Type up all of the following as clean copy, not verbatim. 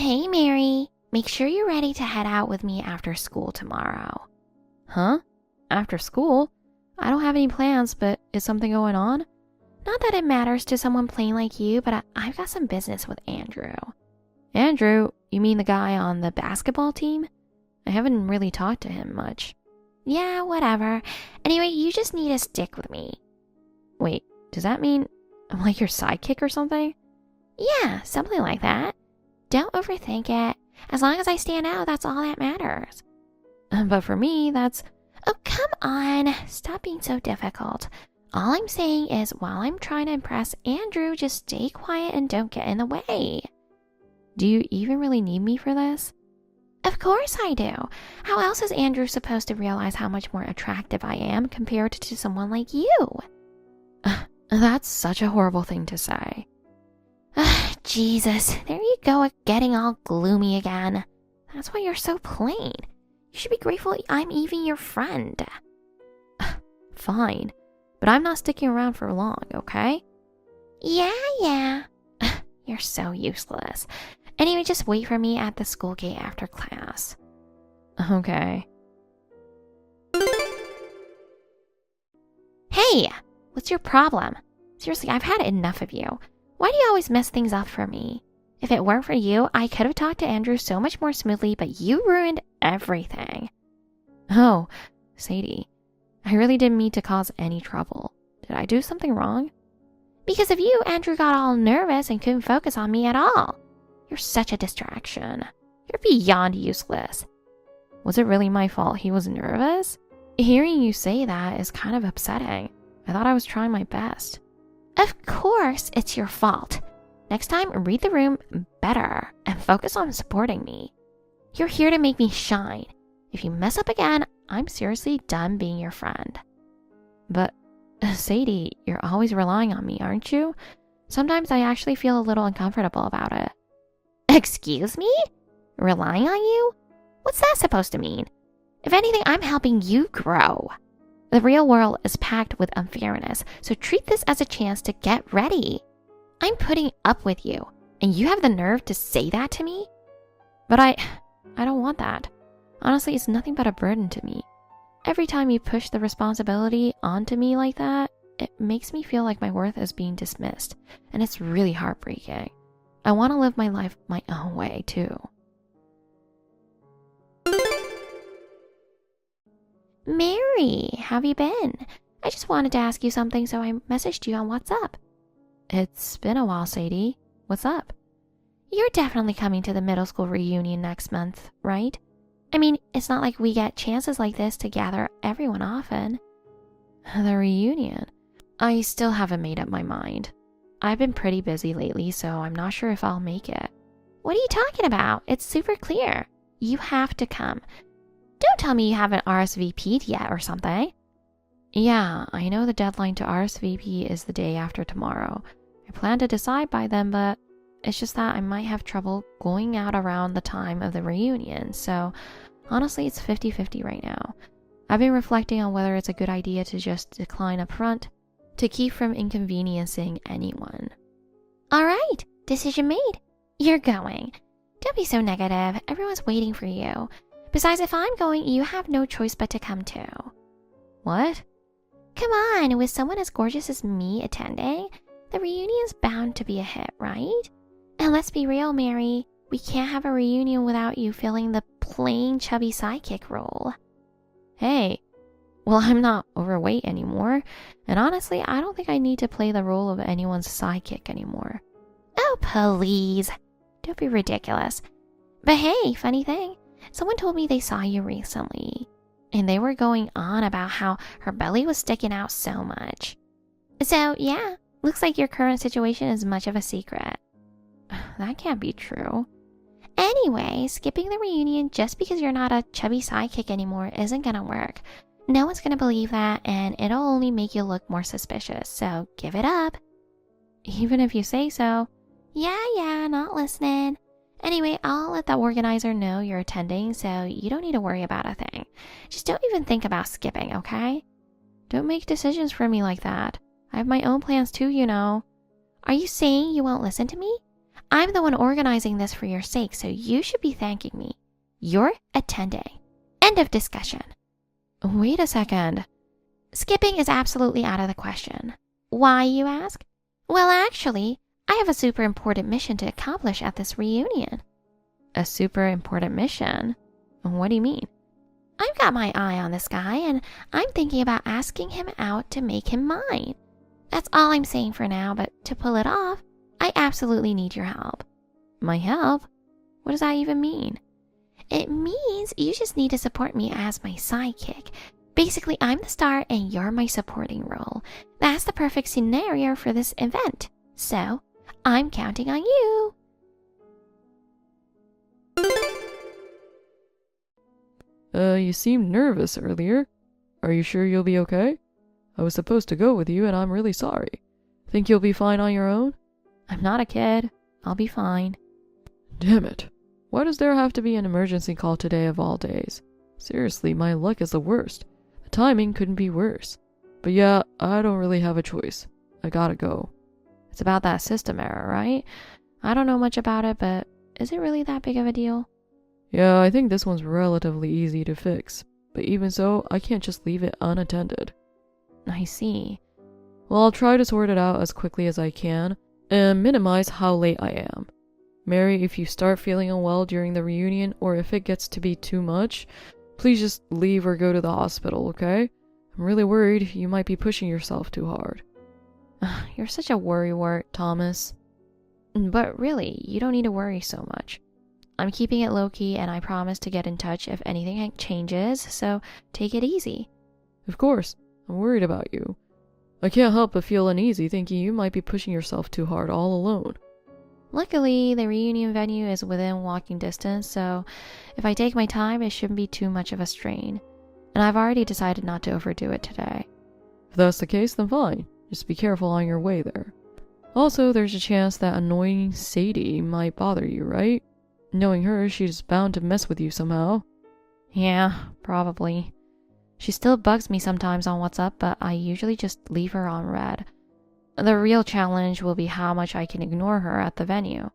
Hey, Mary. Make sure you're ready to head out with me after school tomorrow. Huh? After school? I don't have any plans, but is something going on? Not that it matters to someone plain like you, but I've got some business with Andrew. Andrew? You mean the guy on the basketball team? I haven't really talked to him much. Yeah, whatever. Anyway, you just need to stick with me. Wait, does that mean I'm like your sidekick or something? Yeah, something like that. Don't overthink it. As long as I stand out, that's all that matters. But for me, that's... Oh, come on. Stop being so difficult. All I'm saying is while I'm trying to impress Andrew, just stay quiet and don't get in the way. Do you even really need me for this? Of course I do. How else is Andrew supposed to realize how much more attractive I am compared to someone like you? That's such a horrible thing to say. Jesus, there you go, getting all gloomy again. That's why you're so plain. You should be grateful I'm even your friend. Fine, but I'm not sticking around for long, okay? Yeah. You're so useless. Anyway, just wait for me at the school gate after class. Okay. Hey, what's your problem? Seriously, I've had enough of you. Why do you always mess things up for me? If it weren't for you, I could have talked to Andrew so much more smoothly, but you ruined everything. Oh, Sadie, I really didn't mean to cause any trouble. Did I do something wrong? Because of you, Andrew got all nervous and couldn't focus on me at all. You're such a distraction. You're beyond useless. Was it really my fault he was nervous? Hearing you say that is kind of upsetting. I thought I was trying my best. Of course it's your fault. Next time, read the room better and focus on supporting me. You're here to make me shine. If you mess up again, I'm seriously done being your friend. But, Sadie, you're always relying on me, aren't you? Sometimes I actually feel a little uncomfortable about it. Excuse me? Relying on you? What's that supposed to mean? If anything, I'm helping you grow. The real world is packed with unfairness, so treat this as a chance to get ready. I'm putting up with you, and you have the nerve to say that to me? But I don't want that. Honestly, it's nothing but a burden to me. Every time you push the responsibility onto me like that, it makes me feel like my worth is being dismissed, and it's really heartbreaking. I want to live my life my own way, too. Mary, how have you been? I just wanted to ask you something, so I messaged you on WhatsApp. It's been a while, Sadie. What's up? You're definitely coming to the middle school reunion next month, right? I mean, it's not like we get chances like this to gather everyone often. The reunion? I still haven't made up my mind. I've been pretty busy lately, so I'm not sure if I'll make it. What are you talking about? It's super clear. You have to come. Don't tell me you haven't RSVP'd yet or something. Yeah, I know the deadline to RSVP is the day after tomorrow. I plan to decide by then, but it's just that I might have trouble going out around the time of the reunion, so honestly, it's 50-50 right now. I've been reflecting on whether it's a good idea to just decline up front to keep from inconveniencing anyone. All right, decision made. You're going. Don't be so negative. Everyone's waiting for you. Besides, if I'm going, you have no choice but to come too. What? Come on, with someone as gorgeous as me attending, the reunion's bound to be a hit, right? And let's be real, Mary, we can't have a reunion without you filling the plain chubby sidekick role. Hey, well, I'm not overweight anymore, and honestly, I don't think I need to play the role of anyone's sidekick anymore. Oh, please. Don't be ridiculous. But hey, funny thing, someone told me they saw you recently, and they were going on about how her belly was sticking out so much. So, yeah, looks like your current situation is much of a secret. That can't be true. Anyway, skipping the reunion just because you're not a chubby sidekick anymore isn't gonna work. No one's gonna believe that, and it'll only make you look more suspicious, so give it up. Even if you say so. Yeah, not listening. Anyway, I'll let the organizer know you're attending, so you don't need to worry about a thing. Just don't even think about skipping, okay? Don't make decisions for me like that. I have my own plans too, you know. Are you saying you won't listen to me? I'm the one organizing this for your sake, so you should be thanking me. You're attending. End of discussion. Wait a second. Skipping is absolutely out of the question. Why, you ask? Well, actually, I have a super important mission to accomplish at this reunion. A super important mission? What do you mean? I've got my eye on this guy, and I'm thinking about asking him out to make him mine. That's all I'm saying for now, but to pull it off, I absolutely need your help. My help? What does that even mean? It means you just need to support me as my sidekick. Basically, I'm the star and you're my supporting role. That's the perfect scenario for this event. So, I'm counting on you. You seemed nervous earlier. Are you sure you'll be okay? I was supposed to go with you and I'm really sorry. Think you'll be fine on your own? I'm not a kid. I'll be fine. Damn it. Why does there have to be an emergency call today of all days? Seriously, my luck is the worst. The timing couldn't be worse. But yeah, I don't really have a choice. I gotta go. It's about that system error, right? I don't know much about it, but is it really that big of a deal? Yeah, I think this one's relatively easy to fix. But even so, I can't just leave it unattended. I see. Well, I'll try to sort it out as quickly as I can and minimize how late I am. Mary, if you start feeling unwell during the reunion or if it gets to be too much, please just leave or go to the hospital, okay? I'm really worried you might be pushing yourself too hard. You're such a worrywart, Thomas. But really, you don't need to worry so much. I'm keeping it low-key and I promise to get in touch if anything changes, so take it easy. Of course, I'm worried about you. I can't help but feel uneasy thinking you might be pushing yourself too hard all alone. Luckily, the reunion venue is within walking distance, so if I take my time, it shouldn't be too much of a strain. And I've already decided not to overdo it today. If that's the case, then fine. Just be careful on your way there. Also, there's a chance that annoying Sadie might bother you, right? Knowing her, she's bound to mess with you somehow. Yeah, probably. She still bugs me sometimes on WhatsApp, but I usually just leave her on red. The real challenge will be how much I can ignore her at the venue.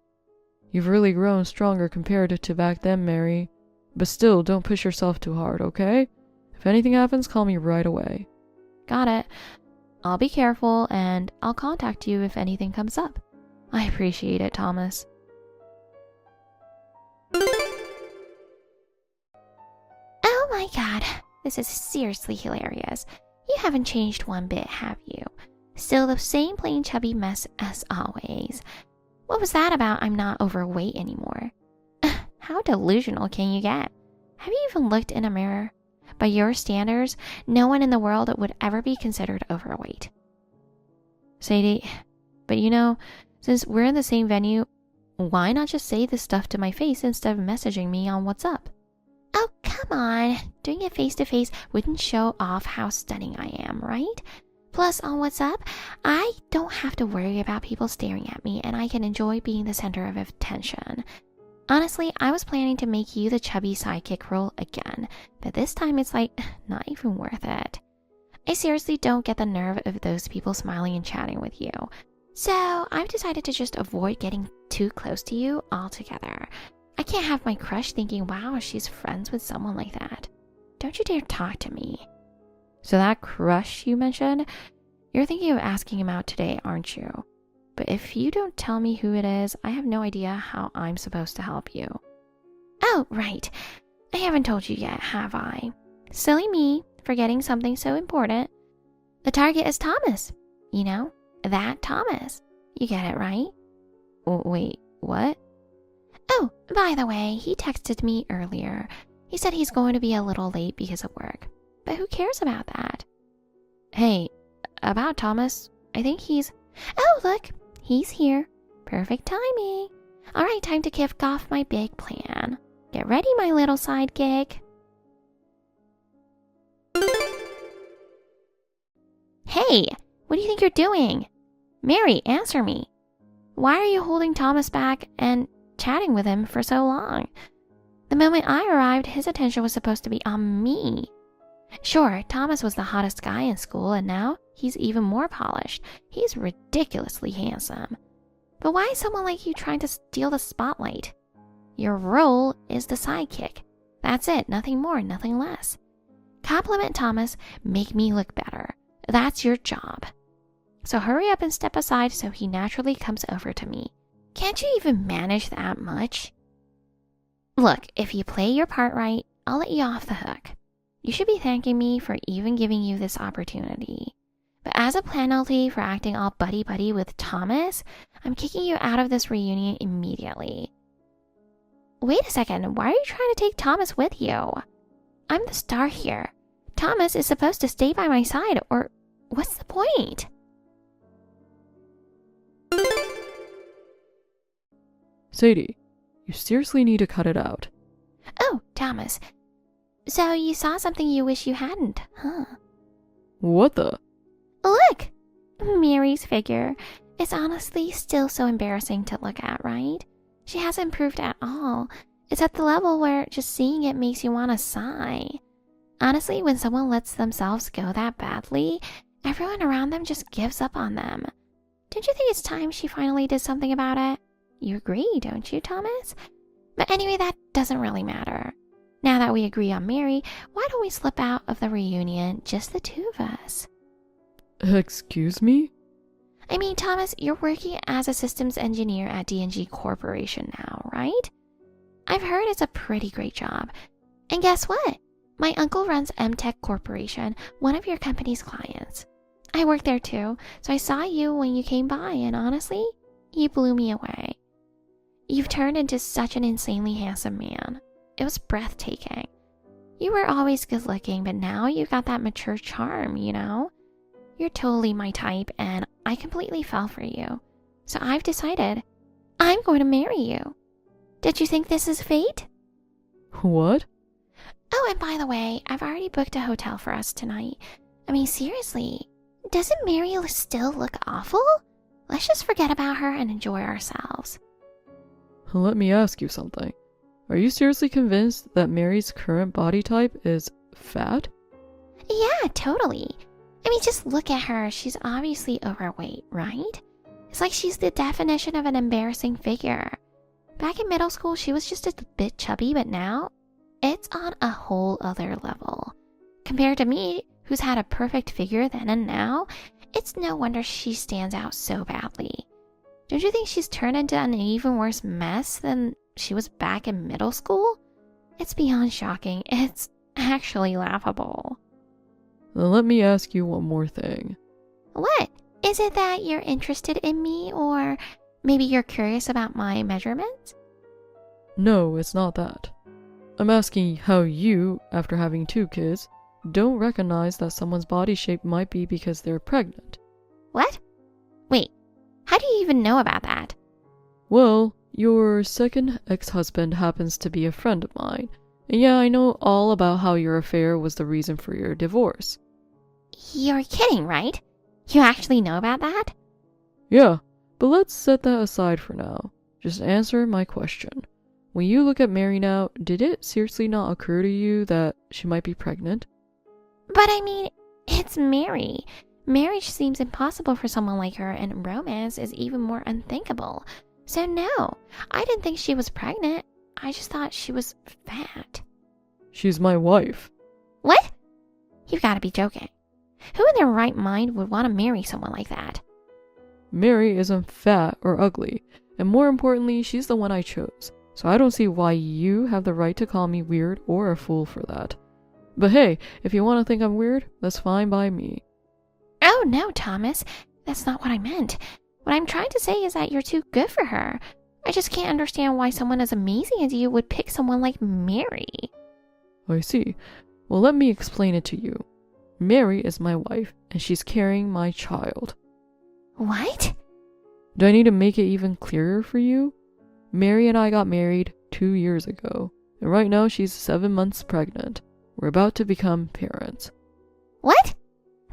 You've really grown stronger compared to back then, Mary. But still, don't push yourself too hard, okay? If anything happens, call me right away. Got it. I'll be careful, and I'll contact you if anything comes up. I appreciate it, Thomas. Oh my god, this is seriously hilarious. You haven't changed one bit, have you? Still the same plain chubby mess as always. What was that about I'm not overweight anymore? How delusional can you get? Have you even looked in a mirror? By your standards, no one in the world would ever be considered overweight. Sadie, but you know, since we're in the same venue, why not just say this stuff to my face instead of messaging me on WhatsApp? Oh, come on. Doing it face to face wouldn't show off how stunning I am, right? Plus, on WhatsApp, I don't have to worry about people staring at me and I can enjoy being the center of attention. Honestly, I was planning to make you the chubby sidekick role again, but this time it's like, not even worth it. I seriously don't get the nerve of those people smiling and chatting with you. So, I've decided to just avoid getting too close to you altogether. I can't have my crush thinking, wow, she's friends with someone like that. Don't you dare talk to me. So that crush you mentioned, you're thinking of asking him out today, aren't you? But if you don't tell me who it is, I have no idea how I'm supposed to help you. Oh, right. I haven't told you yet, have I? Silly me, forgetting something so important. The target is Thomas. You know, that Thomas. You get it, right? Wait, what? Oh, by the way, he texted me earlier. He said he's going to be a little late because of work. But who cares about that? Hey, about Thomas, I think he's... Oh, look, he's here. Perfect timing. All right, time to kick off my big plan. Get ready, my little sidekick. Hey, what do you think you're doing? Mary, answer me. Why are you holding Thomas back and chatting with him for so long? The moment I arrived, his attention was supposed to be on me. Sure, Thomas was the hottest guy in school, and now he's even more polished. He's ridiculously handsome. But why is someone like you trying to steal the spotlight? Your role is the sidekick. That's it, nothing more, nothing less. Compliment Thomas, make me look better. That's your job. So hurry up and step aside so he naturally comes over to me. Can't you even manage that much? Look, if you play your part right, I'll let you off the hook. You should be thanking me for even giving you this opportunity. But as a penalty for acting all buddy-buddy with Thomas, I'm kicking you out of this reunion immediately. Wait a second, why are you trying to take Thomas with you? I'm the star here. Thomas is supposed to stay by my side, or what's the point? Sadie, you seriously need to cut it out. Oh, Thomas. So you saw something you wish you hadn't, huh? What the? Look! Mary's figure. It's honestly still so embarrassing to look at, right? She hasn't improved at all. It's at the level where just seeing it makes you want to sigh. Honestly, when someone lets themselves go that badly, everyone around them just gives up on them. Don't you think it's time she finally did something about it? You agree, don't you, Thomas? But anyway, that doesn't really matter. Now that we agree on Mary, why don't we slip out of the reunion, just the two of us? Excuse me? I mean, Thomas, you're working as a systems engineer at D&G Corporation now, right? I've heard it's a pretty great job. And guess what? My uncle runs MTech Corporation, one of your company's clients. I work there too, so I saw you when you came by, and honestly, you blew me away. You've turned into such an insanely handsome man. It was breathtaking. You were always good looking, but now you've got that mature charm, you know? You're totally my type, and I completely fell for you. So I've decided I'm going to marry you. Did you think this is fate? What? Oh, and by the way, I've already booked a hotel for us tonight. I mean, seriously, doesn't Mary still look awful? Let's just forget about her and enjoy ourselves. Let me ask you something. Are you seriously convinced that Mary's current body type is fat? Yeah, totally. I mean, just look at her. She's obviously overweight, right? It's like she's the definition of an embarrassing figure. Back in middle school, she was just a bit chubby, but now it's on a whole other level. Compared to me, who's had a perfect figure then and now, it's no wonder she stands out so badly. Don't you think she's turned into an even worse mess than she was back in middle school? It's beyond shocking. It's actually laughable. Then let me ask you one more thing. What? Is it that you're interested in me, or maybe you're curious about my measurements? No, it's not that. I'm asking how you, after having 2 kids, don't recognize that someone's body shape might be because they're pregnant. What? Wait, how do you even know about that? Well, your second ex-husband happens to be a friend of mine. And yeah, I know all about how your affair was the reason for your divorce. You're kidding, right? You actually know about that? Yeah, but let's set that aside for now. Just answer my question. When you look at Mary now, did it seriously not occur to you that she might be pregnant? But I mean, it's Mary. Marriage seems impossible for someone like her, and romance is even more unthinkable. So no, I didn't think she was pregnant. I just thought she was fat. She's my wife. What? You've got to be joking. Who in their right mind would want to marry someone like that? Mary isn't fat or ugly, and more importantly, she's the one I chose. So I don't see why you have the right to call me weird or a fool for that. But hey, if you want to think I'm weird, that's fine by me. Oh no, Thomas. That's not what I meant. What I'm trying to say is that you're too good for her. I just can't understand why someone as amazing as you would pick someone like Mary. I see. Well, let me explain it to you. Mary is my wife, and she's carrying my child. What? Do I need to make it even clearer for you? Mary and I got married 2 years ago, and right now she's 7 months pregnant. We're about to become parents. What?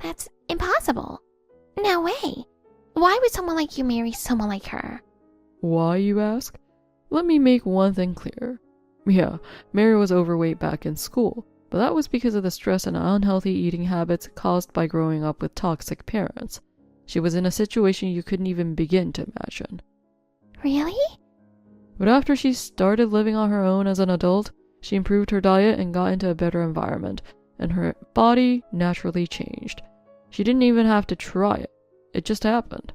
That's impossible. No way. Why would someone like you marry someone like her? Why, you ask? Let me make one thing clear. Yeah, Mary was overweight back in school, but that was because of the stress and unhealthy eating habits caused by growing up with toxic parents. She was in a situation you couldn't even begin to imagine. Really? But after she started living on her own as an adult, she improved her diet and got into a better environment, and her body naturally changed. She didn't even have to try it. It just happened.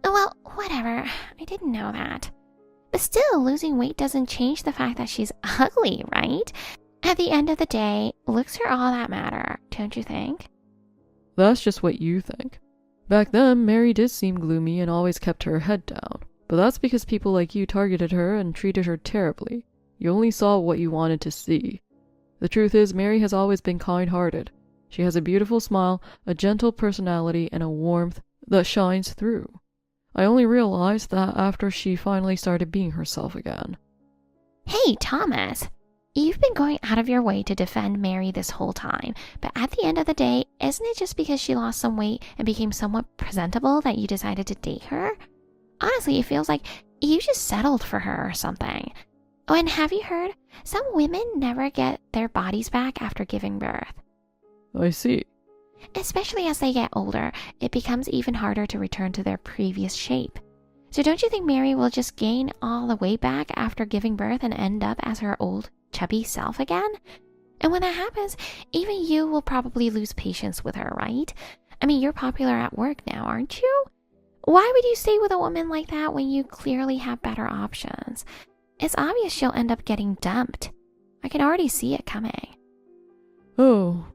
Well, whatever. I didn't know that. But still, losing weight doesn't change the fact that she's ugly, right? At the end of the day, looks are all that matter, don't you think? That's just what you think. Back then, Mary did seem gloomy and always kept her head down. But that's because people like you targeted her and treated her terribly. You only saw what you wanted to see. The truth is, Mary has always been kind-hearted. She has a beautiful smile, a gentle personality, and a warmth that shines through. I only realized that after she finally started being herself again. Hey, Thomas. You've been going out of your way to defend Mary this whole time, but at the end of the day, isn't it just because she lost some weight and became somewhat presentable that you decided to date her? Honestly, it feels like you just settled for her or something. Oh, and have you heard? Some women never get their bodies back after giving birth. I see. Especially as they get older, it becomes even harder to return to their previous shape. So don't you think Mary will just gain all the weight back after giving birth and end up as her old, chubby self again? And when that happens, even you will probably lose patience with her, right? I mean, you're popular at work now, aren't you? Why would you stay with a woman like that when you clearly have better options? It's obvious she'll end up getting dumped. I can already see it coming. Oh,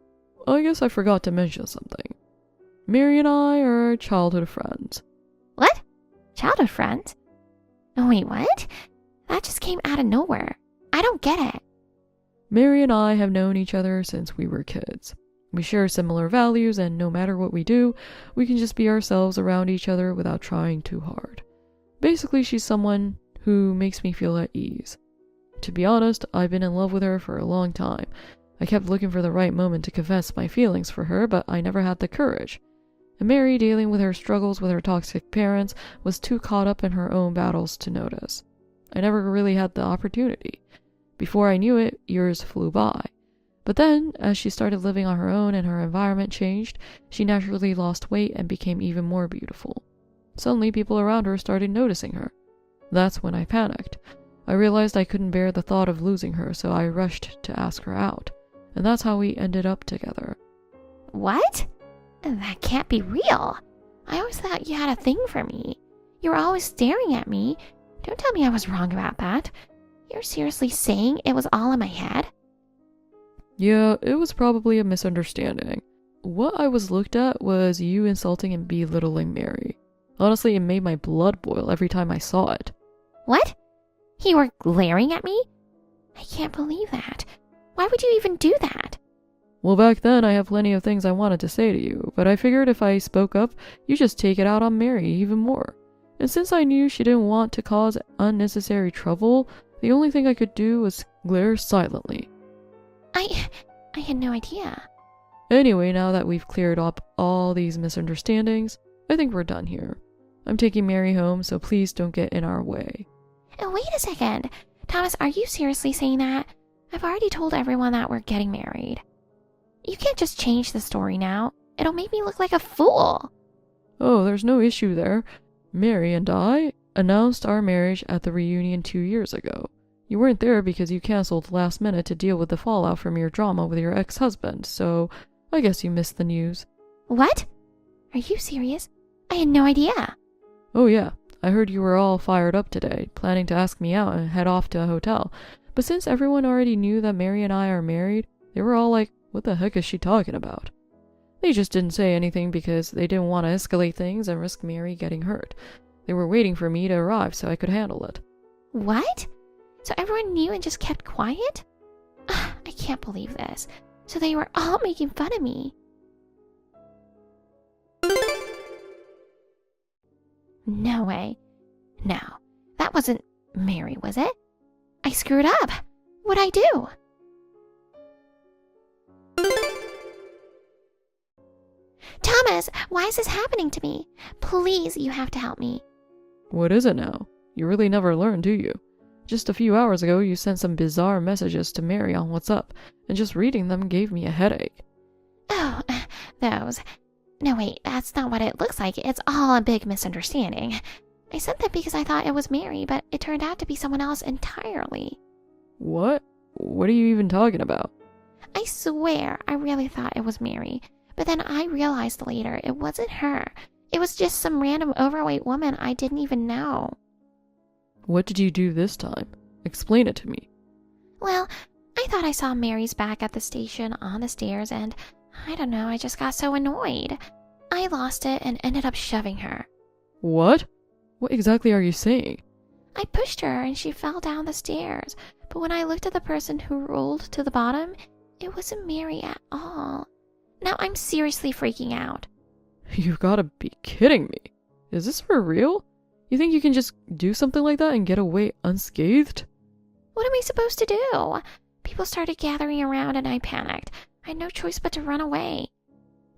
I guess I forgot to mention something. Mary and I are childhood friends. What? Childhood friends? Oh, wait, what? That just came out of nowhere. I don't get it. Mary and I have known each other since we were kids. We share similar values, and no matter what we do, we can just be ourselves around each other without trying too hard. Basically, she's someone who makes me feel at ease. To be honest, I've been in love with her for a long time. I kept looking for the right moment to confess my feelings for her, but I never had the courage. And Mary, dealing with her struggles with her toxic parents, was too caught up in her own battles to notice. I never really had the opportunity. Before I knew it, years flew by. But then, as she started living on her own and her environment changed, she naturally lost weight and became even more beautiful. Suddenly, people around her started noticing her. That's when I panicked. I realized I couldn't bear the thought of losing her, so I rushed to ask her out. And that's how we ended up together. What? That can't be real. I always thought you had a thing for me. You were always staring at me. Don't tell me I was wrong about that. You're seriously saying it was all in my head? Yeah, it was probably a misunderstanding. What I was looked at was you insulting and belittling Mary. Honestly, it made my blood boil every time I saw it. What? You were glaring at me? I can't believe that. Why would you even do that? Well, back then I had plenty of things I wanted to say to you, but I figured if I spoke up, you'd just take it out on Mary even more. And since I knew she didn't want to cause unnecessary trouble, the only thing I could do was glare silently. I had no idea. Anyway, now that we've cleared up all these misunderstandings, I think we're done here. I'm taking Mary home, so please don't get in our way. Wait a second. Thomas, are you seriously saying that? I've already told everyone that we're getting married. You can't just change the story now. It'll make me look like a fool. Oh, there's no issue there. Mary and I announced our marriage at the reunion 2 years ago. You weren't there because you canceled last minute to deal with the fallout from your drama with your ex-husband, so I guess you missed the news. What? Are you serious? I had no idea. Oh yeah, I heard you were all fired up today, planning to ask me out and head off to a hotel. But since everyone already knew that Mary and I are married, they were all like, what the heck is she talking about? They just didn't say anything because they didn't want to escalate things and risk Mary getting hurt. They were waiting for me to arrive so I could handle it. What? So everyone knew and just kept quiet? I can't believe this. So they were all making fun of me. No way. No, that wasn't Mary, was it? I screwed up. What'd I do? Thomas, why is this happening to me? Please, you have to help me. What is it now? You really never learn, do you? Just a few hours ago, you sent some bizarre messages to Mary on WhatsApp, and just reading them gave me a headache. Oh, those. No, wait, that's not what it looks like. It's all a big misunderstanding. I sent them because I thought it was Mary, but it turned out to be someone else entirely. What? What are you even talking about? I swear I really thought it was Mary, but then I realized later it wasn't her. It was just some random overweight woman I didn't even know. What did you do this time? Explain it to me. Well, I thought I saw Mary's back at the station on the stairs and, I don't know, I just got so annoyed. I lost it and ended up shoving her. What? What exactly are you saying? I pushed her and she fell down the stairs, but when I looked at the person who rolled to the bottom, it wasn't Mary at all. Now I'm seriously freaking out. You've gotta be kidding me. Is this for real? You think you can just do something like that and get away unscathed? What am I supposed to do? People started gathering around and I panicked. I had no choice but to run away.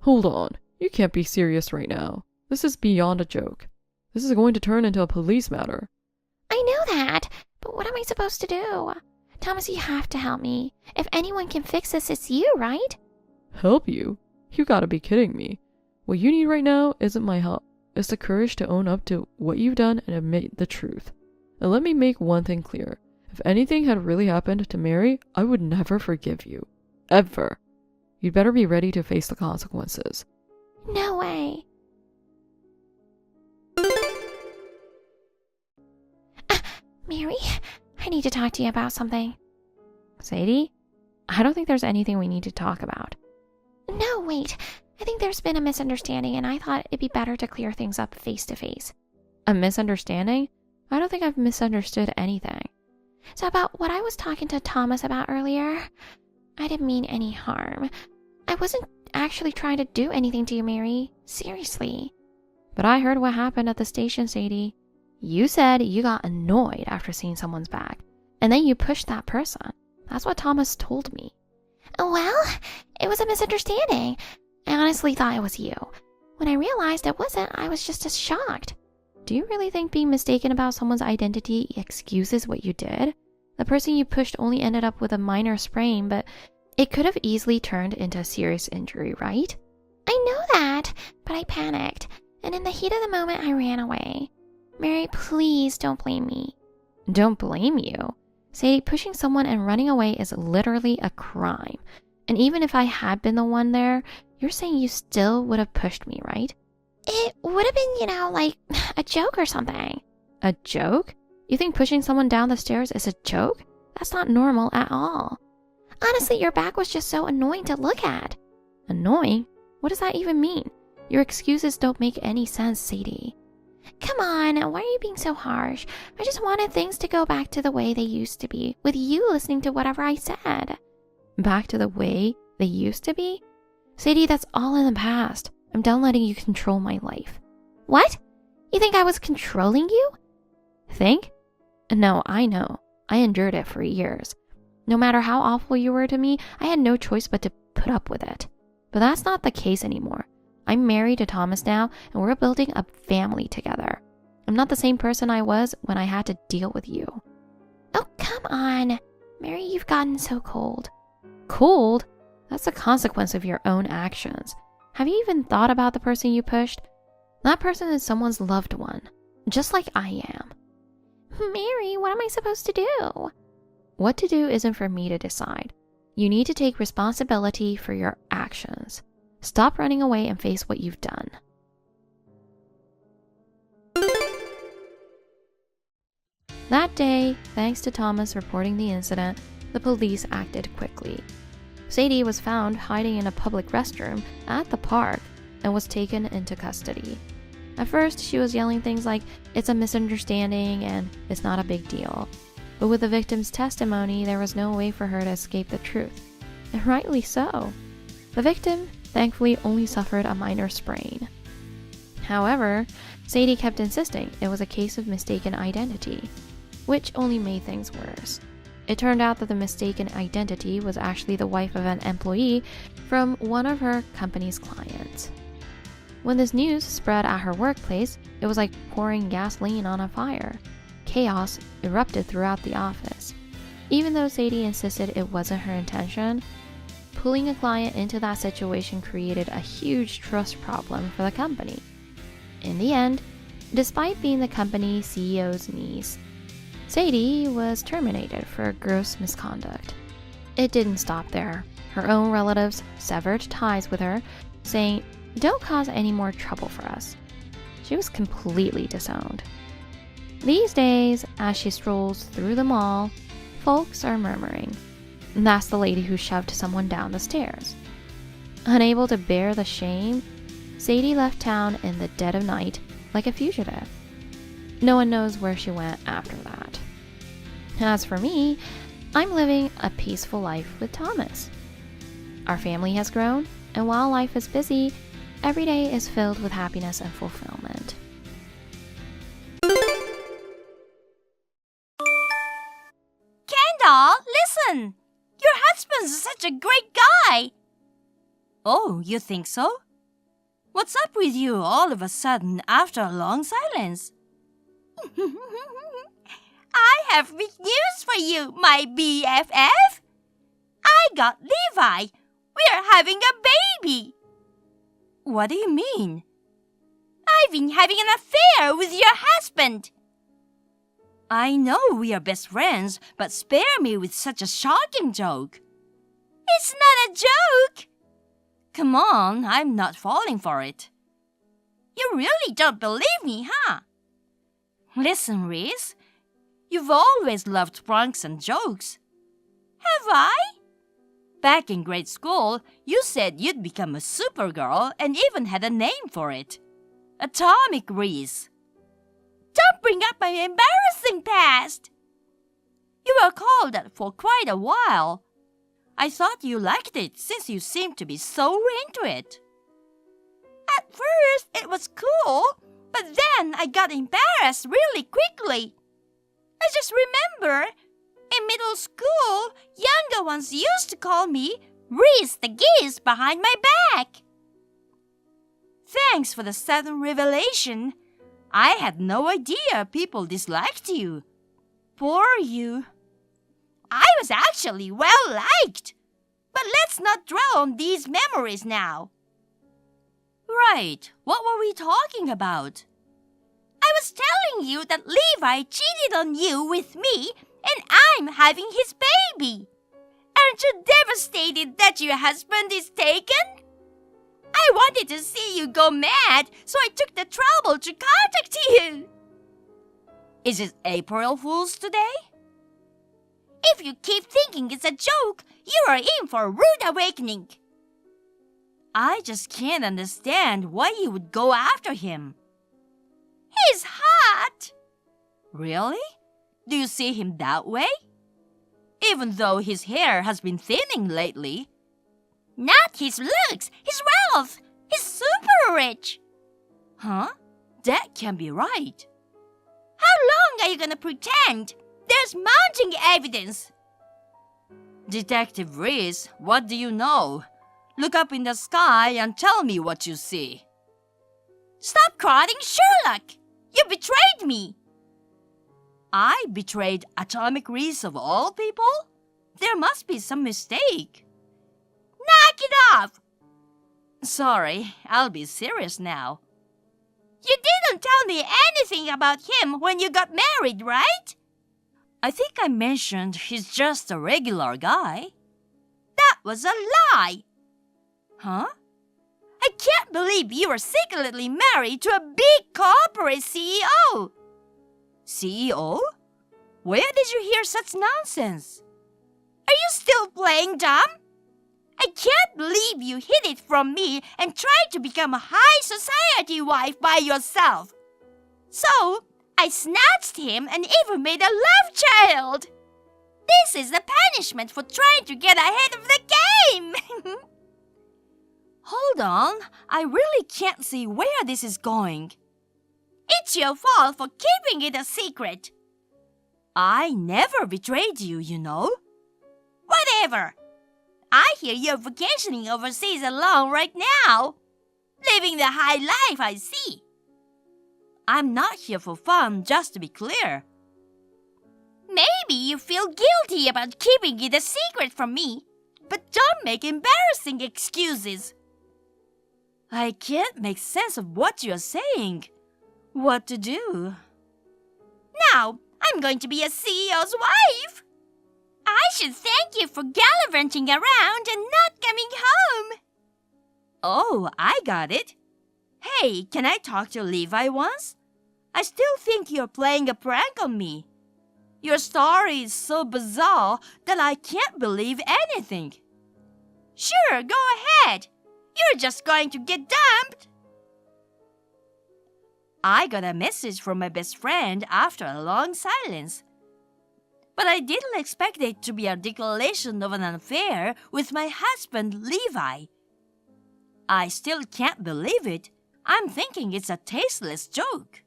Hold on. You can't be serious right now. This is beyond a joke. This is going to turn into a police matter. I know that, but what am I supposed to do? Thomas, you have to help me. If anyone can fix this, it's you, right? Help you? You gotta be kidding me. What you need right now isn't my help. It's the courage to own up to what you've done and admit the truth. And let me make one thing clear. If anything had really happened to Mary, I would never forgive you. Ever. You'd better be ready to face the consequences. No way. Mary, I need to talk to you about something. Sadie? I don't think there's anything we need to talk about. No, wait. I think there's been a misunderstanding and I thought it'd be better to clear things up face to face. A misunderstanding? I don't think I've misunderstood anything. So about what I was talking to Thomas about earlier, I didn't mean any harm. I wasn't actually trying to do anything to you, Mary. Seriously. But I heard what happened at the station, Sadie. You said you got annoyed after seeing someone's back, and then you pushed that person. That's what Thomas told me. Well, it was a misunderstanding. I honestly thought it was you. When I realized it wasn't, I was just as shocked. Do you really think being mistaken about someone's identity excuses what you did? The person you pushed only ended up with a minor sprain, but it could have easily turned into a serious injury, right? I know that, but I panicked, and in the heat of the moment, I ran away. Mary, please don't blame me. Don't blame you. Sadie, pushing someone and running away is literally a crime. And even if I had been the one there, you're saying you still would have pushed me, right? It would have been, like a joke or something. A joke? You think pushing someone down the stairs is a joke? That's not normal at all. Honestly, your back was just so annoying to look at. Annoying? What does that even mean? Your excuses don't make any sense, Sadie. Come on, why are you being so harsh? I just wanted things to go back to the way they used to be, with you listening to whatever I said. Back to the way they used to be? Sadie, that's all in the past. I'm done letting you control my life. What? You think I was controlling you? Think? No, I know. I endured it for years. No matter how awful you were to me, I had no choice but to put up with it. But that's not the case anymore. I'm married to Thomas now, and we're building a family together. I'm not the same person I was when I had to deal with you. Oh, come on. Mary, you've gotten so cold. Cold? That's a consequence of your own actions. Have you even thought about the person you pushed? That person is someone's loved one, just like I am. Mary, what am I supposed to do? What to do isn't for me to decide. You need to take responsibility for your actions. Stop running away and face what you've done. That day, thanks to Thomas reporting the incident, the police acted quickly. Sadie was found hiding in a public restroom at the park and was taken into custody. At first, she was yelling things like, "It's a misunderstanding and it's not a big deal." But with the victim's testimony, there was no way for her to escape the truth. And rightly so. The victim, thankfully, only suffered a minor sprain. However, Sadie kept insisting it was a case of mistaken identity, which only made things worse. It turned out that the mistaken identity was actually the wife of an employee from one of her company's clients. When this news spread at her workplace, it was like pouring gasoline on a fire. Chaos erupted throughout the office. Even though Sadie insisted it wasn't her intention, pulling a client into that situation created a huge trust problem for the company. In the end, Despite being the company CEO's niece, Sadie was terminated for gross misconduct. It didn't stop there. Her own relatives severed ties with her, saying, "Don't cause any more trouble for us." She was completely disowned. These days, as she strolls through the mall, folks are murmuring, "That's the lady who shoved someone down the stairs." Unable to bear the shame, Sadie left town in the dead of night like a fugitive. No one knows where she went after that. As for me, I'm living a peaceful life with Thomas. Our family has grown, and while life is busy, every day is filled with happiness and fulfillment. Kendall, listen! Your husband's such a great guy! Oh, you think so? What's up with you all of a sudden after a long silence? I have big news for you, my BFF! I got Levi! We're having a baby! What do you mean? I've been having an affair with your husband! I know we are best friends, but spare me with such a shocking joke. It's not a joke! Come on, I'm not falling for it. You really don't believe me, huh? Listen, Reese, you've always loved pranks and jokes. Have I? Back in grade school, you said you'd become a supergirl and even had a name for it. Atomic Reese. Don't bring up my embarrassing past. You were called that for quite a while. I thought you liked it since you seemed to be so into it. At first, it was cool, but then I got embarrassed really quickly. I just remember, in middle school, younger ones used to call me Reese the Geese behind my back. Thanks for the sudden revelation. I had no idea people disliked you. Poor you. I was actually well liked. But let's not dwell on these memories now. Right, what were we talking about? I was telling you that Levi cheated on you with me and I'm having his baby. Aren't you devastated that your husband is taken? I wanted to see you go mad, so I took the trouble to contact you. Is it April Fool's today? If you keep thinking it's a joke, you are in for a rude awakening. I just can't understand why you would go after him. He's hot. Really? Do you see him that way? Even though his hair has been thinning lately. Not his looks, his wealth. He's super rich. Huh? That can't be right. How long are you gonna pretend? There's mounting evidence. Detective Reese, what do you know? Look up in the sky and tell me what you see. Stop crowding Sherlock! You betrayed me! I betrayed Atomic Reese of all people? There must be some mistake. Knock it off! Sorry, I'll be serious now. You didn't tell me anything about him when you got married, right? I think I mentioned he's just a regular guy. That was a lie. Huh? I can't believe you were secretly married to a big corporate CEO. CEO? Where did you hear such nonsense? Are you still playing dumb? I can't believe you hid it from me and tried to become a high society wife by yourself. So, I snatched him and even made a love child. This is the punishment for trying to get ahead of the game. Hold on, I really can't see where this is going. It's your fault for keeping it a secret. I never betrayed you, you know. Whatever. I hear you're vacationing overseas alone right now. Living the high life, I see. I'm not here for fun, just to be clear. Maybe you feel guilty about keeping it a secret from me, but don't make embarrassing excuses. I can't make sense of what you're saying. what to do. Now, I'm going to be a CEO's wife. I should thank you for gallivanting around and not coming home. Oh, I got it. Hey, can I talk to Levi once? I still think you're playing a prank on me. Your story is so bizarre that I can't believe anything. Sure, go ahead. You're just going to get dumped. I got a message from my best friend after a long silence. But I didn't expect it to be a declaration of an affair with my husband, Levi. I still can't believe it. I'm thinking it's a tasteless joke.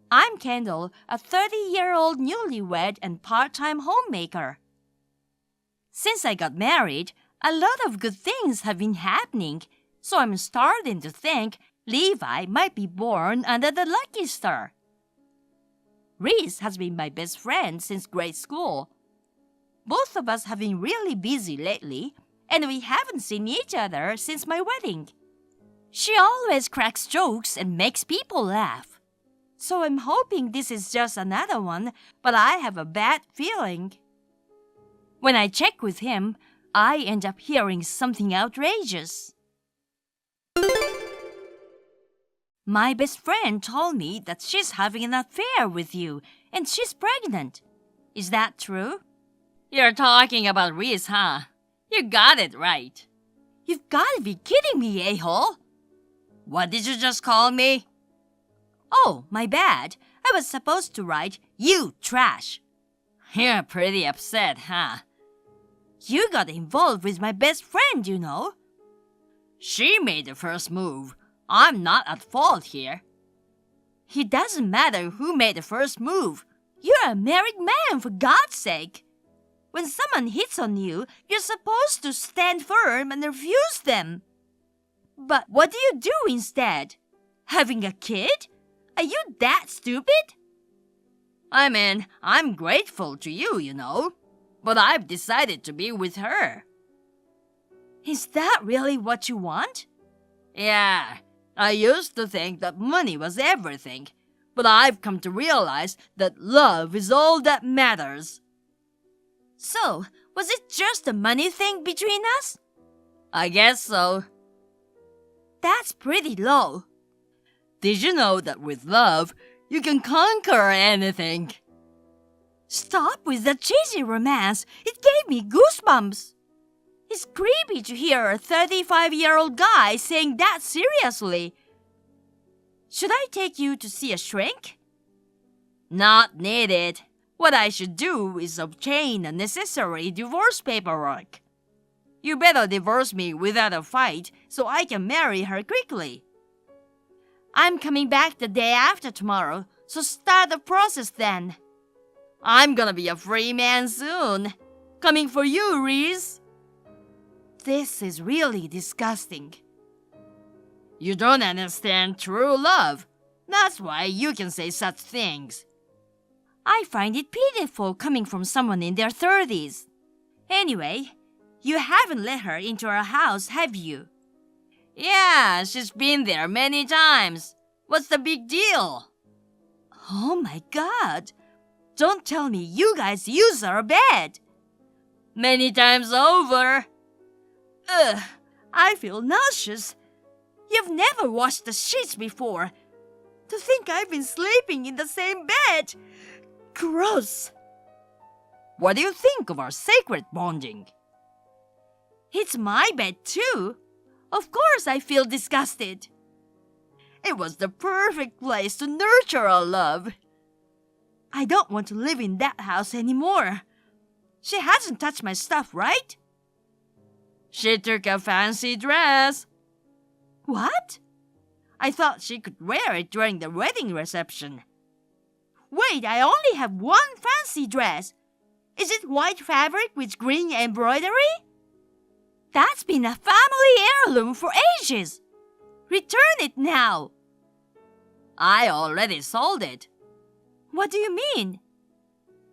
I'm Kendall, a 30-year-old newlywed and part-time homemaker. Since I got married, a lot of good things have been happening, so I'm starting to think Levi might be born under the lucky star. Reese has been my best friend since grade school. Both of us have been really busy lately, and we haven't seen each other since my wedding. She always cracks jokes and makes people laugh. So I'm hoping this is just another one, but I have a bad feeling. When I check with him, I end up hearing something outrageous. My best friend told me that she's having an affair with you and she's pregnant. Is that true? You're talking about Reese, huh? You got it right. You've got to be kidding me, a-hole. What did you just call me? Oh, my bad. I was supposed to write, you trash. You're pretty upset, huh? You got involved with my best friend, you know. She made the first move. I'm not at fault here. It doesn't matter who made the first move. You're a married man, for God's sake. When someone hits on you, you're supposed to stand firm and refuse them. But what do you do instead? Having a kid? Are you that stupid? I mean, I'm grateful to you, you know. But I've decided to be with her. Is that really what you want? Yeah, I used to think that money was everything. But I've come to realize that love is all that matters. So, was it just a money thing between us? I guess so. That's pretty low. Did you know that with love, you can conquer anything? Stop with the cheesy romance. It gave me goosebumps. It's creepy to hear a 35-year-old guy saying that seriously. Should I take you to see a shrink? Not needed. What I should do is obtain the necessary divorce paperwork. You better divorce me without a fight so I can marry her quickly. I'm coming back the day after tomorrow, so start the process then. I'm gonna be a free man soon. Coming for you, Reese. This is really disgusting. You don't understand true love. That's why you can say such things. I find it pitiful coming from someone in their 30s. Anyway, you haven't let her into our house, have you? Yeah, she's been there many times. What's the big deal? Oh my God. Don't tell me you guys use our bed. Many times over. Ugh, I feel nauseous. You've never washed the sheets before. To think I've been sleeping in the same bed. Gross. What do you think of our sacred bonding? It's my bed too. Of course I feel disgusted. It was the perfect place to nurture our love. I don't want to live in that house anymore. She hasn't touched my stuff, right? She took a fancy dress. What? I thought she could wear it during the wedding reception. Wait, I only have one fancy dress. Is it white fabric with green embroidery? That's been a family heirloom for ages. Return it now. I already sold it. What do you mean?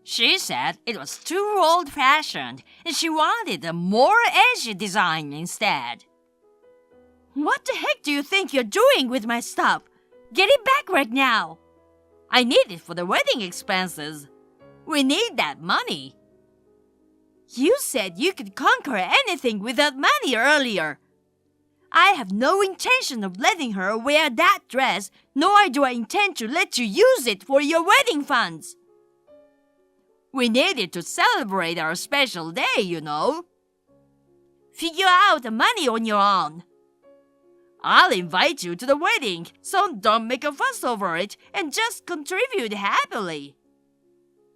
She said it was too old-fashioned and she wanted a more edgy design instead. What the heck do you think you're doing with my stuff? Get it back right now. I need it for the wedding expenses. We need that money. You said you could conquer anything without money earlier. I have no intention of letting her wear that dress, nor do I intend to let you use it for your wedding funds. We need it to celebrate our special day, you know. Figure out the money on your own. I'll invite you to the wedding, so don't make a fuss over it and just contribute happily.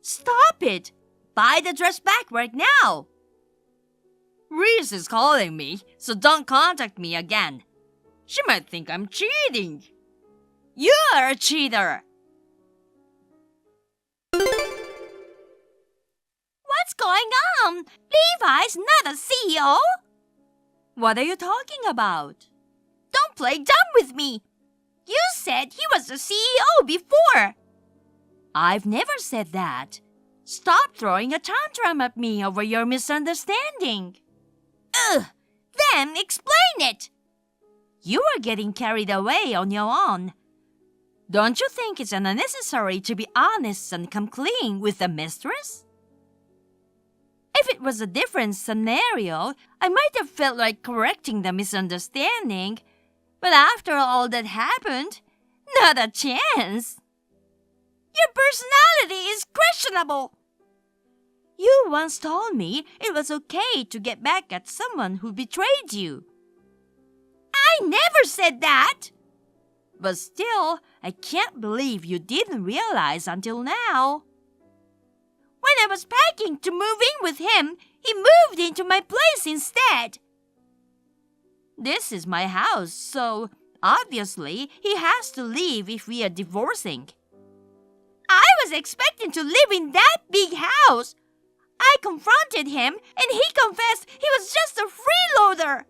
Stop it! Buy the dress back right now. Reese is calling me, so don't contact me again. She might think I'm cheating. You're a cheater. What's going on? Levi's not a CEO. What are you talking about? Don't play dumb with me. You said he was the CEO before. I've never said that. Stop throwing a tantrum at me over your misunderstanding. Ugh, then explain it. You are getting carried away on your own. Don't you think it's unnecessary to be honest and come clean with the mistress? If it was a different scenario, I might have felt like correcting the misunderstanding. But after all that happened, not a chance. Your personality is questionable. You once told me it was okay to get back at someone who betrayed you. I never said that. But still, I can't believe you didn't realize until now. When I was packing to move in with him, he moved into my place instead. This is my house, so obviously he has to leave if we are divorcing. I was expecting to live in that big house. I confronted him and he confessed he was just a freeloader.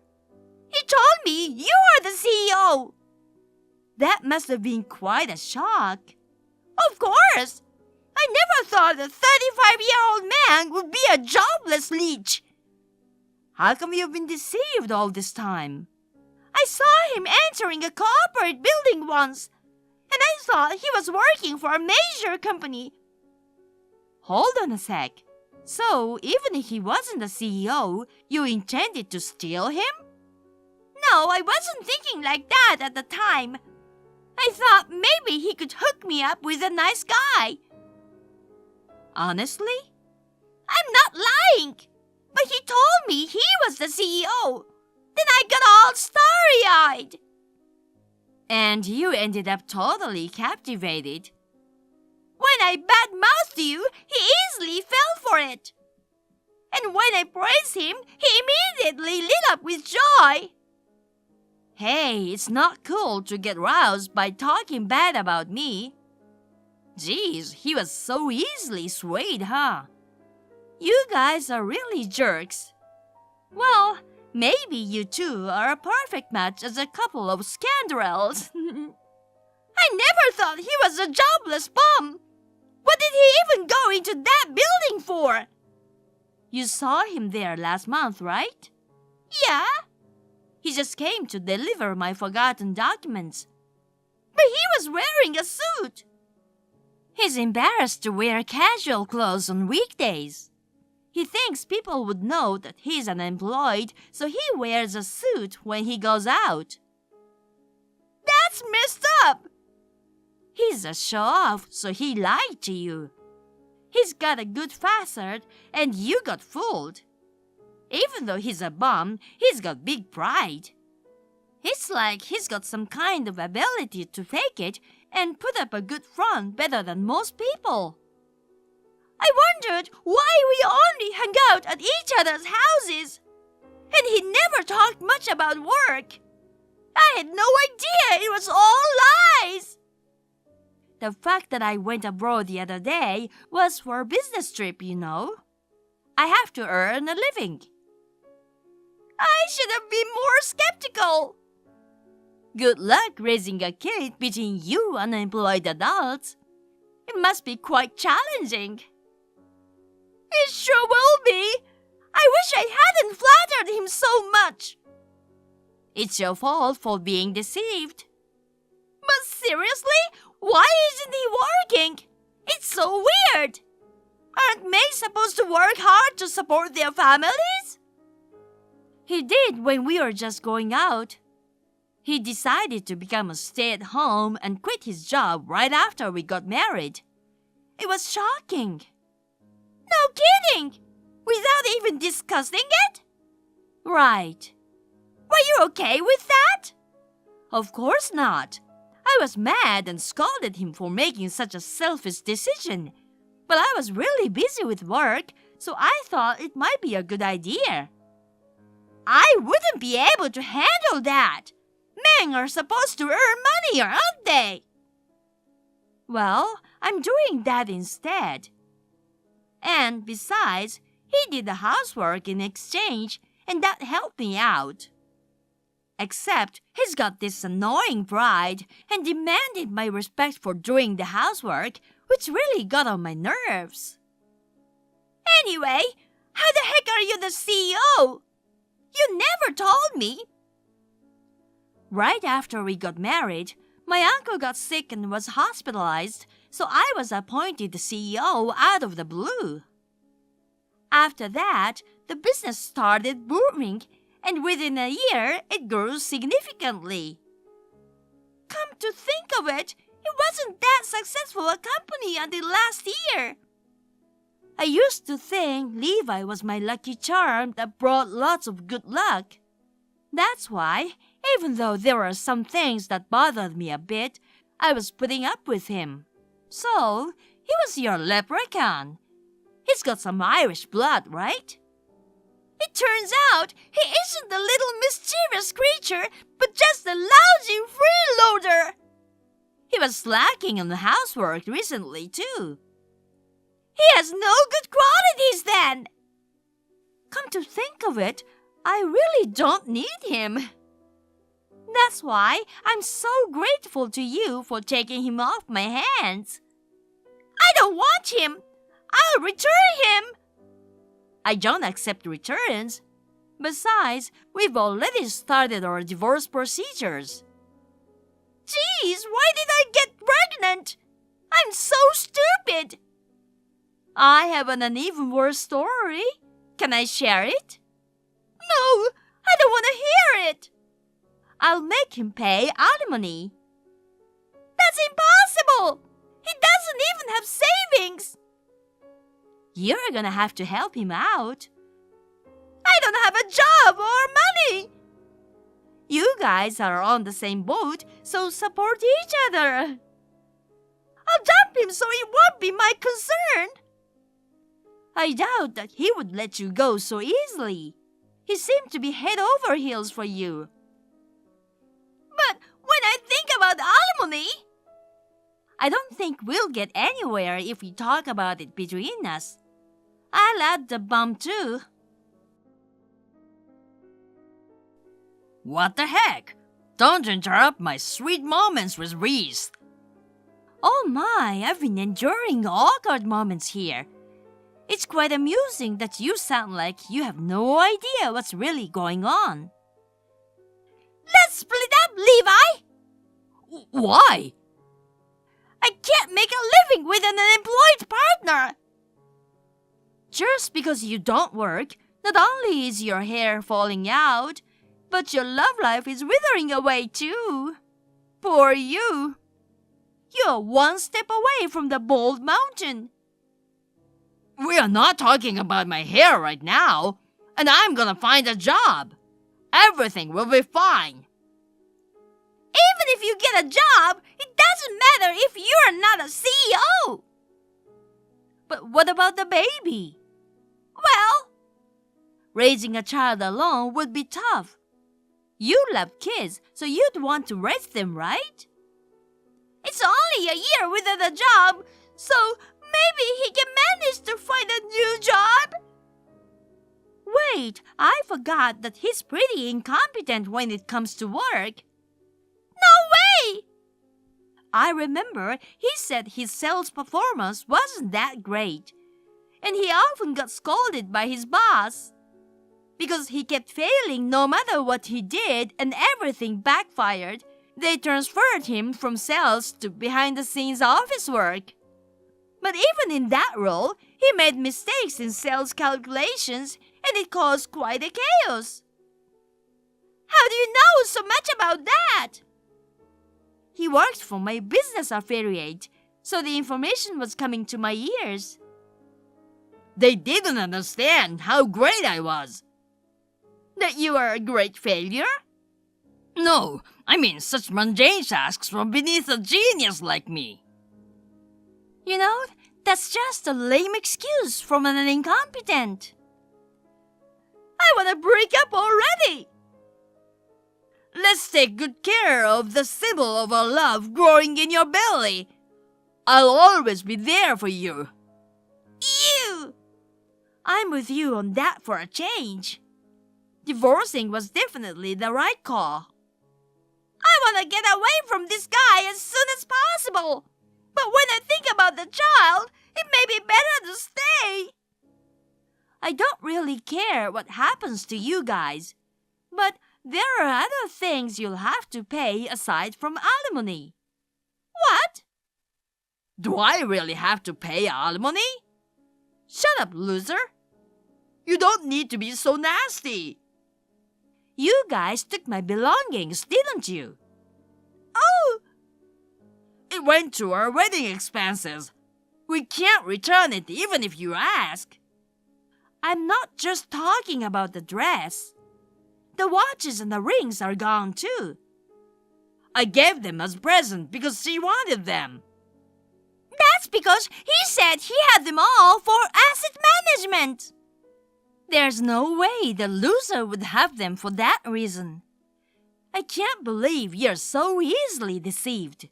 He told me you are the CEO. That must have been quite a shock. Of course. I never thought a 35-year-old man would be a jobless leech. How come you've been deceived all this time? I saw him entering a corporate building once, and I thought he was working for a major company. Hold on a sec. So, even if he wasn't the CEO, you intended to steal him? No, I wasn't thinking like that at the time. I thought maybe he could hook me up with a nice guy. Honestly? I'm not lying. But he told me he was the CEO. Then I got all starry-eyed. And you ended up totally captivated. When I bad-mouthed you, he easily fell for it. And when I praised him, he immediately lit up with joy. Hey, it's not cool to get roused by talking bad about me. Geez, he was so easily swayed, huh? You guys are really jerks. Well, maybe you two are a perfect match as a couple of scoundrels. I never thought he was a jobless bum. What did he even go into that building for? You saw him there last month, right? Yeah. He just came to deliver my forgotten documents. But he was wearing a suit. He's embarrassed to wear casual clothes on weekdays. He thinks people would know that he's unemployed, so he wears a suit when he goes out. That's messed up! He's a show-off, so he lied to you. He's got a good facade, and you got fooled. Even though he's a bum, he's got big pride. It's like he's got some kind of ability to fake it and put up a good front better than most people. I wondered why we only hung out at each other's houses. And he never talked much about work. I had no idea it was all lies. The fact that I went abroad the other day was for a business trip, you know. I have to earn a living. I should have been more skeptical. Good luck raising a kid between you unemployed adults. It must be quite challenging. It sure will be. I wish I hadn't flattered him so much. It's your fault for being deceived. But Seriously? Why isn't he working? It's so weird. Aren't maids supposed to work hard to support their families? He did when we were just going out. He decided to become a stay-at-home and quit his job right after we got married. It was shocking. No kidding! Without even discussing it? Right. Were you okay with that? Of course not. I was mad and scolded him for making such a selfish decision. But I was really busy with work, so I thought it might be a good idea. I wouldn't be able to handle that. Men are supposed to earn money, aren't they? Well, I'm doing that instead. And besides, he did the housework in exchange, and that helped me out. Except he's got this annoying pride and demanded my respect for doing the housework, which really got on my nerves. Anyway, how the heck are you the CEO? You never told me. Right after we got married, my uncle got sick and was hospitalized, so I was appointed the CEO out of the blue. After that, the business started booming, and within a year, it grew significantly. Come to think of it, it wasn't that successful a company until last year. I used to think Levi was my lucky charm that brought lots of good luck. That's why, even though there were some things that bothered me a bit, I was putting up with him. So, he was your leprechaun. He's got some Irish blood, right? It turns out he isn't the little mischievous creature, but just a lousy freeloader. He was slacking on the housework recently, too. He has no good qualities, then. Come to think of it, I really don't need him. That's why I'm so grateful to you for taking him off my hands. I don't want him. I'll return him. I don't accept returns. Besides, we've already started our divorce procedures. Geez, why did I get pregnant? I'm so stupid. I have an even worse story. Can I share it? No, I don't want to hear it. I'll make him pay alimony. That's impossible. He doesn't even have savings. You're gonna have to help him out. I don't have a job or money. You guys are on the same boat, so support each other. I'll dump him so it won't be my concern. I doubt that he would let you go so easily. He seemed to be head over heels for you. But when I think about alimony, I don't think we'll get anywhere if we talk about it between us. I'll add the bum too. What the heck? Don't interrupt my sweet moments with Reese. Oh my, I've been enduring awkward moments here. It's quite amusing that you sound like you have no idea what's really going on. Let's split up, Levi! Why? I can't make a living with an unemployed partner! Just because you don't work, not only is your hair falling out, but your love life is withering away too. Poor you. You're one step away from the bald mountain. We are not talking about my hair right now, and I'm gonna find a job. Everything will be fine. Even if you get a job, it doesn't matter if you're not a CEO. But what about the baby? Well, raising a child alone would be tough. You love kids, so you'd want to raise them, right? It's only a year without a job, so maybe he can manage to find a new job. Wait, I forgot that he's pretty incompetent when it comes to work. No way! I remember he said his sales performance wasn't that great, and he often got scolded by his boss because he kept failing no matter what he did and everything backfired. They transferred him from sales to behind-the-scenes office work. But even in that role, he made mistakes in sales calculations, and it caused quite a chaos. How do you know so much about that? He worked for my business affiliate, so the information was coming to my ears. They didn't understand how great I was. That you are a great failure? No, I mean such mundane tasks from beneath a genius like me. You know, that's just a lame excuse from an incompetent. I want to break up already. Let's take good care of the symbol of our love growing in your belly. I'll always be there for you. Ew! I'm with you on that for a change. Divorcing was definitely the right call. I want to get away from this guy as soon as possible. But when I think about the child, it may be better to stay. I don't really care what happens to you guys, but there are other things you'll have to pay aside from alimony. What? Do I really have to pay alimony? Shut up, loser. You don't need to be so nasty. You guys took my belongings, didn't you? Oh! It went to our wedding expenses. We can't return it even if you ask. I'm not just talking about the dress. The watches and the rings are gone too. I gave them as present because she wanted them. That's because he said he had them all for asset management. There's no way the loser would have them for that reason. I can't believe you're so easily deceived.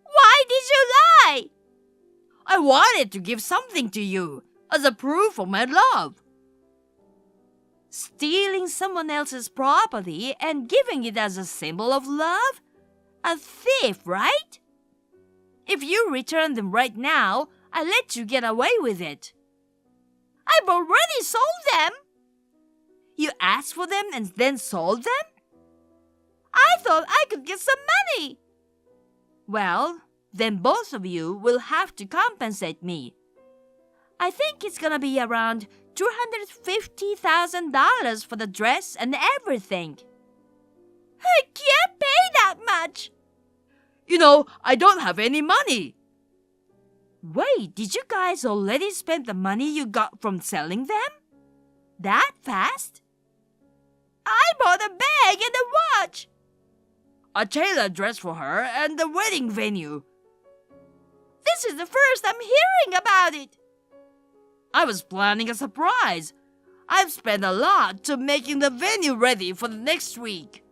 Why did you lie? I wanted to give something to you as a proof of my love. Stealing someone else's property and giving it as a symbol of love? A thief, right? If you return them right now, I'll let you get away with it. I've already sold them. You asked for them and then sold them? I thought I could get some money. Well, then both of you will have to compensate me. I think it's gonna be around $250,000 for the dress and everything. I can't pay that much. You know, I don't have any money. Wait, did you guys already spend the money you got from selling them? That fast? I bought a bag and a watch. A tailored dress for her and the wedding venue. This is the first I'm hearing about it. I was planning a surprise. I've spent a lot to making the venue ready for the next week.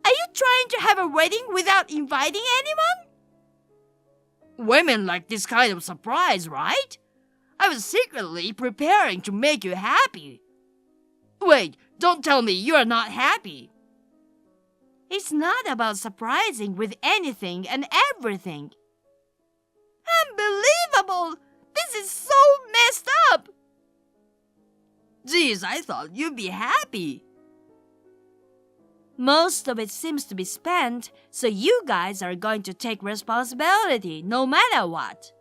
Are you trying to have a wedding without inviting anyone? Women like this kind of surprise, right? I was secretly preparing to make you happy. Wait, don't tell me you are not happy. It's not about surprising with anything and everything. Unbelievable! This is so messed up! Geez, I thought you'd be happy. Most of it seems to be spent, so you guys are going to take responsibility no matter what.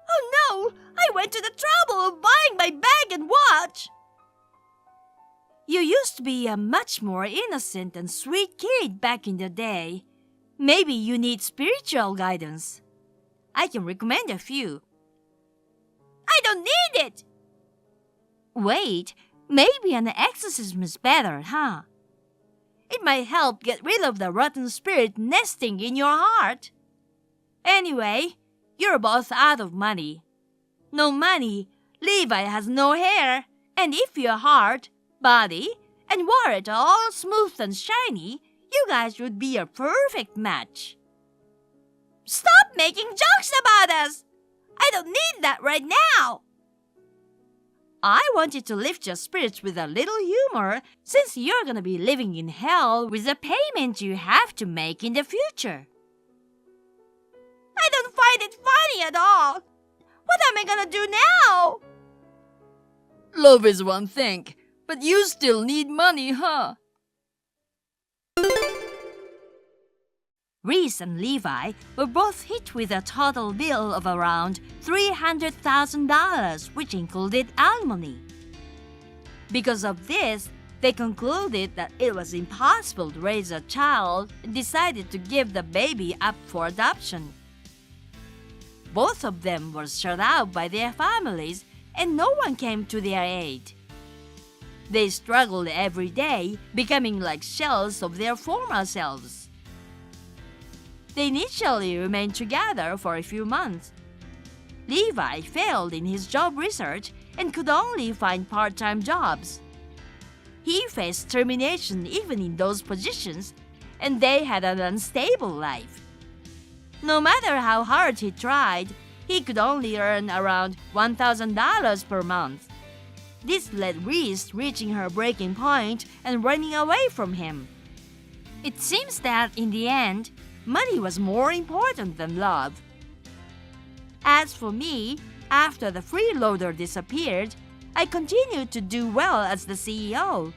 Oh no! I went to the trouble of buying my bag and watch! You used to be a much more innocent and sweet kid back in the day. Maybe you need spiritual guidance. I can recommend a few. I don't need it! Wait, maybe an exorcism is better, huh? It might help get rid of the rotten spirit nesting in your heart. Anyway, you're both out of money. No money, Levi has no hair, and if your heart, body, and wore it all smooth and shiny, you guys would be a perfect match. Stop making jokes about us! I don't need that right now. I want you to lift your spirits with a little humor since you're gonna be living in hell with the payment you have to make in the future. I don't find it funny at all. What am I gonna do now? Love is one thing, but you still need money, huh? Reese and Levi were both hit with a total bill of around $300,000, which included alimony. Because of this, they concluded that it was impossible to raise a child and decided to give the baby up for adoption. Both of them were shut out by their families, and no one came to their aid. They struggled every day, becoming like shells of their former selves. They initially remained together for a few months. Levi failed in his job research and could only find part-time jobs. He faced termination even in those positions, and they had an unstable life. No matter how hard he tried, he could only earn around $1,000 per month. This led Reese reaching her breaking point and running away from him. It seems that in the end, money was more important than love. As for me, after the freeloader disappeared, I continued to do well as the CEO.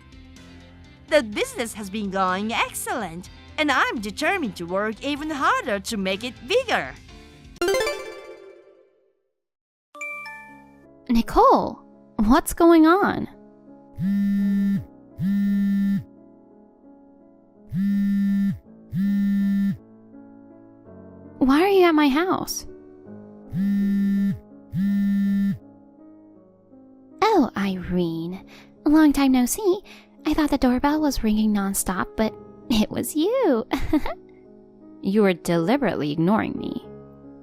The business has been going excellent, and I'm determined to work even harder to make it bigger. Nicole, what's going on? Why are you at my house? Oh, Irene. Long time no see. I thought the doorbell was ringing nonstop, but it was you. You were deliberately ignoring me.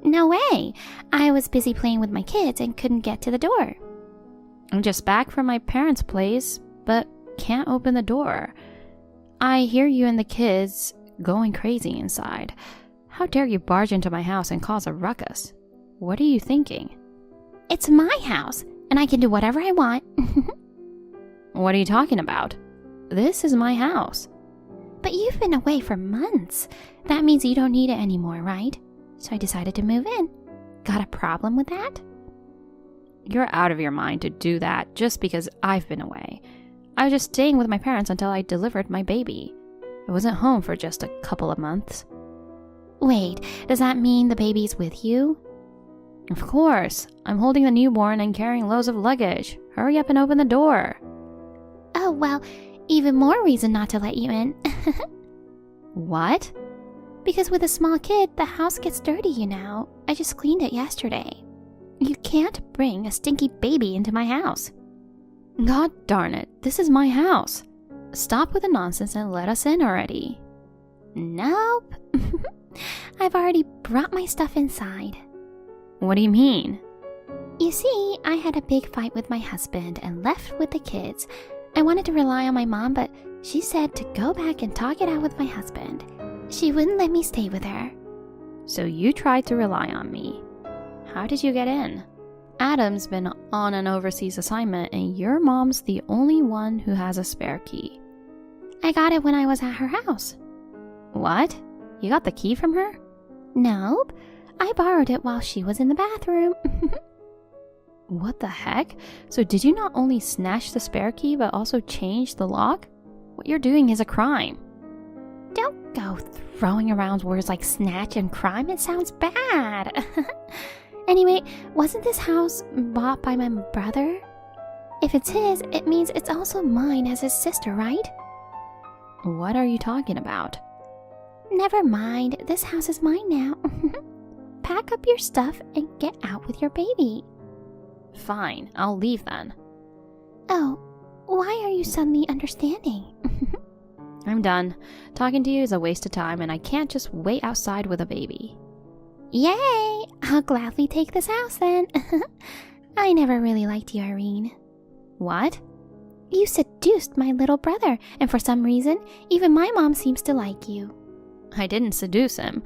No way. I was busy playing with my kids and couldn't get to the door. I'm just back from my parents' place, but can't open the door. I hear you and the kids going crazy inside. How dare you barge into my house and cause a ruckus? What are you thinking? It's my house, and I can do whatever I want. What are you talking about? This is my house. But you've been away for months. That means you don't need it anymore, right? So I decided to move in. Got a problem with that? You're out of your mind to do that just because I've been away. I was just staying with my parents until I delivered my baby. I wasn't home for just a couple of months. Wait, does that mean the baby's with you? Of course. I'm holding the newborn and carrying loads of luggage. Hurry up and open the door. Oh, well, even more reason not to let you in. What? Because with a small kid, the house gets dirty, you know. I just cleaned it yesterday. You can't bring a stinky baby into my house. God darn it, this is my house. Stop with the nonsense and let us in already. Nope. I've already brought my stuff inside. What do you mean? You see, I had a big fight with my husband and left with the kids. I wanted to rely on my mom, but she said to go back and talk it out with my husband. She wouldn't let me stay with her. So you tried to rely on me. How did you get in? Adam's been on an overseas assignment and your mom's the only one who has a spare key. I got it when I was at her house. What? You got the key from her? Nope. I borrowed it while she was in the bathroom. What the heck? So did you not only snatch the spare key but also change the lock? What you're doing is a crime. Don't go throwing around words like snatch and crime. It sounds bad. Anyway, wasn't this house bought by my brother? If it's his, it means it's also mine as his sister, right? What are you talking about? Never mind. This house is mine now. Pack up your stuff and get out with your baby. Fine, I'll leave then. Oh, why are you suddenly understanding? I'm done. Talking to you is a waste of time and I can't just wait outside with a baby. Yay! I'll gladly take this house then. I never really liked you, Irene. What? You seduced my little brother, and for some reason, even my mom seems to like you. I didn't seduce him.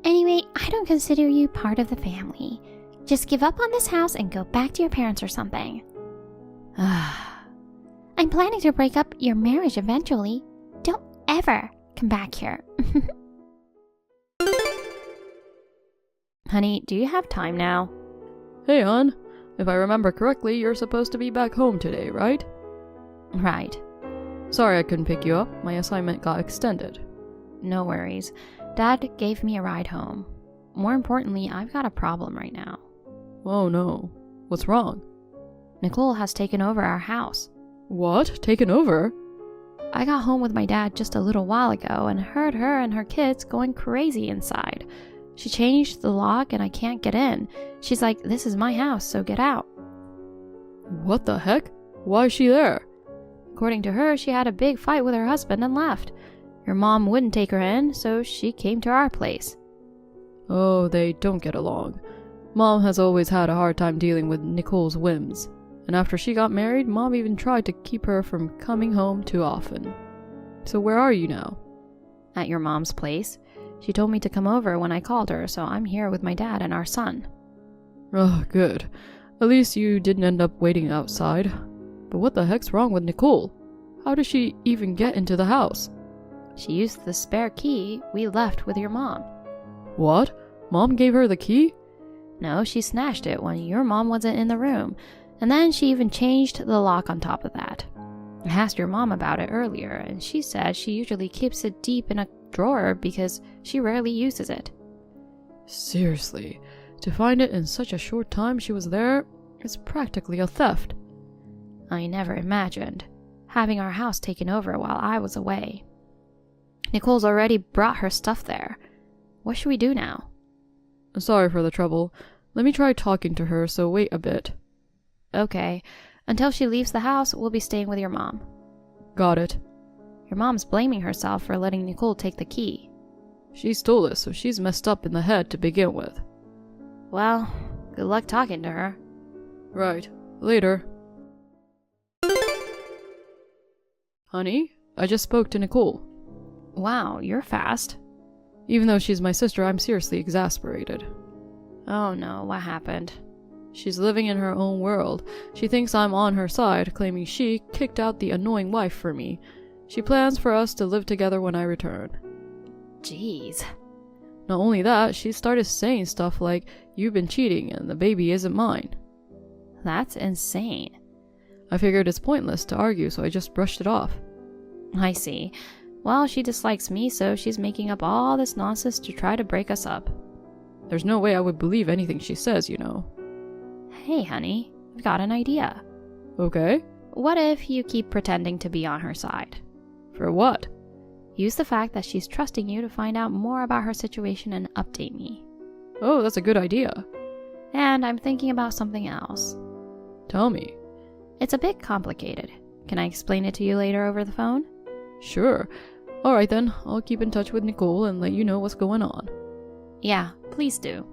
Anyway, I don't consider you part of the family. Just give up on this house and go back to your parents or something. I'm planning to break up your marriage eventually. Don't ever come back here. Honey, do you have time now? Hey, hon. If I remember correctly, you're supposed to be back home today, right? Right. Sorry I couldn't pick you up. My assignment got extended. No worries. Dad gave me a ride home. More importantly, I've got a problem right now. Oh no. What's wrong? Nicole has taken over our house. What? Taken over? I got home with my dad just a little while ago and heard her and her kids going crazy inside. She changed the lock and I can't get in. She's like, "This is my house, so get out." What the heck? Why is she there? According to her, she had a big fight with her husband and left. Your mom wouldn't take her in, so she came to our place. Oh, they don't get along. Mom has always had a hard time dealing with Nicole's whims. And after she got married, Mom even tried to keep her from coming home too often. So where are you now? At your mom's place. She told me to come over when I called her, so I'm here with my dad and our son. Oh, good. At least you didn't end up waiting outside. But what the heck's wrong with Nicole? How did she even get into the house? She used the spare key we left with your mom. What? Mom gave her the key? No, she snatched it when your mom wasn't in the room. And then she even changed the lock on top of that. I asked your mom about it earlier, and she said she usually keeps it deep in a drawer because she rarely uses it. Seriously, to find it in such a short time she was there is practically a theft. I never imagined having our house taken over while I was away. Nicole's already brought her stuff there. What should we do now? Sorry for the trouble. Let me try talking to her, so wait a bit. Okay. Until she leaves the house, we'll be staying with your mom. Got it. Your mom's blaming herself for letting Nicole take the key. She stole it, so she's messed up in the head to begin with. Well, good luck talking to her. Right. Later. Honey, I just spoke to Nicole. Wow, you're fast. Even though she's my sister, I'm seriously exasperated. Oh no, what happened? She's living in her own world. She thinks I'm on her side, claiming she kicked out the annoying wife for me. She plans for us to live together when I return. Jeez. Not only that, she started saying stuff like, "You've been cheating and the baby isn't mine." That's insane. I figured it's pointless to argue, so I just brushed it off. I see. Well, she dislikes me, so she's making up all this nonsense to try to break us up. There's no way I would believe anything she says, you know. Hey, honey, I've got an idea. Okay. What if you keep pretending to be on her side? For what? Use the fact that she's trusting you to find out more about her situation and update me. Oh, that's a good idea. And I'm thinking about something else. Tell me. It's a bit complicated. Can I explain it to you later over the phone? Sure. Alright then, I'll keep in touch with Nicole and let you know what's going on. Yeah, please do.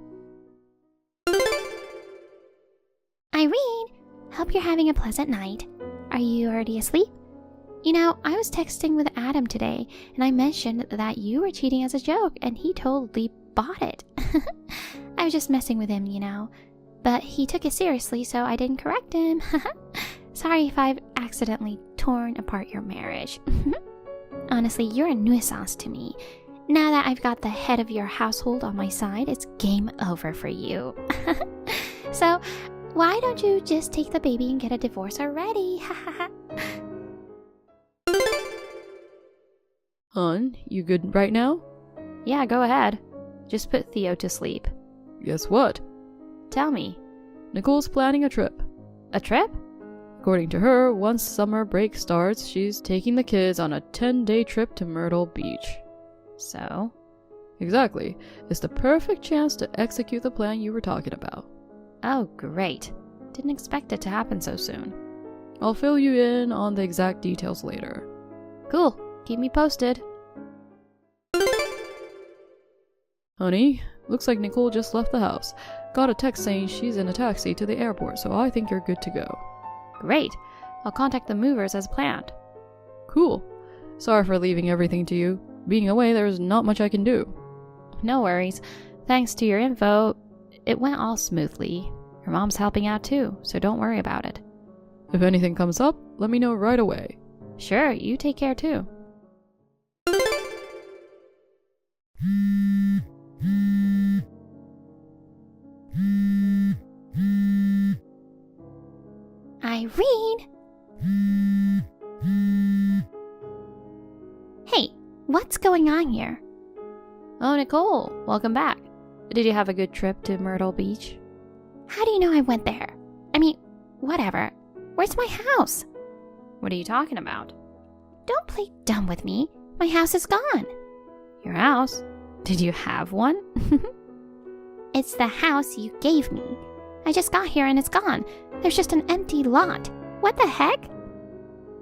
Irene, hope you're having a pleasant night. Are you already asleep? You know, I was texting with Adam today, and I mentioned that you were cheating as a joke, and he totally bought it. I was just messing with him, you know. But he took it seriously, so I didn't correct him. Sorry if I've accidentally torn apart your marriage. Honestly, you're a nuisance to me. Now that I've got the head of your household on my side, it's game over for you. So, why don't you just take the baby and get a divorce already? Hon, you good right now? Yeah, go ahead. Just put Theo to sleep. Guess what? Tell me. Nicole's planning a trip. A trip? According to her, once summer break starts, she's taking the kids on a 10-day trip to Myrtle Beach. So? Exactly. It's the perfect chance to execute the plan you were talking about. Oh, great. Didn't expect it to happen so soon. I'll fill you in on the exact details later. Cool. Keep me posted. Honey, looks like Nicole just left the house. Got a text saying she's in a taxi to the airport, so I think you're good to go. Great. I'll contact the movers as planned. Cool. Sorry for leaving everything to you. Being away, there's not much I can do. No worries. Thanks to your info, it went all smoothly. Your mom's helping out too, so don't worry about it. If anything comes up, let me know right away. Sure, you take care too. Irene! Hey, what's going on here? Oh, Nicole, welcome back. Did you have a good trip to Myrtle Beach? How do you know I went there? I mean, whatever. Where's my house? What are you talking about? Don't play dumb with me. My house is gone. Your house? Did you have one? It's the house you gave me. I just got here and it's gone. There's just an empty lot. What the heck?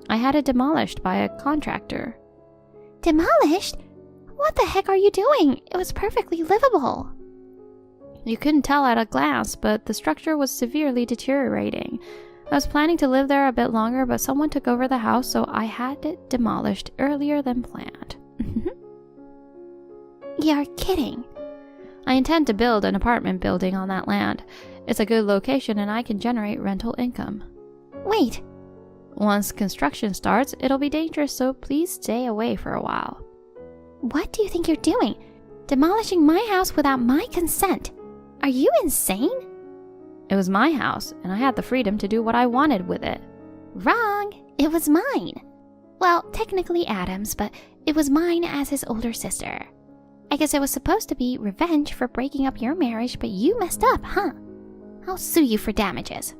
I had it demolished by a contractor. Demolished? What the heck are you doing? It was perfectly livable. You couldn't tell at a glance, but the structure was severely deteriorating. I was planning to live there a bit longer, but someone took over the house, so I had it demolished earlier than planned. You're kidding. I intend to build an apartment building on that land. It's a good location and I can generate rental income. Wait. Once construction starts, it'll be dangerous, so please stay away for a while. What do you think you're doing? Demolishing my house without my consent? Are you insane? It was my house, and I had the freedom to do what I wanted with it. Wrong. It was mine. Well, technically Adam's, but it was mine as his older sister. I guess it was supposed to be revenge for breaking up your marriage, but you messed up, huh? I'll sue you for damages.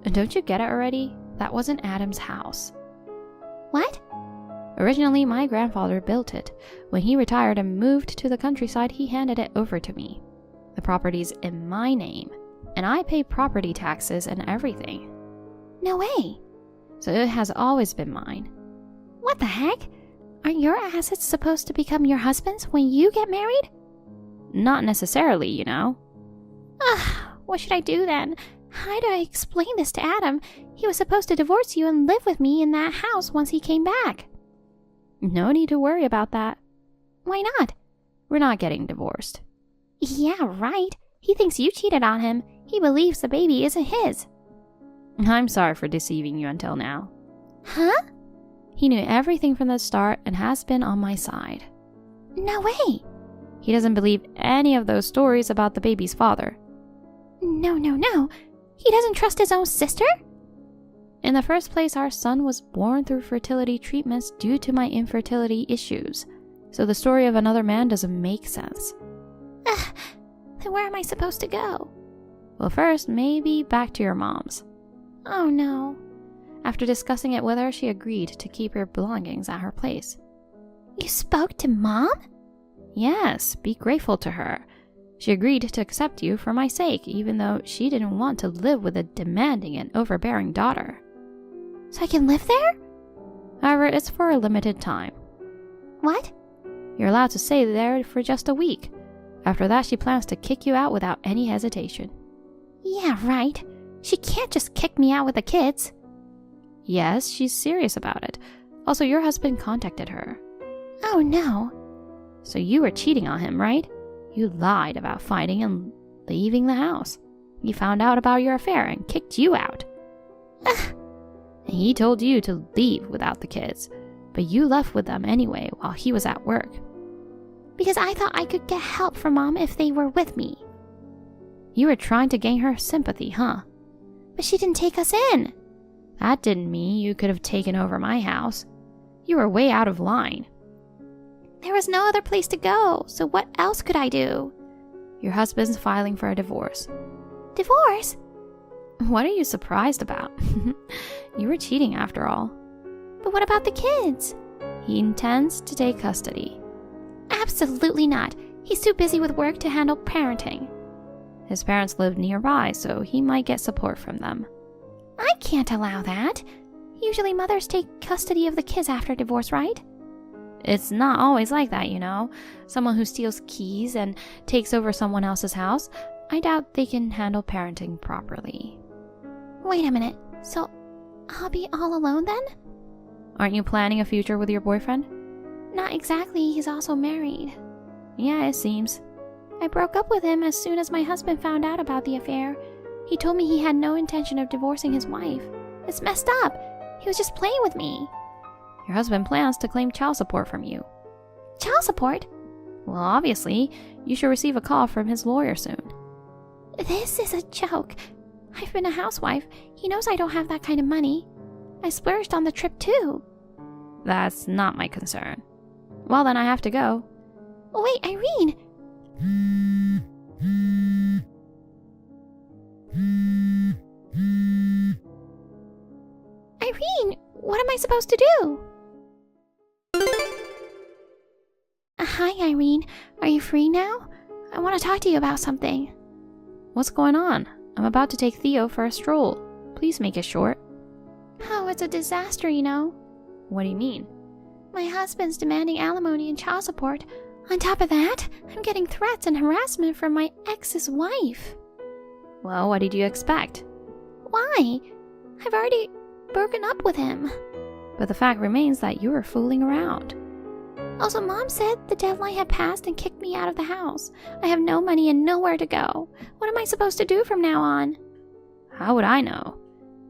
Don't you get it already? That wasn't Adam's house. What? Originally, my grandfather built it. When he retired and moved to the countryside, he handed it over to me. The property's in my name, and I pay property taxes and everything. No way. So it has always been mine. What the heck? Aren't your assets supposed to become your husband's when you get married? Not necessarily, you know. Ugh, what should I do then? How do I explain this to Adam? He was supposed to divorce you and live with me in that house once he came back. No need to worry about that. Why not? We're not getting divorced. Yeah, right. He thinks you cheated on him. He believes the baby isn't his. I'm sorry for deceiving you until now. Huh? He knew everything from the start and has been on my side. No way. He doesn't believe any of those stories about the baby's father. No. He doesn't trust his own sister? In the first place, our son was born through fertility treatments due to my infertility issues. So the story of another man doesn't make sense. Then where am I supposed to go? Well, first, maybe back to your mom's. Oh no. After discussing it with her, she agreed to keep your belongings at her place. You spoke to Mom? Yes, be grateful to her. She agreed to accept you for my sake, even though she didn't want to live with a demanding and overbearing daughter. So I can live there? However, it's for a limited time. What? You're allowed to stay there for just a week. After that, she plans to kick you out without any hesitation. Yeah, right. She can't just kick me out with the kids. Yes, she's serious about it. Also, your husband contacted her. Oh no. So you were cheating on him, right? You lied about fighting and leaving the house. He found out about your affair and kicked you out. And he told you to leave without the kids, but you left with them anyway while he was at work. Because I thought I could get help from Mom if they were with me. You were trying to gain her sympathy, huh? But she didn't take us in. That didn't mean you could have taken over my house. You were way out of line. There was no other place to go, so what else could I do? Your husband's filing for a divorce. Divorce? What are you surprised about? You were cheating after all. But what about the kids? He intends to take custody. Absolutely not. He's too busy with work to handle parenting. His parents live nearby, so he might get support from them. I can't allow that. Usually mothers take custody of the kids after divorce, right? It's not always like that, you know. Someone who steals keys and takes over someone else's house, I doubt they can handle parenting properly. Wait a minute. So, I'll be all alone then? Aren't you planning a future with your boyfriend? Not exactly. He's also married. Yeah, it seems. I broke up with him as soon as my husband found out about the affair. He told me he had no intention of divorcing his wife. It's messed up. He was just playing with me. Your husband plans to claim child support from you. Child support? Well, obviously, you should receive a call from his lawyer soon. This is a joke. I've been a housewife. He knows I don't have that kind of money. I splurged on the trip too. That's not my concern. Well, then I have to go. Wait, Irene! Irene, what am I supposed to do? Hi, Irene. Are you free now? I want to talk to you about something. What's going on? I'm about to take Theo for a stroll. Please make it short. Oh, it's a disaster, you know. What do you mean? My husband's demanding alimony and child support. On top of that, I'm getting threats and harassment from my ex's wife. Well, what did you expect? Why? I've already broken up with him. But the fact remains that you were fooling around. Also, Mom said the deadline had passed and kicked me out of the house. I have no money and nowhere to go. What am I supposed to do from now on? How would I know?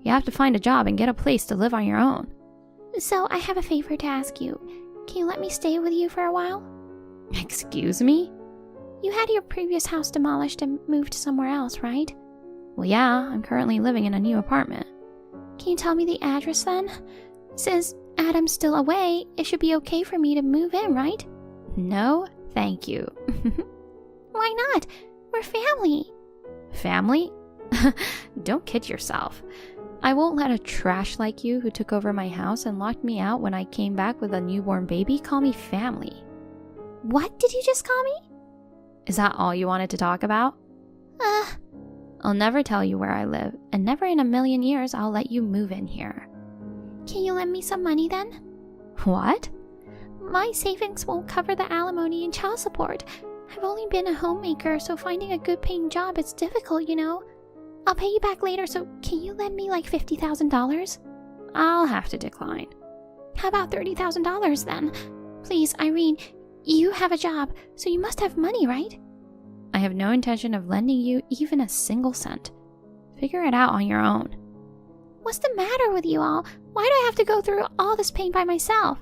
You have to find a job and get a place to live on your own. So, I have a favor to ask you. Can you let me stay with you for a while? Excuse me? You had your previous house demolished and moved somewhere else, right? Well, yeah, I'm currently living in a new apartment. Can you tell me the address then? Since Adam's still away, it should be okay for me to move in, right? No, thank you. Why not? We're family. Family? Don't kid yourself. I won't let a trash like you who took over my house and locked me out when I came back with a newborn baby call me family. What did you just call me? Is that all you wanted to talk about? I'll never tell you where I live, and never in a million years I'll let you move in here. Can you lend me some money then? What? My savings won't cover the alimony and child support. I've only been a homemaker, so finding a good paying job is difficult, you know. I'll pay you back later, so can you lend me like $50,000? I'll have to decline. How about $30,000 then? Please, Irene, you have a job, so you must have money, right? I have no intention of lending you even a single cent. Figure it out on your own. What's the matter with you all? Why do I have to go through all this pain by myself?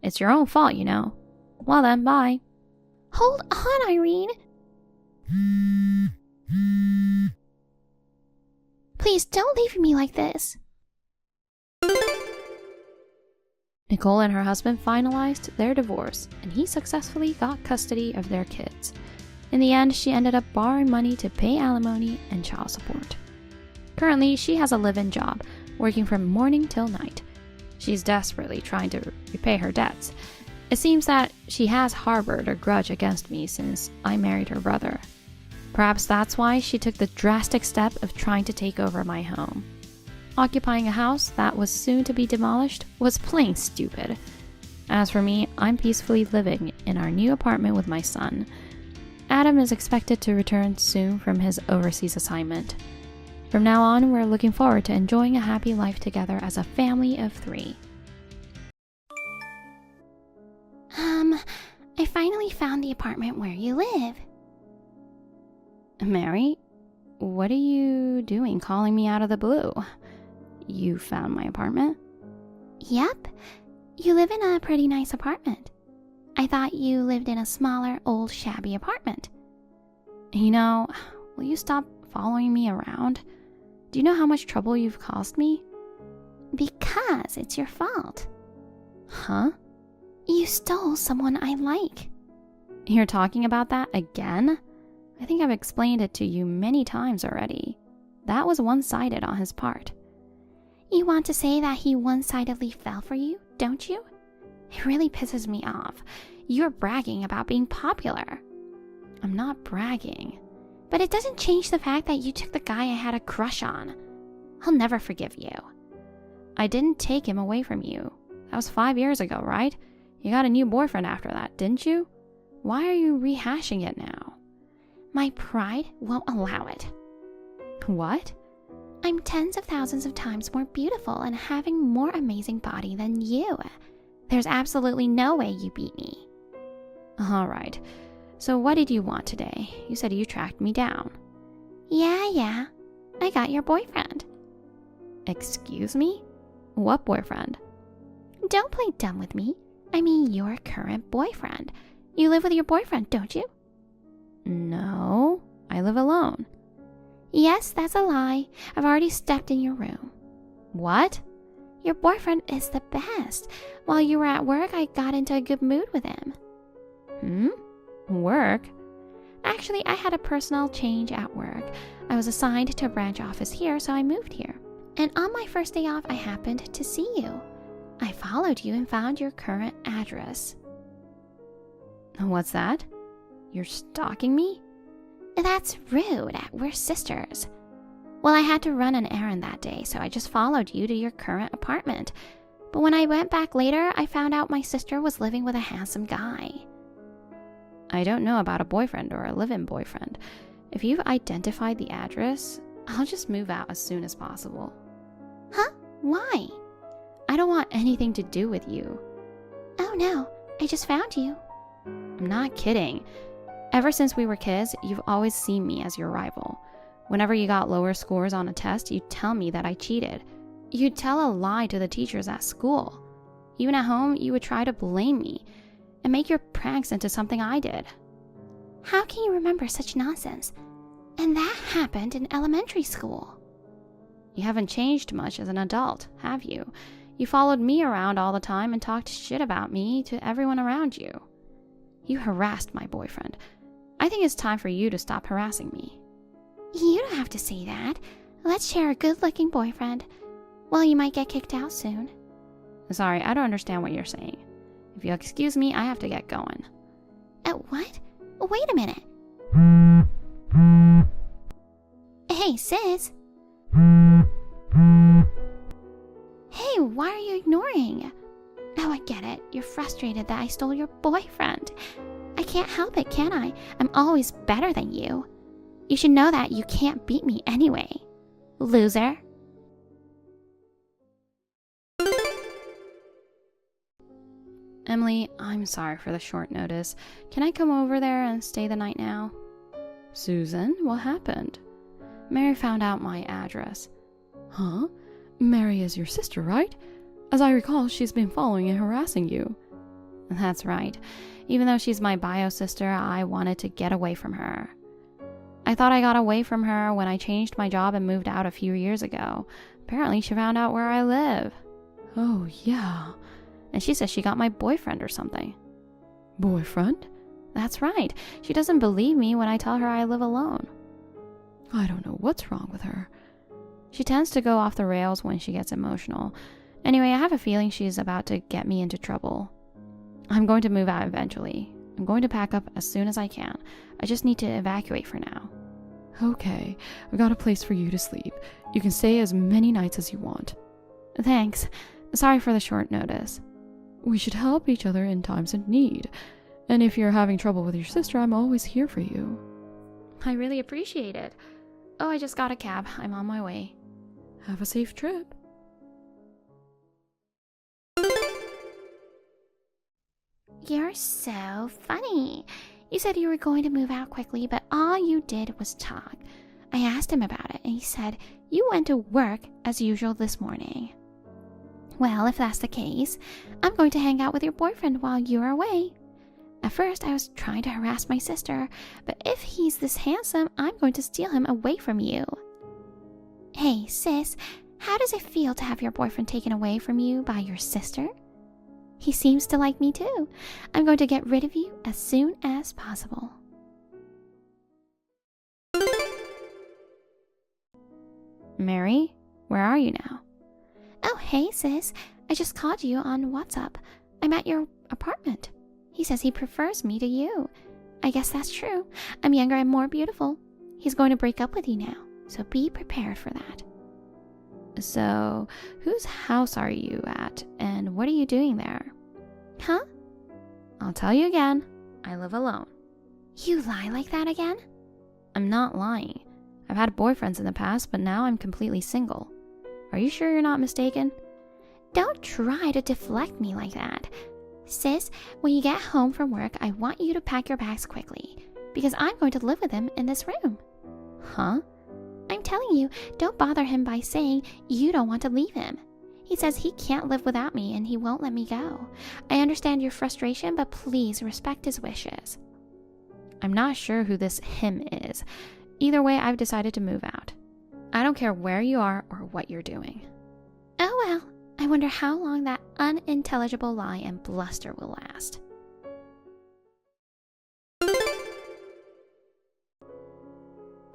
It's your own fault, you know. Well then, bye. Hold on, Irene. Please don't leave me like this. Nicole and her husband finalized their divorce, and he successfully got custody of their kids. In the end, she ended up borrowing money to pay alimony and child support. Currently, she has a live-in job, working from morning till night. She's desperately trying to repay her debts. It seems that she has harbored a grudge against me since I married her brother. Perhaps that's why she took the drastic step of trying to take over my home. Occupying a house that was soon to be demolished was plain stupid. As for me, I'm peacefully living in our new apartment with my son. Adam is expected to return soon from his overseas assignment. From now on, we're looking forward to enjoying a happy life together as a family of 3. I finally found the apartment where you live. Mary, what are you doing calling me out of the blue? You found my apartment? Yep. You live in a pretty nice apartment. I thought you lived in a smaller, old, shabby apartment. You know, will you stop following me around? Do you know how much trouble you've caused me? Because it's your fault. Huh? You stole someone I like. You're talking about that again? I think I've explained it to you many times already. That was one-sided on his part. You want to say that he one-sidedly fell for you, don't you? It really pisses me off. You're bragging about being popular. I'm not bragging. But it doesn't change the fact that you took the guy I had a crush on. I'll never forgive you. I didn't take him away from you. That was 5 years ago, right? You got a new boyfriend after that, didn't you? Why are you rehashing it now? My pride won't allow it. What? I'm tens of thousands of times more beautiful and having more amazing body than you. There's absolutely no way you beat me. Alright, so what did you want today? You said you tracked me down. Yeah, I got your boyfriend. Excuse me? What boyfriend? Don't play dumb with me. I mean your current boyfriend. You live with your boyfriend, don't you? No, I live alone. Yes, that's a lie. I've already stepped in your room. What? Your boyfriend is the best. While you were at work, I got into a good mood with him. Work? Actually, I had a personal change at work. I was assigned to a branch office here, so I moved here. And on my first day off, I happened to see you. I followed you and found your current address. What's that? You're stalking me? That's rude. We're sisters. Well, I had to run an errand that day, so I just followed you to your current apartment. But when I went back later, I found out my sister was living with a handsome guy. I don't know about a boyfriend or a live-in boyfriend. If you've identified the address, I'll just move out as soon as possible. Huh? Why? I don't want anything to do with you. Oh no, I just found you. I'm not kidding. Ever since we were kids, you've always seen me as your rival. Whenever you got lower scores on a test, you'd tell me that I cheated. You'd tell a lie to the teachers at school. Even at home, you would try to blame me and make your pranks into something I did. How can you remember such nonsense? And that happened in elementary school. You haven't changed much as an adult, have you? You followed me around all the time and talked shit about me to everyone around you. You harassed my boyfriend. I think it's time for you to stop harassing me. You don't have to say that. Let's share a good-looking boyfriend. Well, you might get kicked out soon. Sorry, I don't understand what you're saying. If you'll excuse me, I have to get going. What? Wait a minute. Hey, sis. Hey, why are you ignoring? Oh, I get it. You're frustrated that I stole your boyfriend. I can't help it, can I? I'm always better than you. You should know that you can't beat me anyway. Loser. Emily, I'm sorry for the short notice. Can I come over there and stay the night now? Susan, what happened? Mary found out my address. Huh? Mary is your sister, right? As I recall, she's been following and harassing you. That's right. Even though she's my bio sister, I wanted to get away from her. I thought I got away from her when I changed my job and moved out a few years ago. Apparently, she found out where I live. Oh, yeah. And she says she got my boyfriend or something. Boyfriend? That's right. She doesn't believe me when I tell her I live alone. I don't know what's wrong with her. She tends to go off the rails when she gets emotional. Anyway, I have a feeling she's about to get me into trouble. I'm going to move out eventually. I'm going to pack up as soon as I can. I just need to evacuate for now. Okay, I've got a place for you to sleep. You can stay as many nights as you want. Thanks. Sorry for the short notice. We should help each other in times of need. And if you're having trouble with your sister, I'm always here for you. I really appreciate it. Oh, I just got a cab. I'm on my way. Have a safe trip. You're so funny. You said you were going to move out quickly, but all you did was talk. I asked him about it, and he said you went to work as usual this morning. Well, if that's the case, I'm going to hang out with your boyfriend while you're away. At first, I was trying to harass my sister, but if he's this handsome, I'm going to steal him away from you. Hey, sis, how does it feel to have your boyfriend taken away from you by your sister? He seems to like me too. I'm going to get rid of you as soon as possible. Mary, where are you now? Oh, hey, sis. I just called you on WhatsApp. I'm at your apartment. He says he prefers me to you. I guess that's true. I'm younger and more beautiful. He's going to break up with you now, so be prepared for that. So, whose house are you at, and what are you doing there? Huh? I'll tell you again. I live alone. You lie like that again? I'm not lying. I've had boyfriends in the past, but now I'm completely single. Are you sure you're not mistaken? Don't try to deflect me like that. Sis, when you get home from work, I want you to pack your bags quickly, because I'm going to live with him in this room. Huh? I'm telling you, don't bother him by saying you don't want to leave him. He says he can't live without me and he won't let me go. I understand your frustration, but please respect his wishes. I'm not sure who this him is. Either way, I've decided to move out. I don't care where you are or what you're doing. Oh well, I wonder how long that unintelligible lie and bluster will last.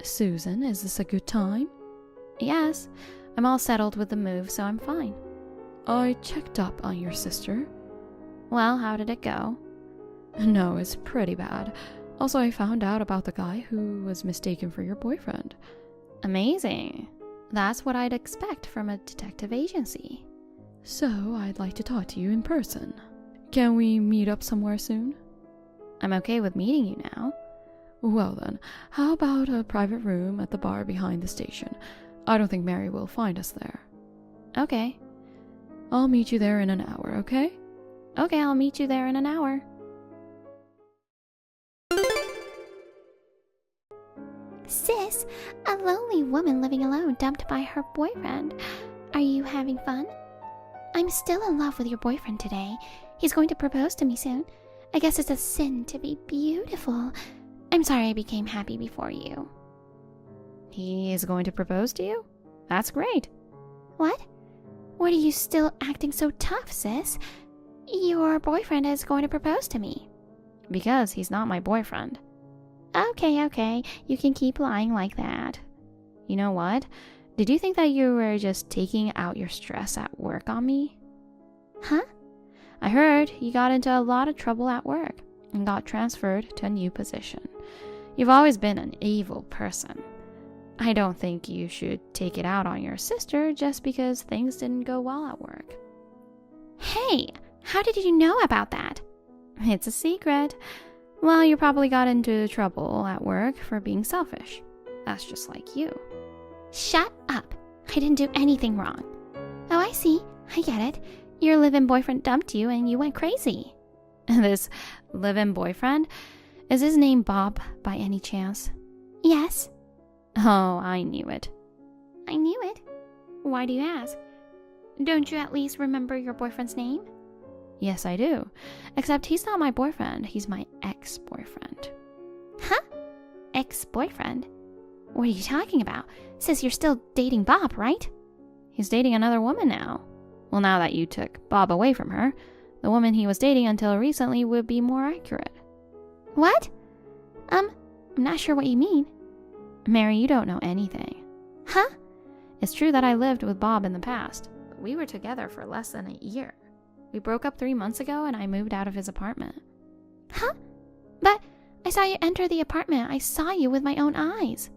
Susan, is this a good time? Yes, I'm all settled with the move, so I'm fine. I checked up on your sister. Well, how did it go? No, it's pretty bad. Also, I found out about the guy who was mistaken for your boyfriend. Amazing. That's what I'd expect from a detective agency. So, I'd like to talk to you in person. Can we meet up somewhere soon? I'm okay with meeting you now. Well then, how about a private room at the bar behind the station? I don't think Mary will find us there. Okay. I'll meet you there in an hour, okay? Okay, I'll meet you there in an hour. Sis, a lonely woman living alone dumped by her boyfriend. Are you having fun? I'm still in love with your boyfriend today. He's going to propose to me soon. I guess it's a sin to be beautiful. I'm sorry I became happy before you. He is going to propose to you? That's great. What? What are you still acting so tough, sis? Your boyfriend is going to propose to me. Because he's not my boyfriend. Okay, you can keep lying like that. You know what? Did you think that you were just taking out your stress at work on me? Huh? I heard you got into a lot of trouble at work and got transferred to a new position. You've always been an evil person. I don't think you should take it out on your sister just because things didn't go well at work. Hey, how did you know about that? It's a secret. Well, you probably got into trouble at work for being selfish. That's just like you. Shut up. I didn't do anything wrong. Oh, I see. I get it. Your live-in boyfriend dumped you and you went crazy. This live-in boyfriend? Is his name Bob by any chance? Yes. Oh, I knew it. I knew it. Why do you ask? Don't you at least remember your boyfriend's name? Yes, I do. Except he's not my boyfriend. He's my ex-boyfriend. Huh? Ex-boyfriend? What are you talking about? Sis, you're still dating Bob, right? He's dating another woman now. Well, now that you took Bob away from her, the woman he was dating until recently would be more accurate. What? I'm not sure what you mean. Mary, you don't know anything. Huh? It's true that I lived with Bob in the past, but we were together for less than a year. We broke up 3 months ago and I moved out of his apartment. Huh? But I saw you enter the apartment. I saw you with my own eyes.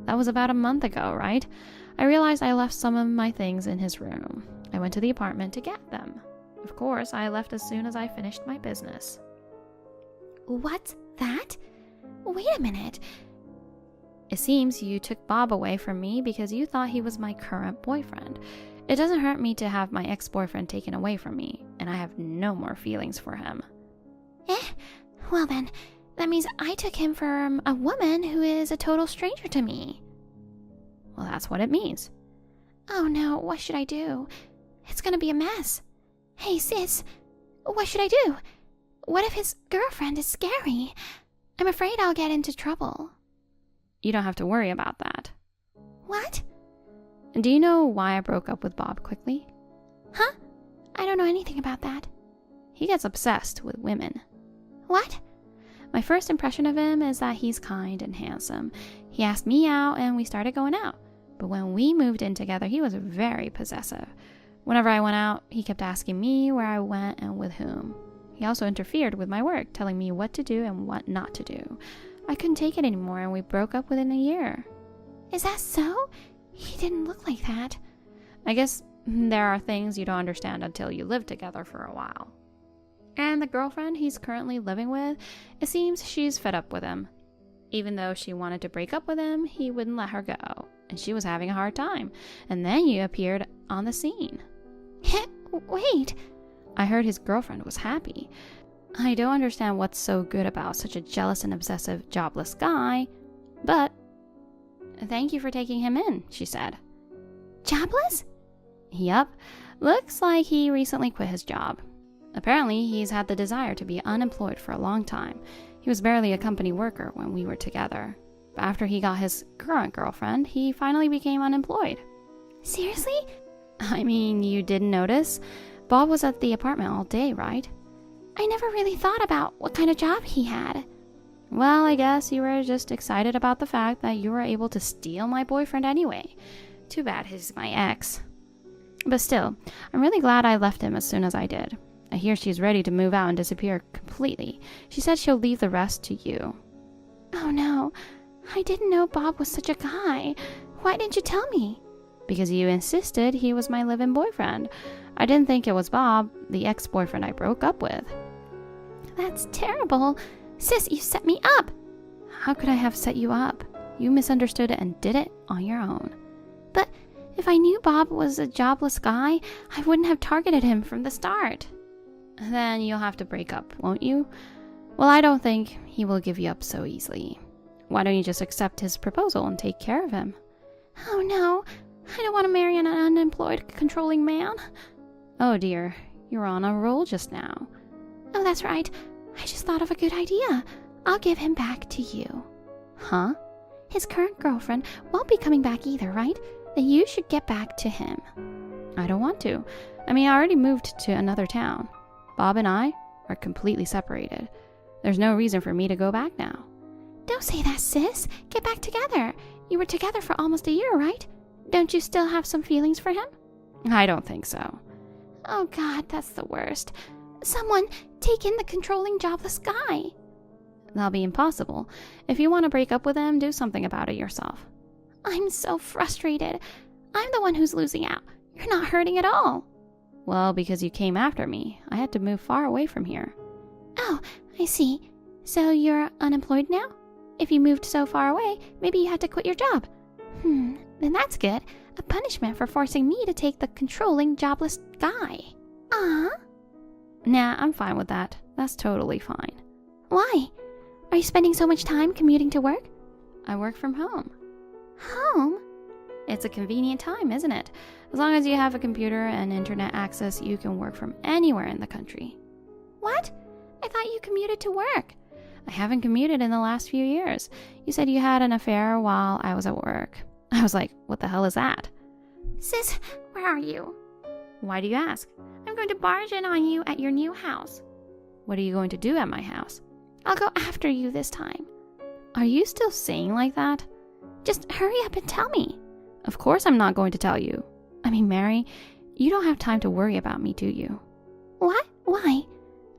That was about a month ago, right? I realized I left some of my things in his room. I went to the apartment to get them. Of course, I left as soon as I finished my business. What's that? Wait a minute. It seems you took Bob away from me because you thought he was my current boyfriend. It doesn't hurt me to have my ex-boyfriend taken away from me, and I have no more feelings for him. Well then, that means I took him from a woman who is a total stranger to me. Well, that's what it means. Oh no, what should I do? It's gonna be a mess. Hey sis, what should I do? What if his girlfriend is scary? I'm afraid I'll get into trouble. You don't have to worry about that. What? Do you know why I broke up with Bob quickly? Huh? I don't know anything about that. He gets obsessed with women. What? My first impression of him is that he's kind and handsome. He asked me out and we started going out. But when we moved in together, he was very possessive. Whenever I went out, he kept asking me where I went and with whom. He also interfered with my work, telling me what to do and what not to do. I couldn't take it anymore and we broke up within a year. Is that so? He didn't look like that. I guess there are things you don't understand until you live together for a while. And the girlfriend he's currently living with, it seems she's fed up with him. Even though she wanted to break up with him, he wouldn't let her go. And she was having a hard time. And then you appeared on the scene. Wait. I heard his girlfriend was happy. I don't understand what's so good about such a jealous and obsessive, jobless guy, but thank you for taking him in, she said. Jobless? Yup. Looks like he recently quit his job. Apparently, he's had the desire to be unemployed for a long time. He was barely a company worker when we were together. But after he got his current girlfriend, he finally became unemployed. Seriously? I mean, you didn't notice? Bob was at the apartment all day, right? I never really thought about what kind of job he had. Well, I guess you were just excited about the fact that you were able to steal my boyfriend anyway. Too bad he's my ex. But still, I'm really glad I left him as soon as I did. I hear she's ready to move out and disappear completely. She said she'll leave the rest to you. Oh no, I didn't know Bob was such a guy. Why didn't you tell me? Because you insisted he was my live-in boyfriend. I didn't think it was Bob, the ex-boyfriend I broke up with. That's terrible. Sis, you set me up. How could I have set you up? You misunderstood it and did it on your own. But if I knew Bob was a jobless guy, I wouldn't have targeted him from the start. Then you'll have to break up, won't you? Well, I don't think he will give you up so easily. Why don't you just accept his proposal and take care of him? Oh no, I don't want to marry an unemployed, controlling man. Oh dear, you're on a roll just now. Oh, that's right. I just thought of a good idea. I'll give him back to you. Huh? His current girlfriend won't be coming back either, right? Then you should get back to him. I don't want to. I mean, I already moved to another town. Bob and I are completely separated. There's no reason for me to go back now. Don't say that, sis. Get back together. You were together for almost a year, right? Don't you still have some feelings for him? I don't think so. Oh God, that's the worst. Someone take in the controlling, jobless guy. That'll be impossible. If you want to break up with him, do something about it yourself. I'm so frustrated. I'm the one who's losing out. You're not hurting at all. Well, because you came after me. I had to move far away from here. Oh, I see. So you're unemployed now? If you moved so far away, maybe you had to quit your job. Then that's good. A punishment for forcing me to take the controlling, jobless guy. Nah, I'm fine with that. That's totally fine. Why? Are you spending so much time commuting to work? I work from home. Home? It's a convenient time, isn't it? As long as you have a computer and internet access, you can work from anywhere in the country. What? I thought you commuted to work. I haven't commuted in the last few years. You said you had an affair while I was at work. I was like, what the hell is that? Sis, where are you? Why do you ask? I'm going to barge in on you at your new house. What are you going to do at my house? I'll go after you this time. Are you still saying like that? Just hurry up and tell me. Of course I'm not going to tell you. I mean, Mary, you don't have time to worry about me, do you? What? Why?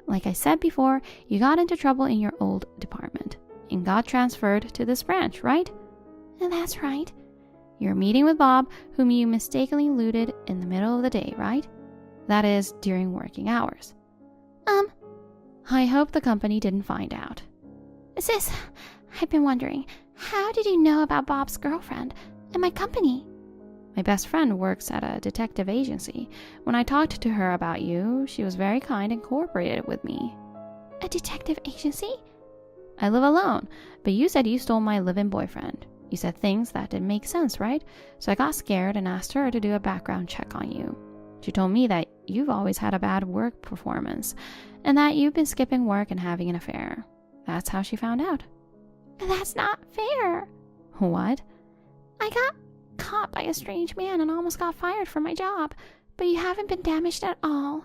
Like I said before, you got into trouble in your old department and got transferred to this branch, right? That's right. You're meeting with Bob, whom you mistakenly looted in the middle of the day, right? That is, during working hours. I hope the company didn't find out. Sis, I've been wondering, how did you know about Bob's girlfriend and my company? My best friend works at a detective agency. When I talked to her about you, she was very kind and cooperated with me. A detective agency? I live alone, but you said you stole my live-in boyfriend. You said things that didn't make sense, right? So I got scared and asked her to do a background check on you. She told me that you've always had a bad work performance and that you've been skipping work and having an affair. That's how she found out. That's not fair. What? I got caught by a strange man and almost got fired from my job, but you haven't been damaged at all.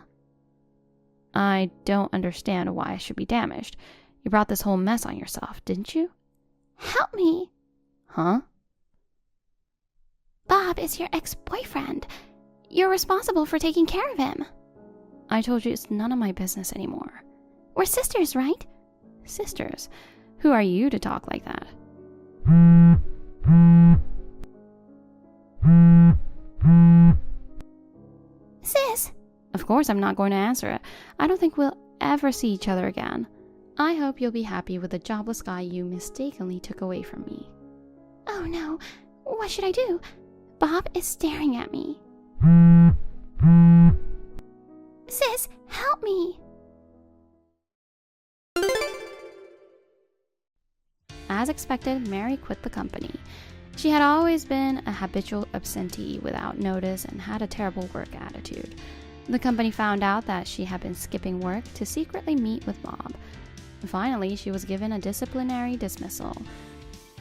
I don't understand why I should be damaged. You brought this whole mess on yourself, didn't you? Help me. Huh? Bob is your ex-boyfriend. You're responsible for taking care of him. I told you it's none of my business anymore. We're sisters, right? Sisters? Who are you to talk like that? Sis! Of course I'm not going to answer it. I don't think we'll ever see each other again. I hope you'll be happy with the jobless guy you mistakenly took away from me. Oh no, what should I do? Bob is staring at me. Sis, help me! As expected, Mary quit the company. She had always been a habitual absentee without notice and had a terrible work attitude. The company found out that she had been skipping work to secretly meet with Bob. Finally, she was given a disciplinary dismissal.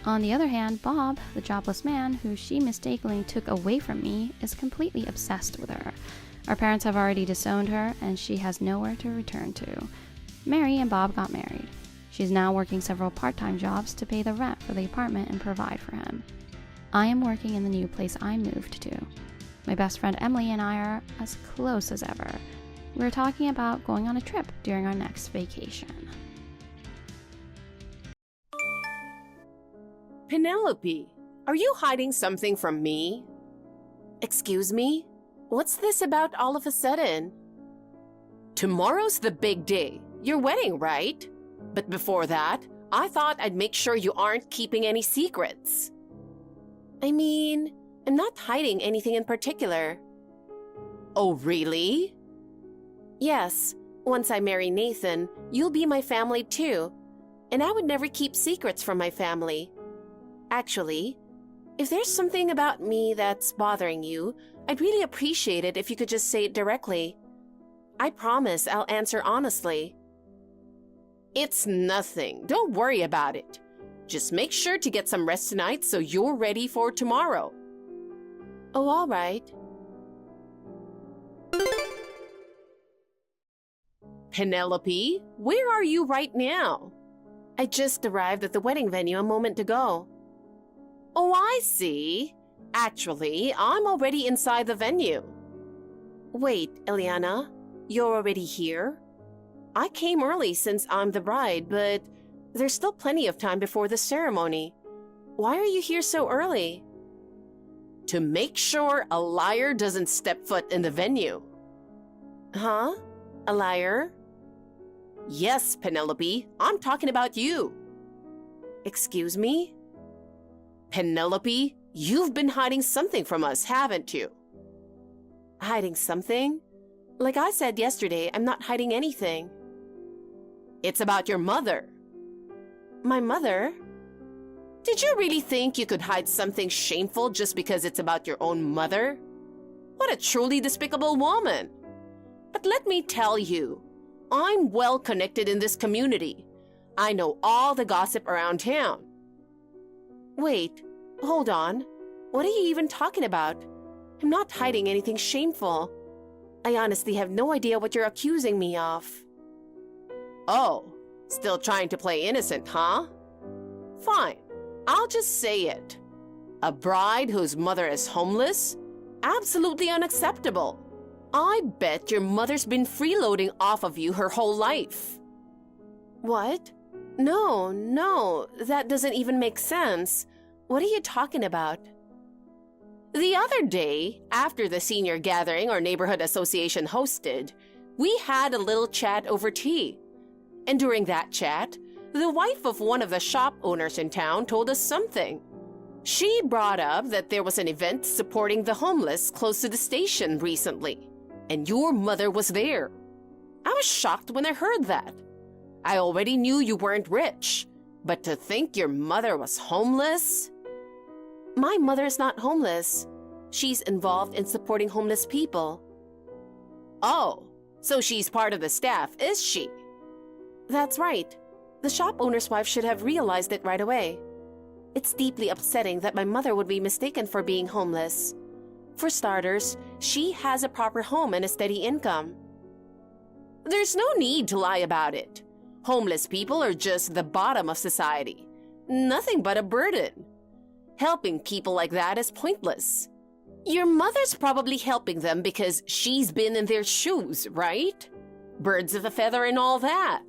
On the other hand, Bob, the jobless man who she mistakenly took away from me, is completely obsessed with her. Our parents have already disowned her, and she has nowhere to return to. Mary and Bob got married. She's now working several part-time jobs to pay the rent for the apartment and provide for him. I am working in the new place I moved to. My best friend Emily and I are as close as ever. We're talking about going on a trip during our next vacation. Penelope, are you hiding something from me? Excuse me? What's this about all of a sudden? Tomorrow's the big day, your wedding, right? But before that, I thought I'd make sure you aren't keeping any secrets. I mean, I'm not hiding anything in particular. Oh, really? Yes, once I marry Nathan, you'll be my family too, and I would never keep secrets from my family. Actually, if there's something about me that's bothering you, I'd really appreciate it if you could just say it directly. I promise I'll answer honestly. It's nothing. Don't worry about it. Just make sure to get some rest tonight so you're ready for tomorrow. Oh, all right. Penelope, where are you right now? I just arrived at the wedding venue a moment ago. Oh, I see. Actually, I'm already inside the venue. Wait, Eliana, you're already here? I came early since I'm the bride, but there's still plenty of time before the ceremony. Why are you here so early? To make sure a liar doesn't step foot in the venue. Huh? A liar? Yes, Penelope, I'm talking about you. Excuse me? Penelope, you've been hiding something from us, haven't you? Hiding something? Like I said yesterday, I'm not hiding anything. It's about your mother. My mother? Did you really think you could hide something shameful just because it's about your own mother? What a truly despicable woman. But let me tell you, I'm well connected in this community. I know all the gossip around town. Wait, hold on. What are you even talking about? I'm not hiding anything shameful. I honestly have no idea what you're accusing me of. Oh, still trying to play innocent, huh? Fine, I'll just say it. A bride whose mother is homeless? Absolutely unacceptable. I bet your mother's been freeloading off of you her whole life. What? No, that doesn't even make sense. What are you talking about? The other day, after the senior gathering our neighborhood association hosted, we had a little chat over tea. And during that chat, the wife of one of the shop owners in town told us something. She brought up that there was an event supporting the homeless close to the station recently, and your mother was there. I was shocked when I heard that. I already knew you weren't rich, but to think your mother was homeless? My mother is not homeless. She's involved in supporting homeless people. Oh, so she's part of the staff, is she? That's right. The shop owner's wife should have realized it right away. It's deeply upsetting that my mother would be mistaken for being homeless. For starters, she has a proper home and a steady income. There's no need to lie about it. Homeless people are just the bottom of society. Nothing but a burden. Helping people like that is pointless. Your mother's probably helping them because she's been in their shoes, right? Birds of a feather and all that.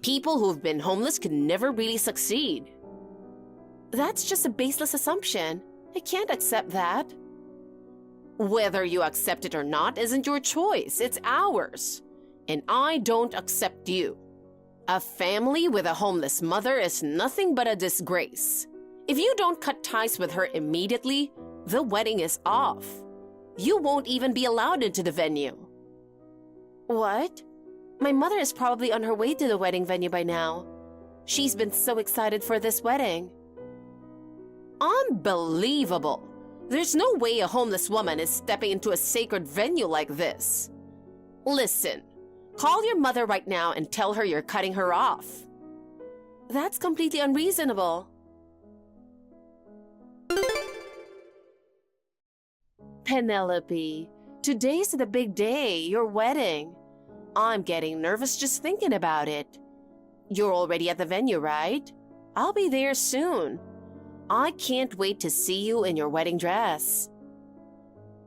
People who've been homeless can never really succeed. That's just a baseless assumption. I can't accept that. Whether you accept it or not isn't your choice, it's ours. And I don't accept you. A family with a homeless mother is nothing but a disgrace. If you don't cut ties with her immediately, the wedding is off. You won't even be allowed into the venue. What? My mother is probably on her way to the wedding venue by now. She's been so excited for this wedding. Unbelievable! There's no way a homeless woman is stepping into a sacred venue like this. Listen, call your mother right now and tell her you're cutting her off. That's completely unreasonable. Penelope, today's the big day, your wedding. I'm getting nervous just thinking about it. You're already at the venue, right? I'll be there soon. I can't wait to see you in your wedding dress.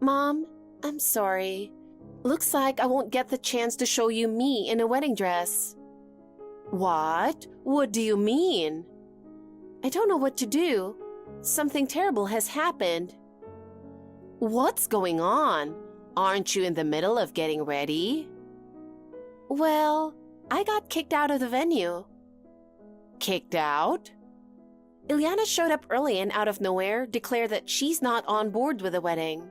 Mom, I'm sorry. Looks like I won't get the chance to show you me in a wedding dress. What? What do you mean? I don't know what to do. Something terrible has happened. What's going on? Aren't you in the middle of getting ready? Well, I got kicked out of the venue. Kicked out? Ileana showed up early and out of nowhere declared that she's not on board with the wedding.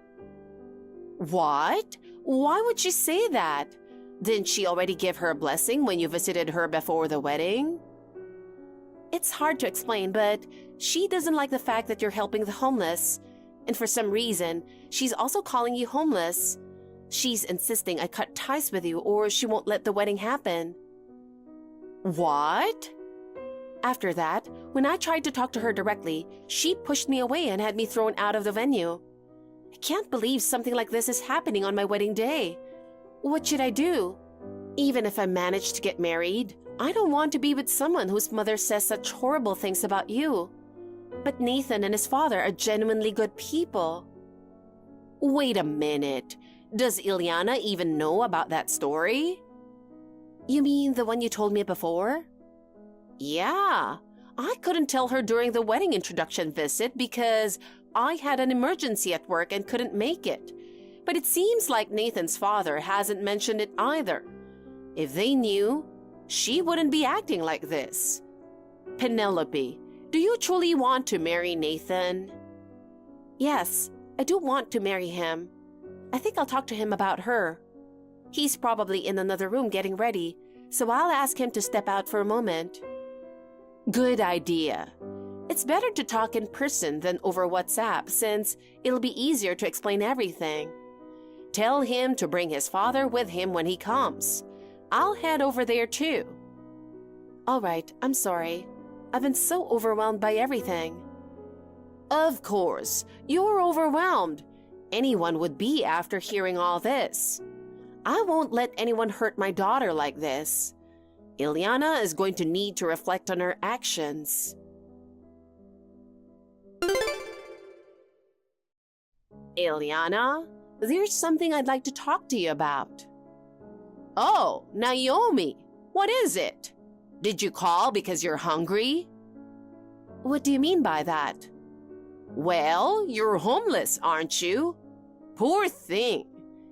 What? Why would she say that? Didn't she already give her a blessing when you visited her before the wedding? It's hard to explain, but she doesn't like the fact that you're helping the homeless. And for some reason, she's also calling you homeless. She's insisting I cut ties with you or she won't let the wedding happen. What? After that, when I tried to talk to her directly, she pushed me away and had me thrown out of the venue. I can't believe something like this is happening on my wedding day. What should I do? Even if I manage to get married, I don't want to be with someone whose mother says such horrible things about you. But Nathan and his father are genuinely good people. Wait a minute. Does Ileana even know about that story? You mean the one you told me before? Yeah. I couldn't tell her during the wedding introduction visit because I had an emergency at work and couldn't make it. But it seems like Nathan's father hasn't mentioned it either. If they knew, she wouldn't be acting like this. Penelope, do you truly want to marry Nathan? Yes, I do want to marry him. I think I'll talk to him about her. He's probably in another room getting ready, so I'll ask him to step out for a moment. Good idea. It's better to talk in person than over WhatsApp since it'll be easier to explain everything. Tell him to bring his father with him when he comes. I'll head over there too. All right, I'm sorry. I've been so overwhelmed by everything. Of course, you're overwhelmed. Anyone would be after hearing all this. I won't let anyone hurt my daughter like this. Ileana is going to need to reflect on her actions. Ileana, there's something I'd like to talk to you about. Oh, Naomi, what is it? Did you call because you're hungry? What do you mean by that? Well, you're homeless, aren't you? Poor thing.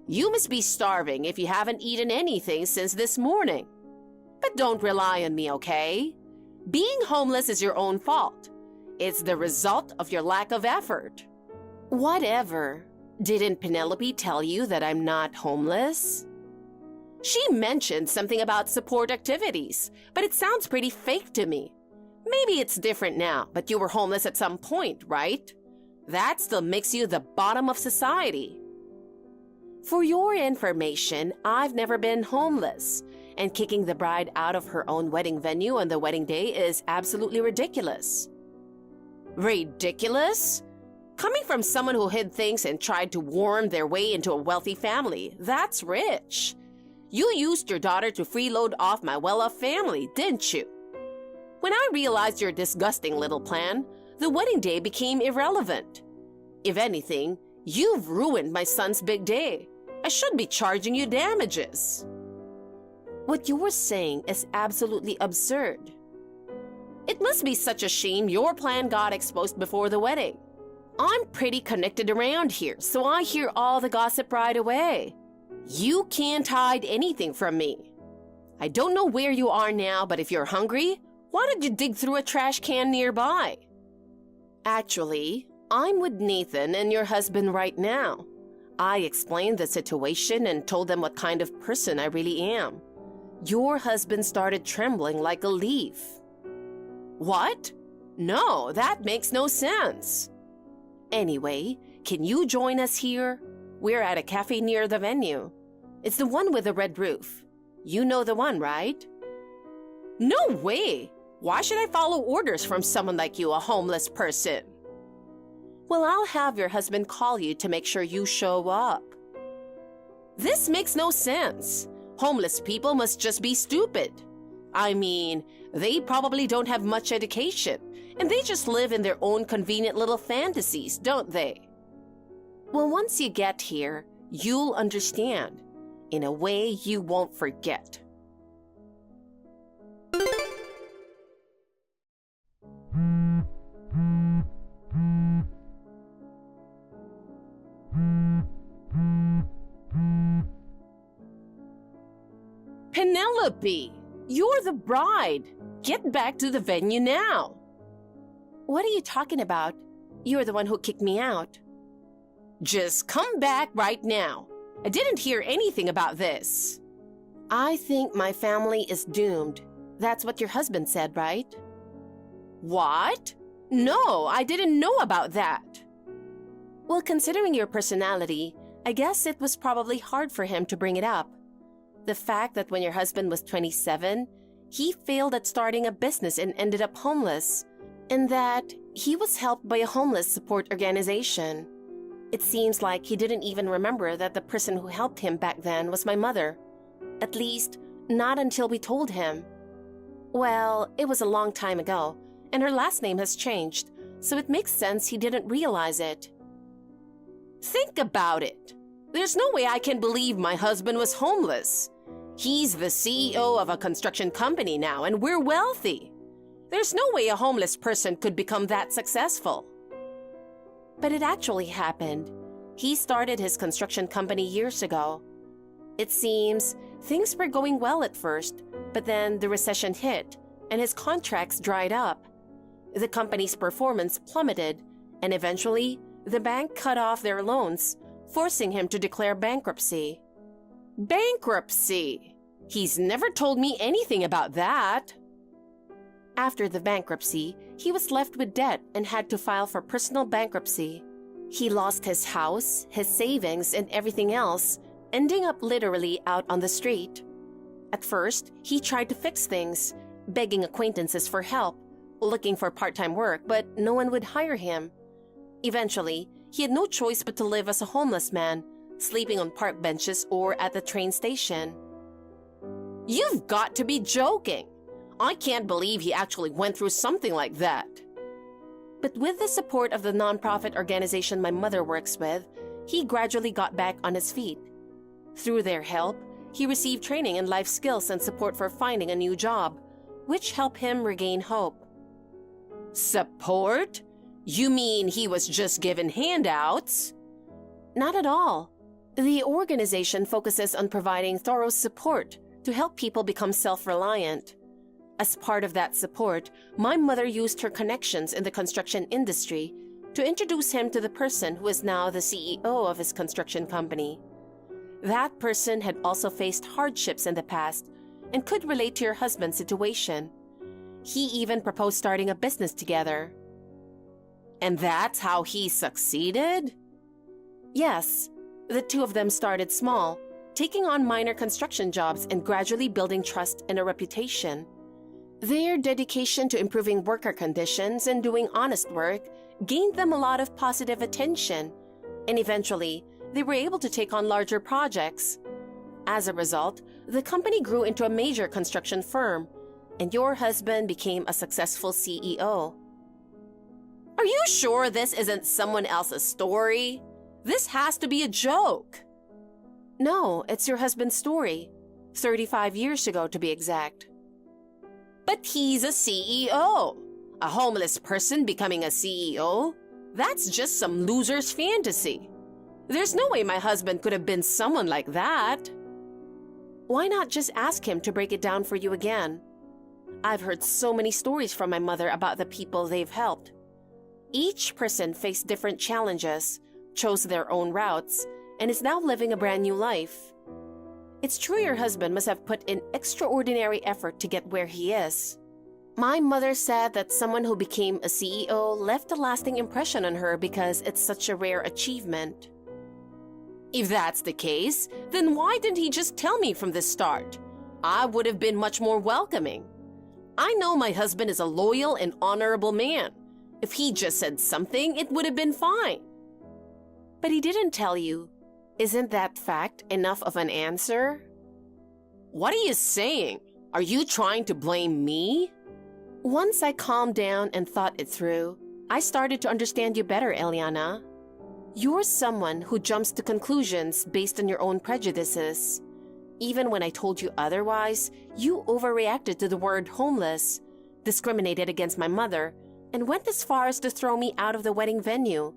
You must be starving if you haven't eaten anything since this morning. But don't rely on me, okay? Being homeless is your own fault. It's the result of your lack of effort. Whatever. Didn't Penelope tell you that I'm not homeless? She mentioned something about support activities, but it sounds pretty fake to me. Maybe it's different now, but you were homeless at some point, right? That still makes you the bottom of society. For your information, I've never been homeless, and kicking the bride out of her own wedding venue on the wedding day is absolutely ridiculous. Ridiculous? Coming from someone who hid things and tried to worm their way into a wealthy family, that's rich. You used your daughter to freeload off my well-off family, didn't you? When I realized your disgusting little plan, the wedding day became irrelevant. If anything, you've ruined my son's big day. I should be charging you damages. What you were saying is absolutely absurd. It must be such a shame your plan got exposed before the wedding. I'm pretty connected around here, so I hear all the gossip right away. You can't hide anything from me. I don't know where you are now, but if you're hungry, why don't you dig through a trash can nearby? Actually, I'm with Nathan and your husband right now. I explained the situation and told them what kind of person I really am. Your husband started trembling like a leaf. What? No, that makes no sense. Anyway, can you join us here? We're at a cafe near the venue. It's the one with the red roof. You know the one, right? No way! Why should I follow orders from someone like you, a homeless person? Well, I'll have your husband call you to make sure you show up. This makes no sense. Homeless people must just be stupid. I mean, They probably don't have much education, and they just live in their own convenient little fantasies, don't they? Well, once you get here, you'll understand in a way you won't forget. Penelope, you're the bride. Get back to the venue now. What are you talking about? You're the one who kicked me out. Just come back right now. I didn't hear anything about this. I think my family is doomed. That's what your husband said, right? What? No, I didn't know about that. Well, considering your personality, I guess it was probably hard for him to bring it up. The fact that when your husband was 27, he failed at starting a business and ended up homeless, and that he was helped by a homeless support organization. It seems like he didn't even remember that the person who helped him back then was my mother. At least, not until we told him. Well, it was a long time ago, and her last name has changed, so it makes sense he didn't realize it. Think about it. There's no way I can believe my husband was homeless. He's the CEO of a construction company now, and we're wealthy. There's no way a homeless person could become that successful. But it actually happened. He started his construction company years ago. It seems things were going well at first, but then the recession hit, and his contracts dried up. The company's performance plummeted, and eventually, the bank cut off their loans, forcing him to declare bankruptcy. Bankruptcy! He's never told me anything about that. After the bankruptcy, he was left with debt and had to file for personal bankruptcy. He lost his house, his savings, and everything else, ending up literally out on the street. At first, he tried to fix things, begging acquaintances for help, looking for part-time work, but no one would hire him. Eventually, he had no choice but to live as a homeless man, sleeping on park benches or at the train station. You've got to be joking! I can't believe he actually went through something like that. But with the support of the nonprofit organization my mother works with, he gradually got back on his feet. Through their help, he received training in life skills and support for finding a new job, which helped him regain hope. Support? You mean he was just given handouts? Not at all. The organization focuses on providing thorough support to help people become self-reliant. As part of that support, my mother used her connections in the construction industry to introduce him to the person who is now the CEO of his construction company. That person had also faced hardships in the past and could relate to your husband's situation. He even proposed starting a business together. And that's how he succeeded? Yes, the two of them started small, taking on minor construction jobs and gradually building trust and a reputation. Their dedication to improving worker conditions and doing honest work gained them a lot of positive attention, and eventually, they were able to take on larger projects. As a result, the company grew into a major construction firm, and your husband became a successful CEO. Are you sure this isn't someone else's story? This has to be a joke. No, it's your husband's story. 35 years ago, to be exact. But he's a CEO. A homeless person becoming a CEO? That's just some loser's fantasy. There's no way my husband could have been someone like that. Why not just ask him to break it down for you again? I've heard so many stories from my mother about the people they've helped. Each person faced different challenges, chose their own routes, and is now living a brand new life. It's true your husband must have put in extraordinary effort to get where he is. My mother said that someone who became a CEO left a lasting impression on her because it's such a rare achievement. If that's the case, then why didn't he just tell me from the start? I would have been much more welcoming. I know my husband is a loyal and honorable man. If he just said something, it would have been fine. But he didn't tell you. Isn't that fact enough of an answer? What are you saying? Are you trying to blame me? Once I calmed down and thought it through, I started to understand you better, Eliana. You're someone who jumps to conclusions based on your own prejudices. Even when I told you otherwise, you overreacted to the word homeless, discriminated against my mother, and went as far as to throw me out of the wedding venue.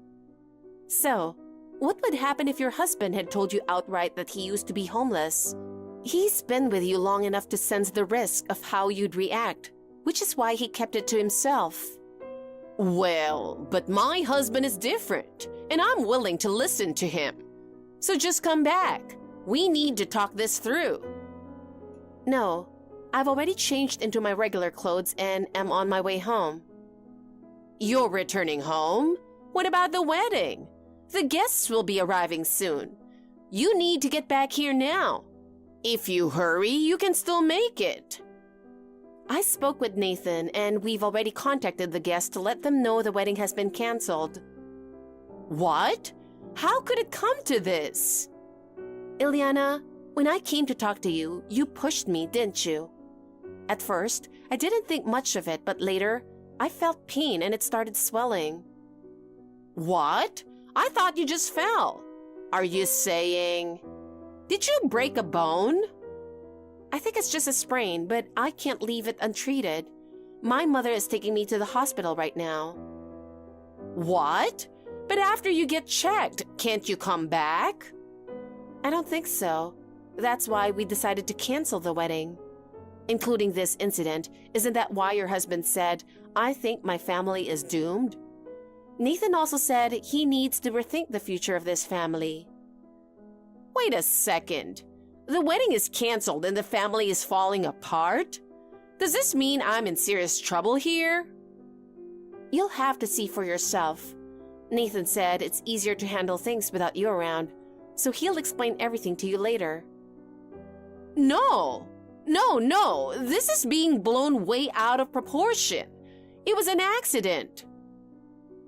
So, what would happen if your husband had told you outright that he used to be homeless? He's been with you long enough to sense the risk of how you'd react, which is why he kept it to himself. Well, but my husband is different, and I'm willing to listen to him. So just come back. We need to talk this through. No, I've already changed into my regular clothes and am on my way home. You're returning home? What about the wedding? The guests will be arriving soon. You need to get back here now. If you hurry, you can still make it. I spoke with Nathan, and we've already contacted the guests to let them know the wedding has been canceled. What? How could it come to this? Ileana, when I came to talk to you, you pushed me, didn't you? At first, I didn't think much of it, but later, I felt pain and it started swelling. What? I thought you just fell. Are you saying... Did you break a bone? I think it's just a sprain, but I can't leave it untreated. My mother is taking me to the hospital right now. What? But after you get checked, can't you come back? I don't think so. That's why we decided to cancel the wedding. Including this incident, isn't that why your husband said, I think my family is doomed? Nathan also said he needs to rethink the future of this family. Wait a second. The wedding is canceled and the family is falling apart? Does this mean I'm in serious trouble here? You'll have to see for yourself. Nathan said it's easier to handle things without you around, so he'll explain everything to you later. No, this is being blown way out of proportion. It was an accident.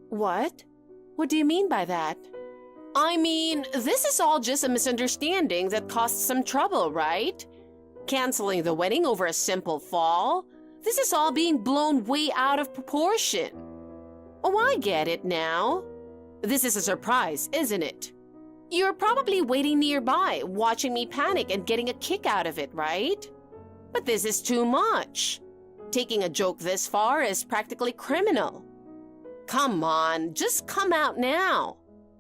What? What do you mean by that? I mean, this is all just a misunderstanding that caused some trouble, right? Canceling the wedding over a simple fall? This is all being blown way out of proportion. Oh, I get it now. This is a surprise, isn't it? You're probably waiting nearby, watching me panic and getting a kick out of it, right? But this is too much. Taking a joke this far is practically criminal. Come on, just come out now.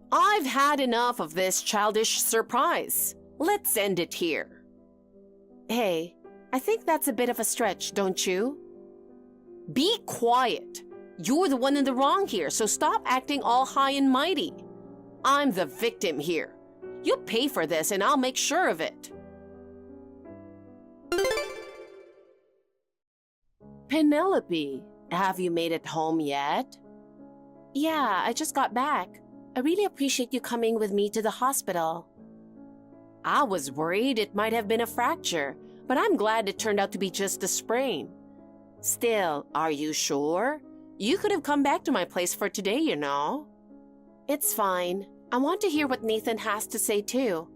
I've had enough of this childish surprise. Let's end it here. Hey, I think that's a bit of a stretch, don't you? Be quiet. You're the one in the wrong here, so stop acting all high and mighty. I'm the victim here. You pay for this and I'll make sure of it. Penelope, have you made it home yet? Yeah, I just got back. I really appreciate you coming with me to the hospital. I was worried it might have been a fracture, but I'm glad it turned out to be just a sprain. Still, are you sure? You could have come back to my place for today, you know. It's fine. I want to hear what Nathan has to say too.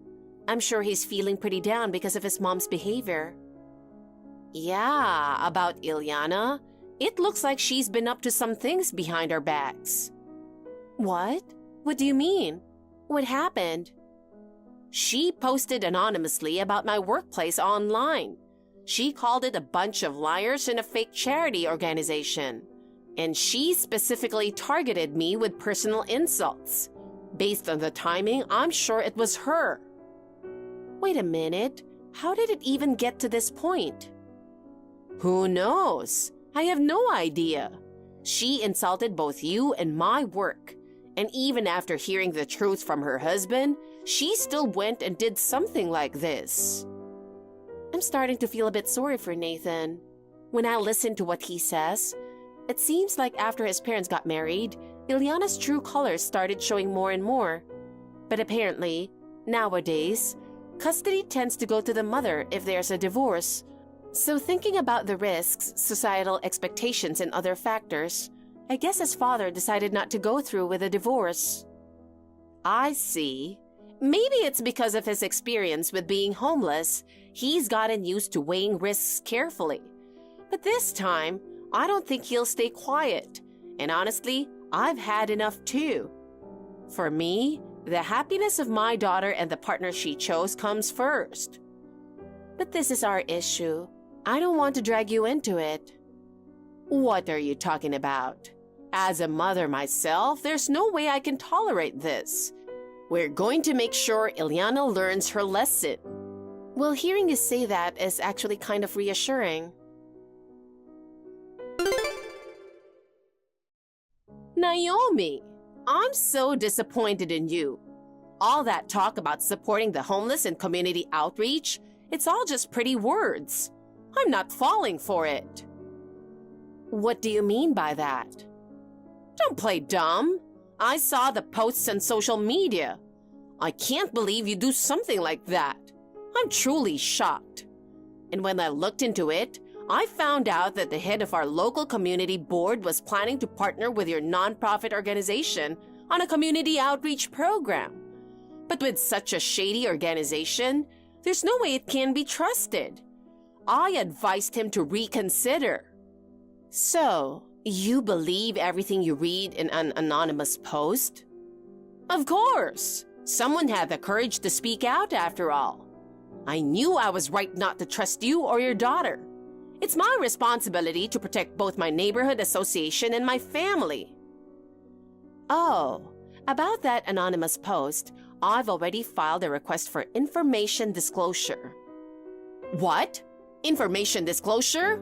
I'm sure he's feeling pretty down because of his mom's behavior. Yeah, about Ileana. It looks like she's been up to some things behind our backs. What? What do you mean? What happened? She posted anonymously about my workplace online. She called it a bunch of liars and a fake charity organization. And she specifically targeted me with personal insults. Based on the timing, I'm sure it was her. Wait a minute. How did it even get to this point? Who knows? I have no idea. She insulted both you and my work. And even after hearing the truth from her husband, she still went and did something like this. I'm starting to feel a bit sorry for Nathan. When I listen to what he says, it seems like after his parents got married, Ileana's true colors started showing more and more. But apparently, nowadays, custody tends to go to the mother if there's a divorce. So thinking about the risks, societal expectations, and other factors, I guess his father decided not to go through with a divorce. I see. Maybe it's because of his experience with being homeless. He's gotten used to weighing risks carefully. But this time, I don't think he'll stay quiet. And honestly, I've had enough too. For me, the happiness of my daughter and the partner she chose comes first. But this is our issue. I don't want to drag you into it. What are you talking about? As a mother myself, there's no way I can tolerate this. We're going to make sure Ileana learns her lesson. Well, hearing you say that is actually kind of reassuring. Naomi, I'm so disappointed in you. All that talk about supporting the homeless and community outreach, it's all just pretty words. I'm not falling for it. What do you mean by that? Don't play dumb. I saw the posts on social media. I can't believe you do something like that. I'm truly shocked. And when I looked into it, I found out that the head of our local community board was planning to partner with your nonprofit organization on a community outreach program. But with such a shady organization, there's no way it can be trusted. I advised him to reconsider. So, you believe everything you read in an anonymous post? Of course! Someone had the courage to speak out after all. I knew I was right not to trust you or your daughter. It's my responsibility to protect both my neighborhood association and my family. Oh, about that anonymous post, I've already filed a request for information disclosure. What? Information disclosure?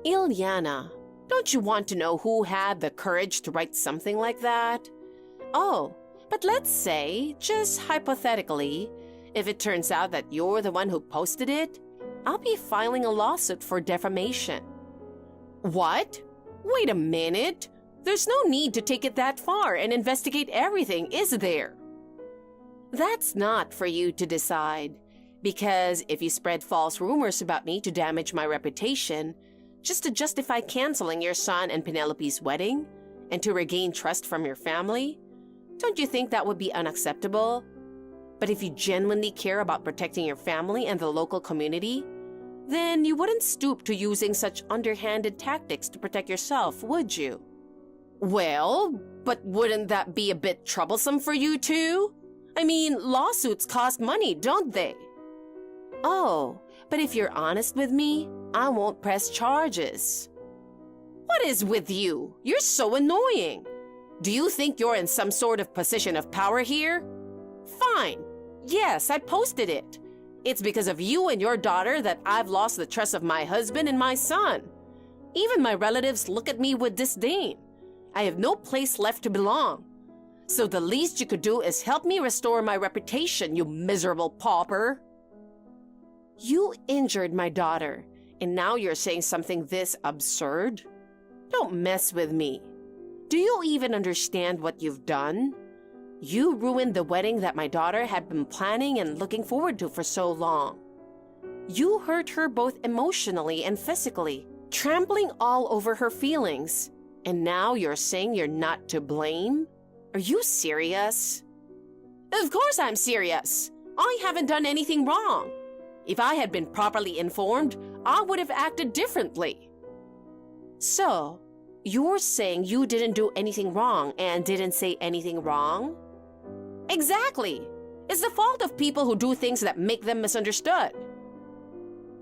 Ileana, don't you want to know who had the courage to write something like that? Oh, but let's say, just hypothetically, if it turns out that you're the one who posted it, I'll be filing a lawsuit for defamation. What? Wait a minute. There's no need to take it that far and investigate everything, is there? That's not for you to decide, because if you spread false rumors about me to damage my reputation, just to justify canceling your son and Penelope's wedding, and to regain trust from your family, don't you think that would be unacceptable? But if you genuinely care about protecting your family and the local community, then you wouldn't stoop to using such underhanded tactics to protect yourself, would you? Well, but wouldn't that be a bit troublesome for you too? I mean, lawsuits cost money, don't they? Oh, but if you're honest with me, I won't press charges. What is with you? You're so annoying. Do you think you're in some sort of position of power here? Fine. Yes, I posted it. It's because of you and your daughter that I've lost the trust of my husband and my son. Even my relatives look at me with disdain. I have no place left to belong. So the least you could do is help me restore my reputation, you miserable pauper. You injured my daughter, and now you're saying something this absurd? Don't mess with me. Do you even understand what you've done? You ruined the wedding that my daughter had been planning and looking forward to for so long. You hurt her both emotionally and physically, trampling all over her feelings. And now you're saying you're not to blame? Are you serious? Of course I'm serious. I haven't done anything wrong. If I had been properly informed, I would have acted differently. So, you're saying you didn't do anything wrong and didn't say anything wrong? Exactly. It's the fault of people who do things that make them misunderstood.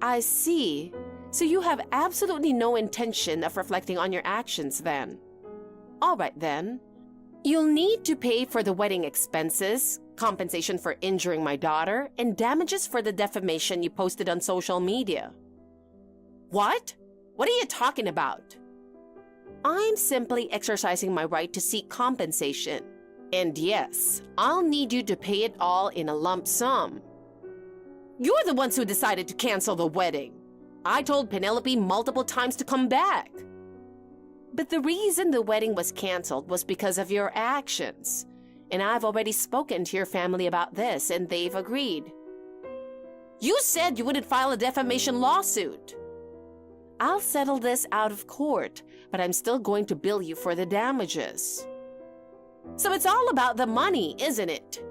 I see. So you have absolutely no intention of reflecting on your actions then. All right then. You'll need to pay for the wedding expenses, compensation for injuring my daughter, and damages for the defamation you posted on social media. What? What are you talking about? I'm simply exercising my right to seek compensation. And yes, I'll need you to pay it all in a lump sum. You're the ones who decided to cancel the wedding. I told Penelope multiple times to come back. But the reason the wedding was canceled was because of your actions. And I've already spoken to your family about this, and they've agreed. You said you wouldn't file a defamation lawsuit. I'll settle this out of court, but I'm still going to bill you for the damages. So it's all about the money, isn't it?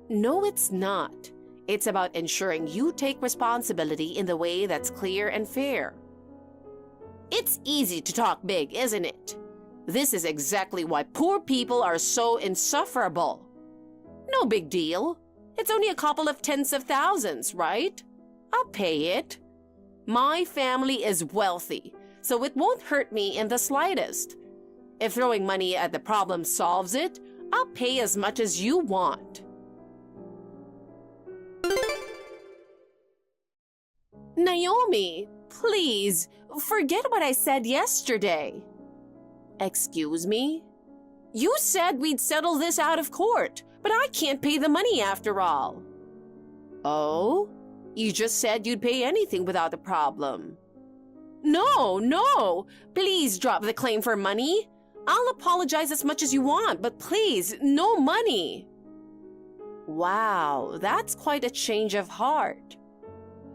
No, it's not. It's about ensuring you take responsibility in the way that's clear and fair. It's easy to talk big, isn't it? This is exactly why poor people are so insufferable. No big deal. It's only a couple of tens of thousands, right? I'll pay it. My family is wealthy, so it won't hurt me in the slightest. If throwing money at the problem solves it, I'll pay as much as you want. Naomi, please, forget what I said yesterday. Excuse me? You said we'd settle this out of court, but I can't pay the money after all. Oh? You just said you'd pay anything without a problem. No, please drop the claim for money. I'll apologize as much as you want, but please, no money. Wow, that's quite a change of heart.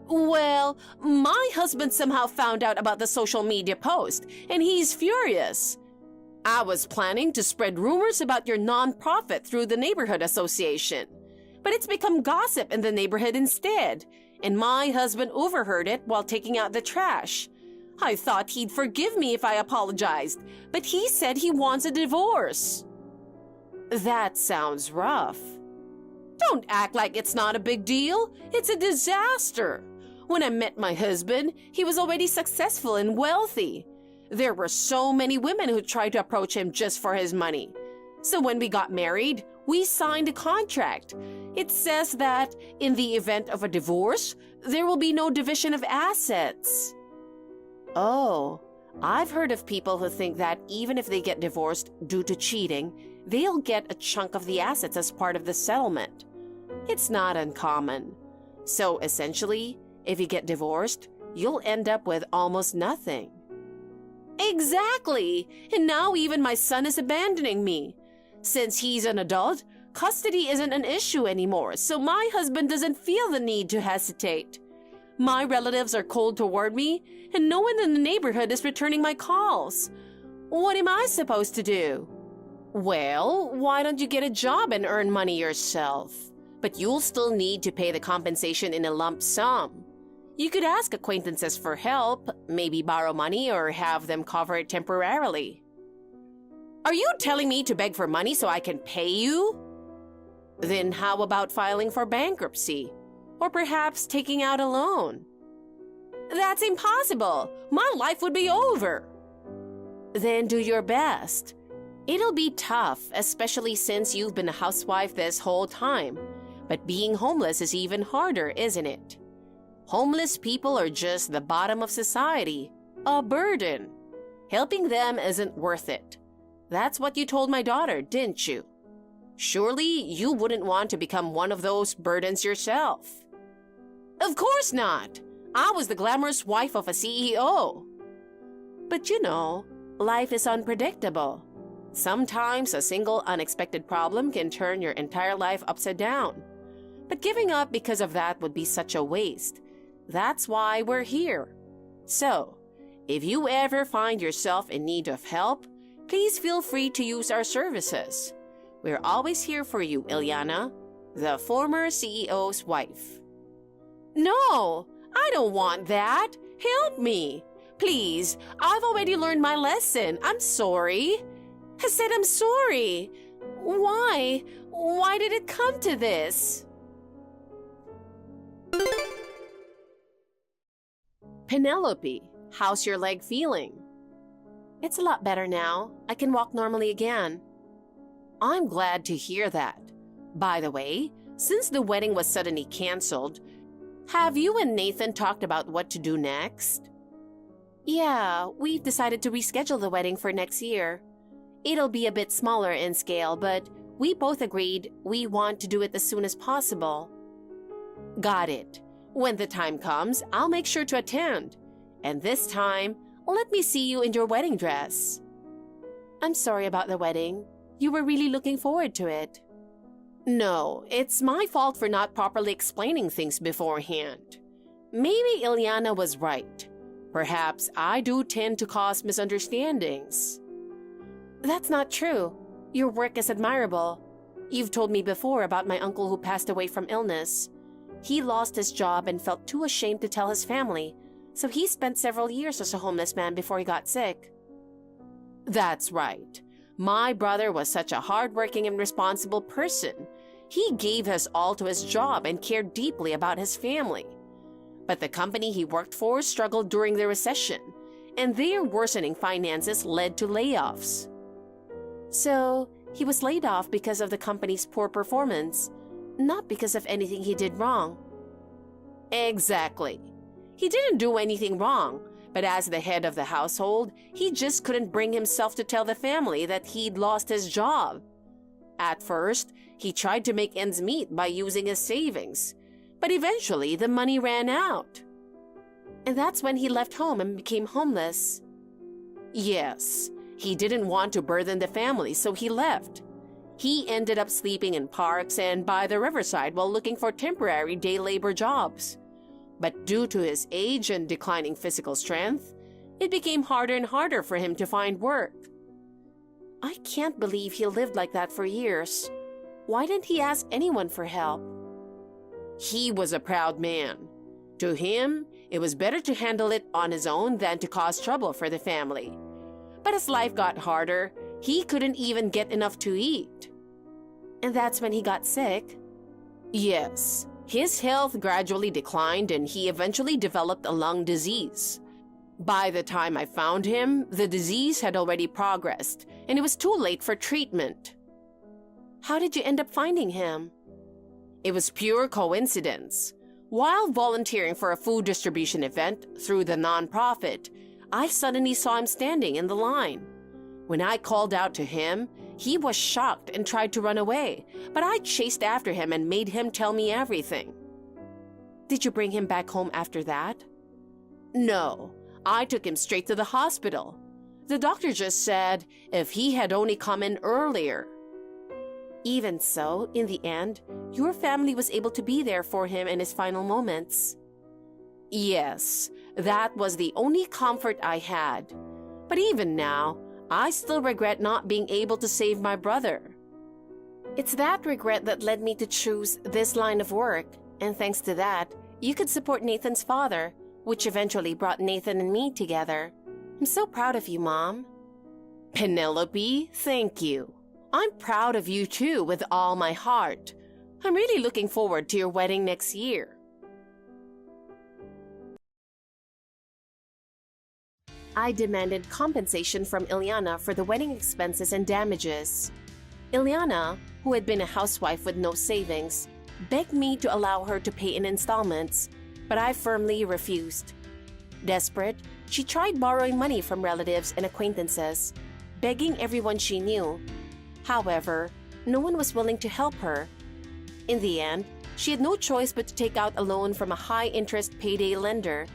Well, my husband somehow found out about the social media post, and he's furious. I was planning to spread rumors about your nonprofit through the neighborhood association, but it's become gossip in the neighborhood instead, and my husband overheard it while taking out the trash. I thought he'd forgive me if I apologized, but he said he wants a divorce. That sounds rough. Don't act like it's not a big deal. It's a disaster. When I met my husband, he was already successful and wealthy. There were so many women who tried to approach him just for his money. So when we got married, we signed a contract. It says that in the event of a divorce, there will be no division of assets. Oh, I've heard of people who think that even if they get divorced due to cheating, they'll get a chunk of the assets as part of the settlement. It's not uncommon. So essentially, if you get divorced, you'll end up with almost nothing. Exactly! And now even my son is abandoning me. Since he's an adult, custody isn't an issue anymore, so my husband doesn't feel the need to hesitate. My relatives are cold toward me, and no one in the neighborhood is returning my calls. What am I supposed to do? Well, why don't you get a job and earn money yourself? But you'll still need to pay the compensation in a lump sum. You could ask acquaintances for help, maybe borrow money or have them cover it temporarily. Are you telling me to beg for money so I can pay you? Then how about filing for bankruptcy? Or perhaps taking out a loan? That's impossible. My life would be over. Then do your best. It'll be tough, especially since you've been a housewife this whole time. But being homeless is even harder, isn't it? Homeless people are just the bottom of society, a burden. Helping them isn't worth it. That's what you told my daughter, didn't you? Surely you wouldn't want to become one of those burdens yourself. Of course not. I was the glamorous wife of a CEO. But you know, life is unpredictable. Sometimes a single unexpected problem can turn your entire life upside down. But giving up because of that would be such a waste. That's why we're here. So, if you ever find yourself in need of help, please feel free to use our services. We're always here for you, Ilyana, the former CEO's wife. No, I don't want that. Help me. Please, I've already learned my lesson. I'm sorry. I said I'm sorry. Why? Why did it come to this? Penelope, how's your leg feeling? It's a lot better now. I can walk normally again. I'm glad to hear that. By the way, since the wedding was suddenly canceled, have you and Nathan talked about what to do next? Yeah, we've decided to reschedule the wedding for next year. It'll be a bit smaller in scale, but we both agreed we want to do it as soon as possible. Got it. When the time comes, I'll make sure to attend. And this time, let me see you in your wedding dress. I'm sorry about the wedding. You were really looking forward to it. No, it's my fault for not properly explaining things beforehand. Maybe Ilyana was right. Perhaps I do tend to cause misunderstandings. That's not true. Your work is admirable. You've told me before about my uncle who passed away from illness. He lost his job and felt too ashamed to tell his family, So he spent several years as a homeless man before he got sick. That's right. My brother was such a hardworking and responsible person. He gave his all to his job and cared deeply about his family. But the company he worked for struggled during the recession, and their worsening finances led to layoffs. So, he was laid off because of the company's poor performance, not because of anything he did wrong. Exactly. He didn't do anything wrong, but as the head of the household, he just couldn't bring himself to tell the family that he'd lost his job. At first, he tried to make ends meet by using his savings, but eventually the money ran out. And that's when he left home and became homeless. Yes, he didn't want to burden the family, so he left. He ended up sleeping in parks and by the riverside while looking for temporary day labor jobs. But due to his age and declining physical strength, it became harder and harder for him to find work. I can't believe he lived like that for years. Why didn't he ask anyone for help? He was a proud man. To him, it was better to handle it on his own than to cause trouble for the family. But as life got harder, he couldn't even get enough to eat. And that's when he got sick? Yes. His health gradually declined and he eventually developed a lung disease. By the time I found him, the disease had already progressed and it was too late for treatment. How did you end up finding him? It was pure coincidence. While volunteering for a food distribution event through the nonprofit, I suddenly saw him standing in the line. When I called out to him, he was shocked and tried to run away, but I chased after him and made him tell me everything. Did you bring him back home after that? No, I took him straight to the hospital. The doctor just said if he had only come in earlier. Even so, in the end, your family was able to be there for him in his final moments. Yes, that was the only comfort I had. But even now, I still regret not being able to save my brother. It's that regret that led me to choose this line of work, and thanks to that, you could support Nathan's father, which eventually brought Nathan and me together. I'm so proud of you, Mom. Penelope, thank you. I'm proud of you too with all my heart. I'm really looking forward to your wedding next year. I demanded compensation from Ilyana for the wedding expenses and damages. Ilyana, who had been a housewife with no savings, begged me to allow her to pay in installments, but I firmly refused. Desperate, she tried borrowing money from relatives and acquaintances, begging everyone she knew. However, no one was willing to help her. In the end, she had no choice but to take out a loan from a high-interest payday lender.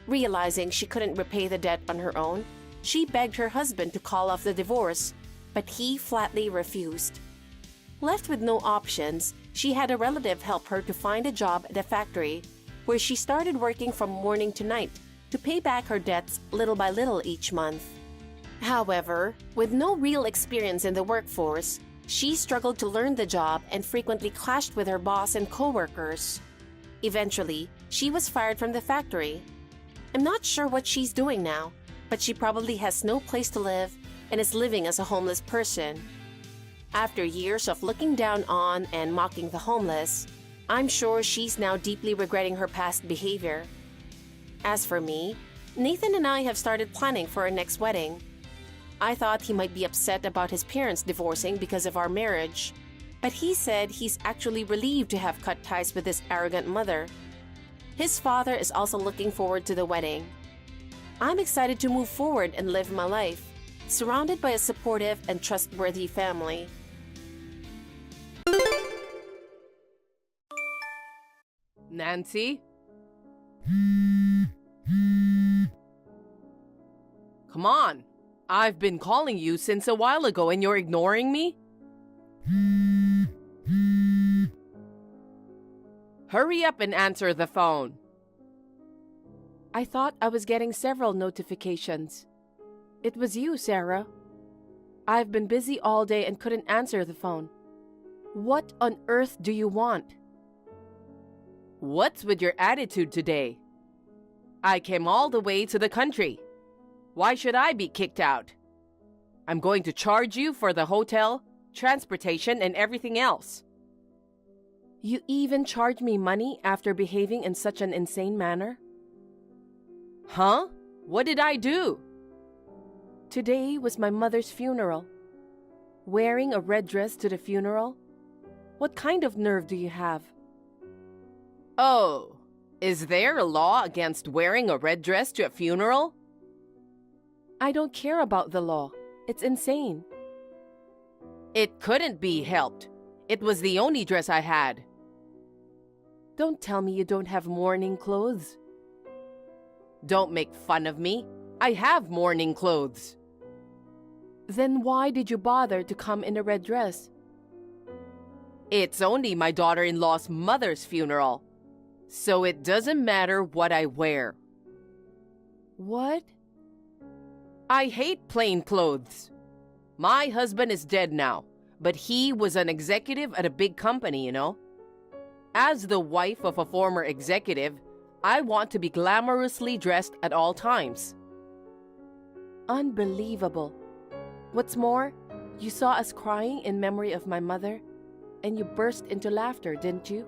Realizing she couldn't repay the debt on her own, she begged her husband to call off the divorce, but he flatly refused. Left with no options, she had a relative help her to find a job at a factory, where she started working from morning to night to pay back her debts little by little each month. However, with no real experience in the workforce, she struggled to learn the job and frequently clashed with her boss and coworkers. Eventually, she was fired from the factory. I'm not sure what she's doing now, but she probably has no place to live and is living as a homeless person. After years of looking down on and mocking the homeless, I'm sure she's now deeply regretting her past behavior. As for me, Nathan and I have started planning for our next wedding. I thought he might be upset about his parents divorcing because of our marriage, but he said he's actually relieved to have cut ties with his arrogant mother. His father is also looking forward to the wedding. I'm excited to move forward and live my life, surrounded by a supportive and trustworthy family. Nancy? Come on. I've been calling you since a while ago and you're ignoring me? Hurry up and answer the phone. I thought I was getting several notifications. It was you, Sarah. I've been busy all day and couldn't answer the phone. What on earth do you want? What's with your attitude today? I came all the way to the country. Why should I be kicked out? I'm going to charge you for the hotel, transportation, and everything else. You even charge me money after behaving in such an insane manner? Huh? What did I do? Today was my mother's funeral. Wearing a red dress to the funeral? What kind of nerve do you have? Oh, is there a law against wearing a red dress to a funeral? I don't care about the law. It's insane. It couldn't be helped. It was the only dress I had. Don't tell me you don't have mourning clothes. Don't make fun of me. I have mourning clothes. Then why did you bother to come in a red dress? It's only my daughter-in-law's mother's funeral, so it doesn't matter what I wear. What? I hate plain clothes. My husband is dead now, but he was an executive at a big company, you know. As the wife of a former executive, I want to be glamorously dressed at all times. Unbelievable. What's more, you saw us crying in memory of my mother, and you burst into laughter, didn't you?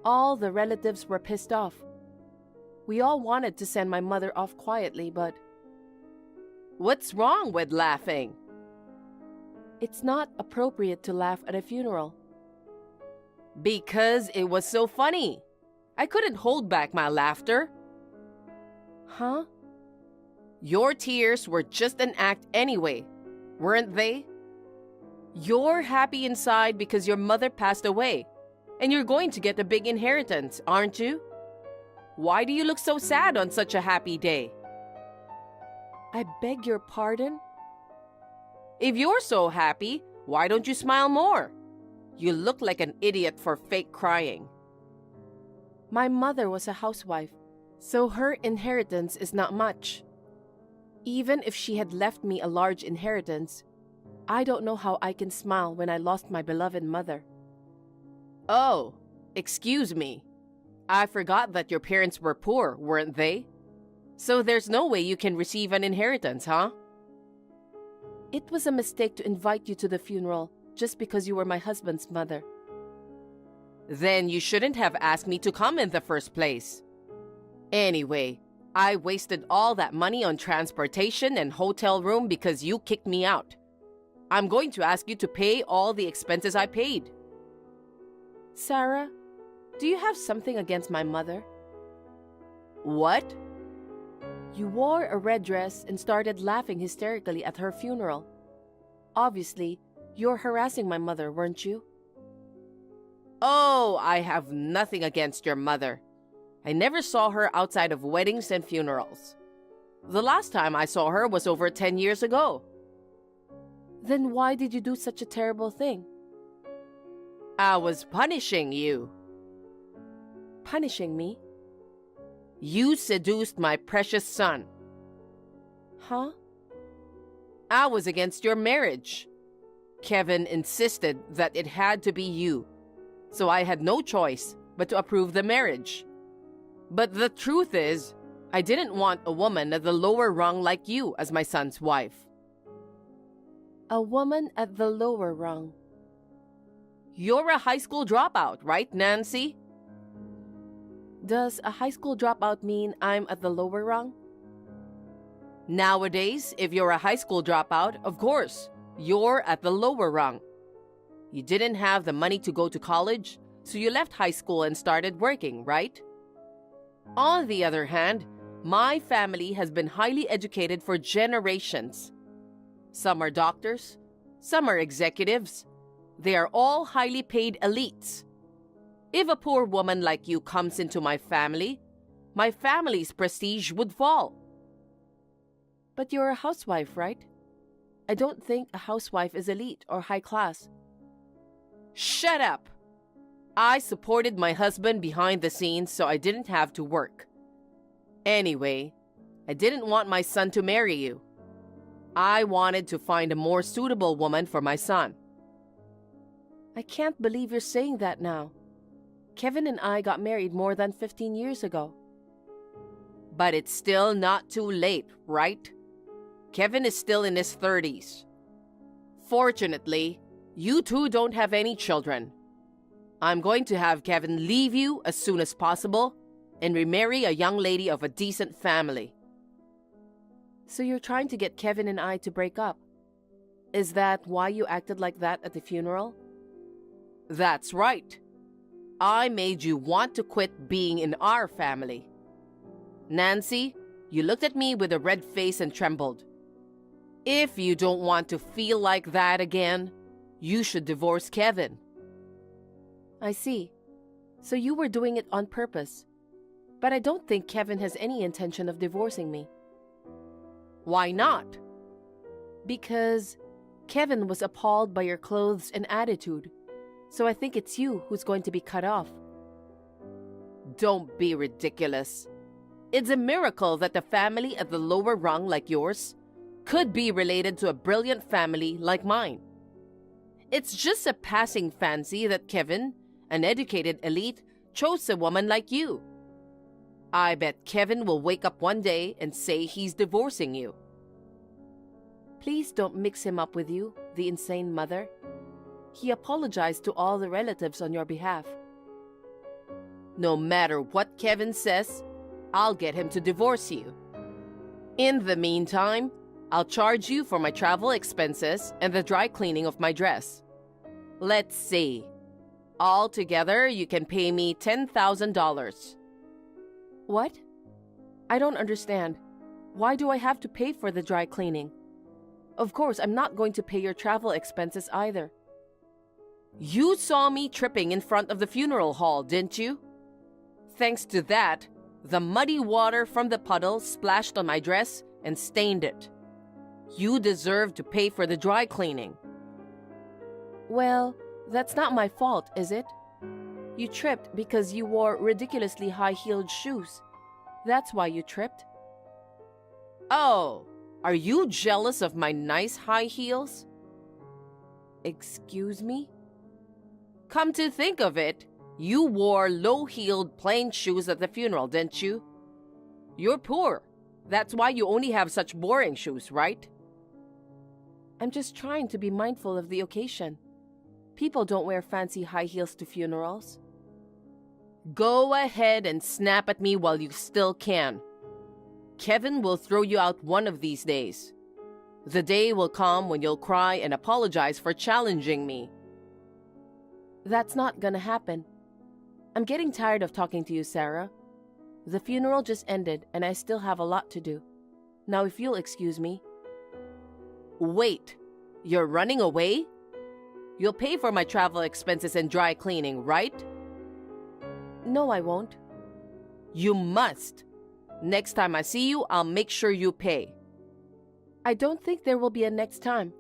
All the relatives were pissed off. We all wanted to send my mother off quietly, but... What's wrong with laughing? It's not appropriate to laugh at a funeral. Because it was so funny. I couldn't hold back my laughter. Huh? Your tears were just an act anyway, weren't they? You're happy inside because your mother passed away, and you're going to get a big inheritance, aren't you? Why do you look so sad on such a happy day? I beg your pardon? If you're so happy, why don't you smile more? You look like an idiot for fake crying. My mother was a housewife, so her inheritance is not much. Even if she had left me a large inheritance, I don't know how I can smile when I lost my beloved mother. Oh, excuse me. I forgot that your parents were poor, weren't they? So there's no way you can receive an inheritance, huh? It was a mistake to invite you to the funeral just because you were my husband's mother. Then you shouldn't have asked me to come in the first place. Anyway, I wasted all that money on transportation and hotel room because you kicked me out. I'm going to ask you to pay all the expenses I paid. Sarah, do you have something against my mother? What? You wore a red dress and started laughing hysterically at her funeral. Obviously, you're harassing my mother, weren't you? Oh, I have nothing against your mother. I never saw her outside of weddings and funerals. The last time I saw her was over 10 years ago. Then why did you do such a terrible thing? I was punishing you. Punishing me? You seduced my precious son. Huh? I was against your marriage. Kevin insisted that it had to be you, so I had no choice but to approve the marriage. But the truth is, I didn't want a woman at the lower rung like you as my son's wife. A woman at the lower rung? You're a high school dropout, right, Nancy? Does a high school dropout mean I'm at the lower rung? Nowadays, if you're a high school dropout, of course, you're at the lower rung. You didn't have the money to go to college, so you left high school and started working, right? On the other hand, my family has been highly educated for generations. Some are doctors, some are executives. They are all highly paid elites. If a poor woman like you comes into my family's prestige would fall. But you're a housewife, right? I don't think a housewife is elite or high class. Shut up! I supported my husband behind the scenes so I didn't have to work. Anyway, I didn't want my son to marry you. I wanted to find a more suitable woman for my son. I can't believe you're saying that now. Kevin and I got married more than 15 years ago. But it's still not too late, right? Kevin is still in his 30s. Fortunately, you two don't have any children. I'm going to have Kevin leave you as soon as possible and remarry a young lady of a decent family. So you're trying to get Kevin and I to break up? Is that why you acted like that at the funeral? That's right. I made you want to quit being in our family. Nancy, you looked at me with a red face and trembled. If you don't want to feel like that again, you should divorce Kevin. I see. So you were doing it on purpose. But I don't think Kevin has any intention of divorcing me. Why not? Because Kevin was appalled by your clothes and attitude. So I think it's you who's going to be cut off. Don't be ridiculous. It's a miracle that a family at the lower rung like yours could be related to a brilliant family like mine. It's just a passing fancy that Kevin, an educated elite, chose a woman like you. I bet Kevin will wake up one day and say he's divorcing you. Please don't mix him up with you, the insane mother. He apologized to all the relatives on your behalf. No matter what Kevin says, I'll get him to divorce you. In the meantime, I'll charge you for my travel expenses and the dry cleaning of my dress. Let's see. Altogether, you can pay me $10,000. What? I don't understand. Why do I have to pay for the dry cleaning? Of course, I'm not going to pay your travel expenses either. You saw me tripping in front of the funeral hall, didn't you? Thanks to that, the muddy water from the puddle splashed on my dress and stained it. You deserve to pay for the dry cleaning. Well, that's not my fault, is it? You tripped because you wore ridiculously high-heeled shoes. That's why you tripped. Oh, are you jealous of my nice high heels? Excuse me? Come to think of it, you wore low-heeled plain shoes at the funeral, didn't you? You're poor. That's why you only have such boring shoes, right? I'm just trying to be mindful of the occasion. People don't wear fancy high heels to funerals. Go ahead and snap at me while you still can. Kevin will throw you out one of these days. The day will come when you'll cry and apologize for challenging me. That's not gonna happen. I'm getting tired of talking to you, Sarah. The funeral just ended and I still have a lot to do. Now if you'll excuse me. Wait, you're running away? You'll pay for my travel expenses and dry cleaning, right? No, I won't. You must. Next time I see you, I'll make sure you pay. I don't think there will be a next time.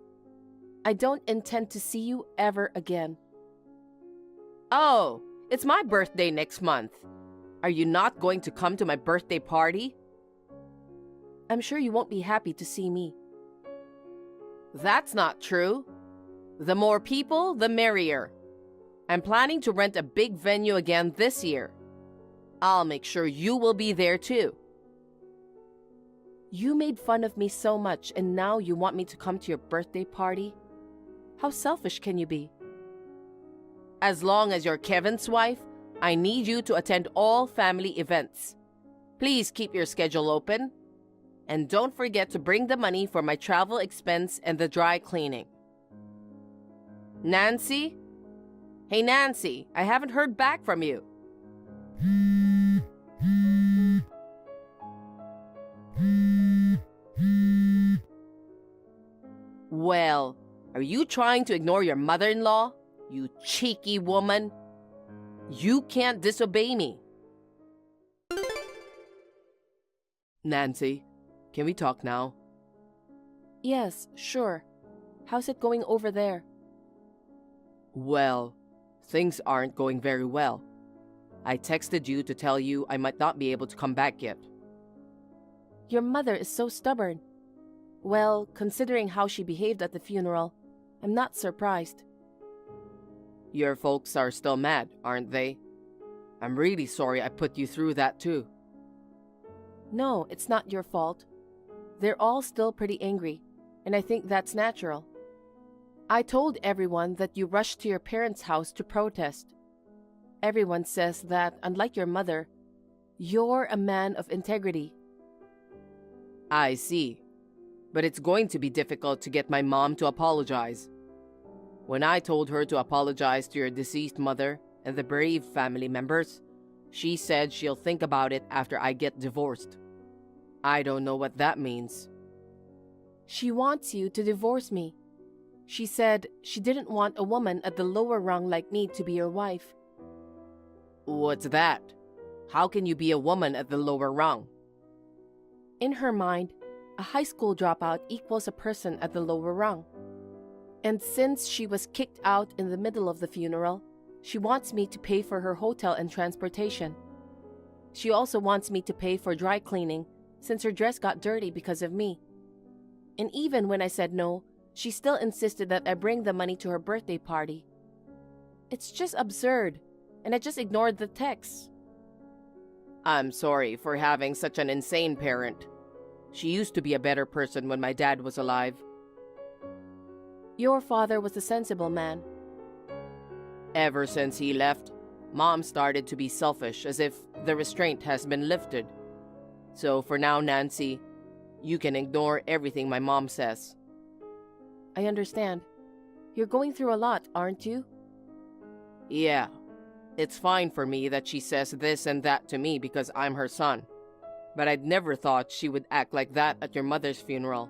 I don't intend to see you ever again. Oh, it's my birthday next month. Are you not going to come to my birthday party? I'm sure you won't be happy to see me. That's not true. The more people, the merrier. I'm planning to rent a big venue again this year. I'll make sure you will be there too. You made fun of me so much and now you want me to come to your birthday party? How selfish can you be? As long as you're Kevin's wife, I need you to attend all family events. Please keep your schedule open. And don't forget to bring the money for my travel expense and the dry cleaning. Nancy? Hey, Nancy, I haven't heard back from you. Well, are you trying to ignore your mother-in-law, you cheeky woman? You can't disobey me. Nancy, can we talk now? Yes, sure. How's it going over there? Well, things aren't going very well. I texted you to tell you I might not be able to come back yet. Your mother is so stubborn. Well, considering how she behaved at the funeral, I'm not surprised. Your folks are still mad, aren't they? I'm really sorry I put you through that too. No, it's not your fault. They're all still pretty angry, and I think that's natural. I told everyone that you rushed to your parents' house to protest. Everyone says that, unlike your mother, you're a man of integrity. I see. But it's going to be difficult to get my mom to apologize. When I told her to apologize to your deceased mother and the bereaved family members, she said she'll think about it after I get divorced. I don't know what that means. She wants you to divorce me. She said she didn't want a woman at the lower rung like me to be your wife. What's that? How can you be a woman at the lower rung? In her mind, a high school dropout equals a person at the lower rung. And since she was kicked out in the middle of the funeral, she wants me to pay for her hotel and transportation. She also wants me to pay for dry cleaning since her dress got dirty because of me. And even when I said no, she still insisted that I bring the money to her birthday party. It's just absurd, and I just ignored the texts. I'm sorry for having such an insane parent. She used to be a better person when my dad was alive. Your father was a sensible man. Ever since he left, Mom started to be selfish, as if the restraint has been lifted. So for now, Nancy, you can ignore everything my mom says. I understand. You're going through a lot, aren't you? Yeah. It's fine for me that she says this and that to me because I'm her son. But I'd never thought she would act like that at your mother's funeral.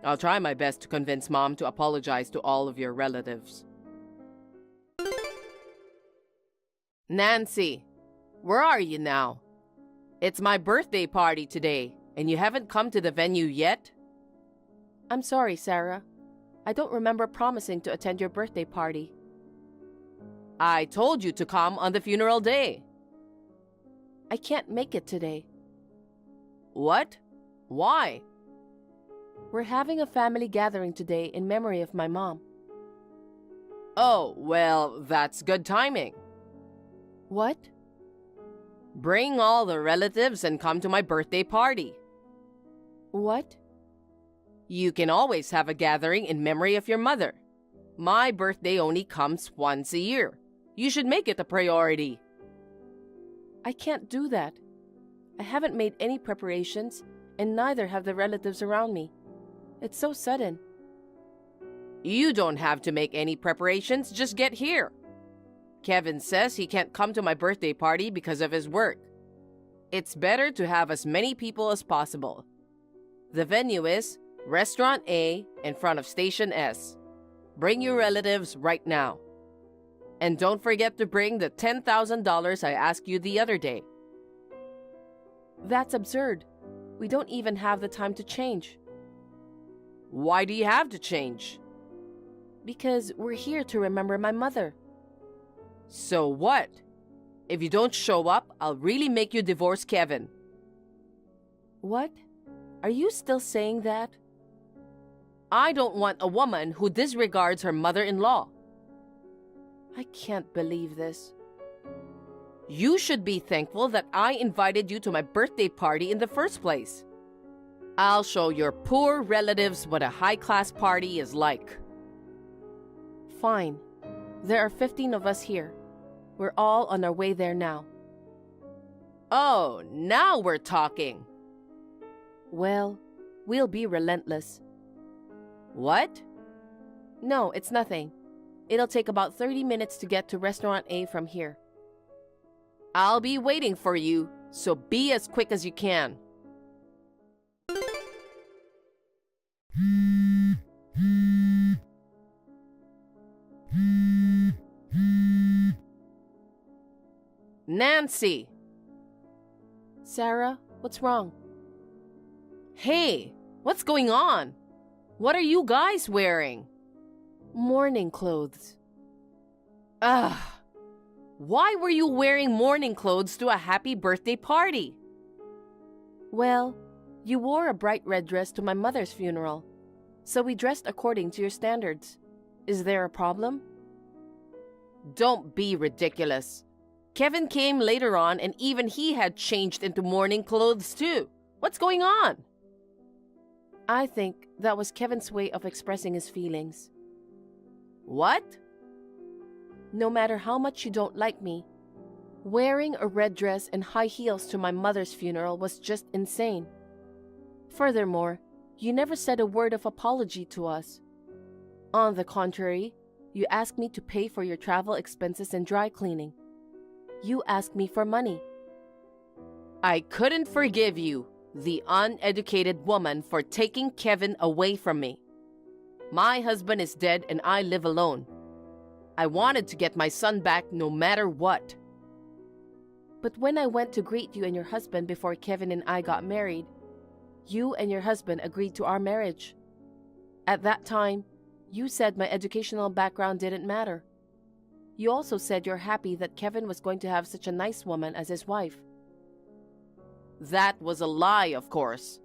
I'll try my best to convince Mom to apologize to all of your relatives. Nancy, where are you now? It's my birthday party today, and you haven't come to the venue yet? I'm sorry, Sarah. I don't remember promising to attend your birthday party. I told you to come on the funeral day. I can't make it today. What? Why? We're having a family gathering today in memory of my mom. Oh, well, that's good timing. What? Bring all the relatives and come to my birthday party. What? You can always have a gathering in memory of your mother. My birthday only comes once a year. You should make it a priority. I can't do that. I haven't made any preparations, and neither have the relatives around me. It's so sudden. You don't have to make any preparations, just get here. Kevin says he can't come to my birthday party because of his work. It's better to have as many people as possible. The venue is Restaurant A in front of Station S. Bring your relatives right now. And don't forget to bring the $10,000 I asked you the other day. That's absurd. We don't even have the time to change. Why do you have to change? Because we're here to remember my mother. So what? If you don't show up, I'll really make you divorce Kevin. What? Are you still saying that? I don't want a woman who disregards her mother-in-law. I can't believe this. You should be thankful that I invited you to my birthday party in the first place. I'll show your poor relatives what a high-class party is like. Fine. There are 15 of us here. We're all on our way there now. Oh, now we're talking. Well, we'll be relentless. What? No, it's nothing. It'll take about 30 minutes to get to Restaurant A from here. I'll be waiting for you, so be as quick as you can. Nancy! Sarah, what's wrong? Hey, what's going on? What are you guys wearing? Mourning clothes. Ugh. Why were you wearing mourning clothes to a happy birthday party? Well, you wore a bright red dress to my mother's funeral, so we dressed according to your standards. Is there a problem? Don't be ridiculous. Kevin came later on and even he had changed into morning clothes too. What's going on? I think that was Kevin's way of expressing his feelings. What? No matter how much you don't like me, wearing a red dress and high heels to my mother's funeral was just insane. Furthermore, you never said a word of apology to us. On the contrary, you asked me to pay for your travel expenses and dry cleaning. You asked me for money. I couldn't forgive you, the uneducated woman, for taking Kevin away from me. My husband is dead and I live alone. I wanted to get my son back no matter what. But when I went to greet you and your husband before Kevin and I got married, you and your husband agreed to our marriage. At that time, you said my educational background didn't matter. You also said you're happy that Kevin was going to have such a nice woman as his wife. That was a lie, of course.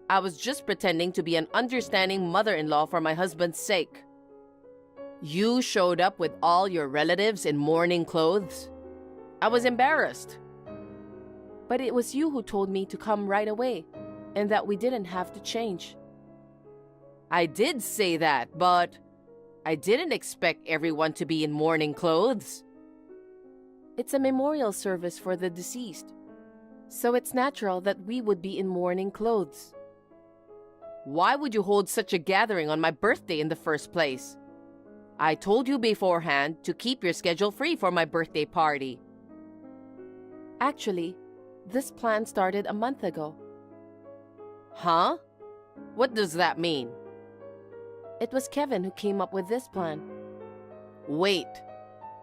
I was just pretending to be an understanding mother-in-law for my husband's sake. You showed up with all your relatives in mourning clothes. I was embarrassed. But it was you who told me to come right away, and that we didn't have to change. I did say that, but I didn't expect everyone to be in mourning clothes. It's a memorial service for the deceased, so it's natural that we would be in mourning clothes. Why would you hold such a gathering on my birthday in the first place? I told you beforehand to keep your schedule free for my birthday party. Actually, this plan started a month ago. Huh? What does that mean? It was Kevin who came up with this plan. Wait,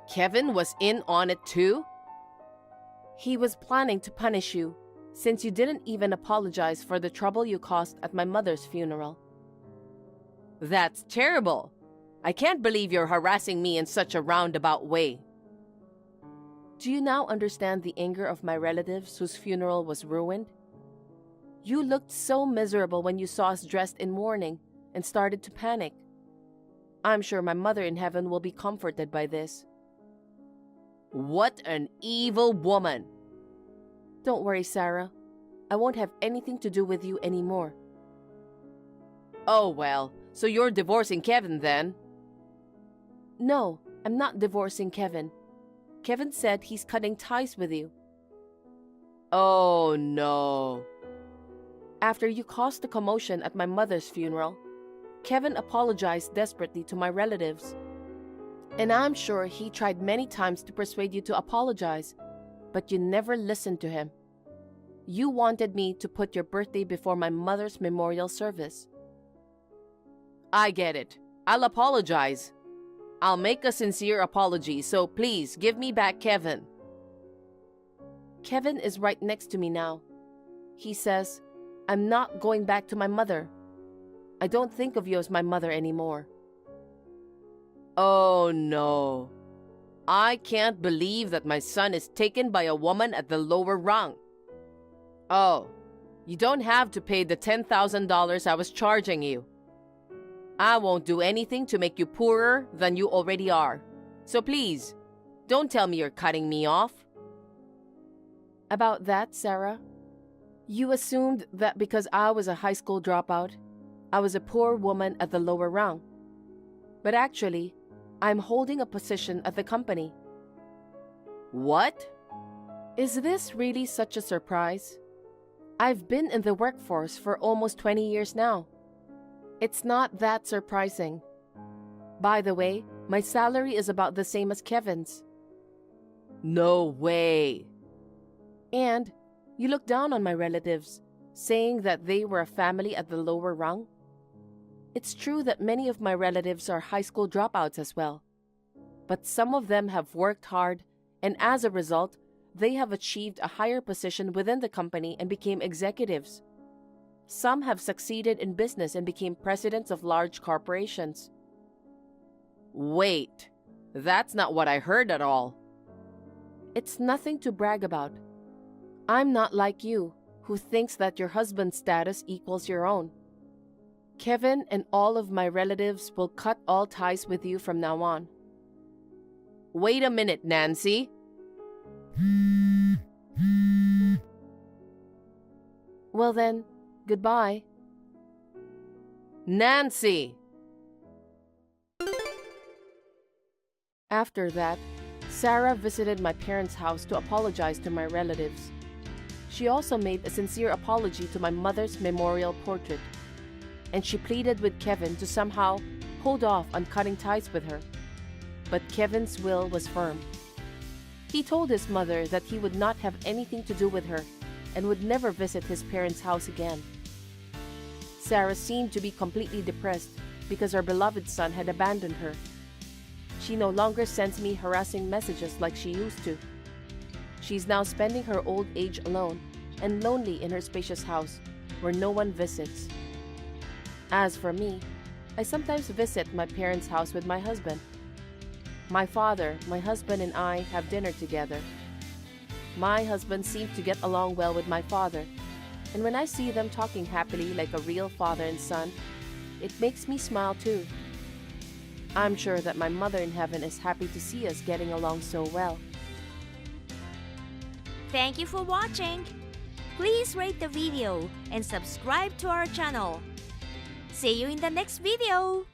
Kevin was in on it too? He was planning to punish you, since you didn't even apologize for the trouble you caused at my mother's funeral. That's terrible. I can't believe you're harassing me in such a roundabout way. Do you now understand the anger of my relatives whose funeral was ruined? You looked so miserable when you saw us dressed in mourning and started to panic. I'm sure my mother in heaven will be comforted by this. What an evil woman! Don't worry, Sarah. I won't have anything to do with you anymore. Oh well, so you're divorcing Kevin then? No, I'm not divorcing Kevin. Kevin said he's cutting ties with you. Oh no. After you caused the commotion at my mother's funeral, Kevin apologized desperately to my relatives. And I'm sure he tried many times to persuade you to apologize, but you never listened to him. You wanted me to put your birthday before my mother's memorial service. I get it. I'll apologize. I'll make a sincere apology, so please give me back Kevin. Kevin is right next to me now. He says, I'm not going back to my mother. I don't think of you as my mother anymore. Oh no. I can't believe that my son is taken by a woman at the lower rung. Oh, you don't have to pay the $10,000 I was charging you. I won't do anything to make you poorer than you already are. So please, don't tell me you're cutting me off. About that, Sarah, you assumed that because I was a high school dropout, I was a poor woman at the lower rung. But actually, I'm holding a position at the company. What? Is this really such a surprise? I've been in the workforce for almost 20 years now. It's not that surprising. By the way, my salary is about the same as Kevin's. No way. And you look down on my relatives, saying that they were a family at the lower rung. It's true that many of my relatives are high school dropouts as well. But some of them have worked hard, and as a result, they have achieved a higher position within the company and became executives. Some have succeeded in business and became presidents of large corporations. Wait, that's not what I heard at all. It's nothing to brag about. I'm not like you, who thinks that your husband's status equals your own. Kevin and all of my relatives will cut all ties with you from now on. Wait a minute, Nancy. Well then, goodbye. Nancy! After that, Sarah visited my parents' house to apologize to my relatives. She also made a sincere apology to my mother's memorial portrait, and she pleaded with Kevin to somehow hold off on cutting ties with her. But Kevin's will was firm. He told his mother that he would not have anything to do with her and would never visit his parents' house again. Sarah seemed to be completely depressed because her beloved son had abandoned her. She no longer sends me harassing messages like she used to. She's now spending her old age alone and lonely in her spacious house where no one visits. As for me, I sometimes visit my parents' house with my husband. My father, my husband, and I have dinner together. My husband seems to get along well with my father, and when I see them talking happily like a real father and son, it makes me smile too. I'm sure that my mother in heaven is happy to see us getting along so well. Thank you for watching. Please rate the video and subscribe to our channel. See you in the next video.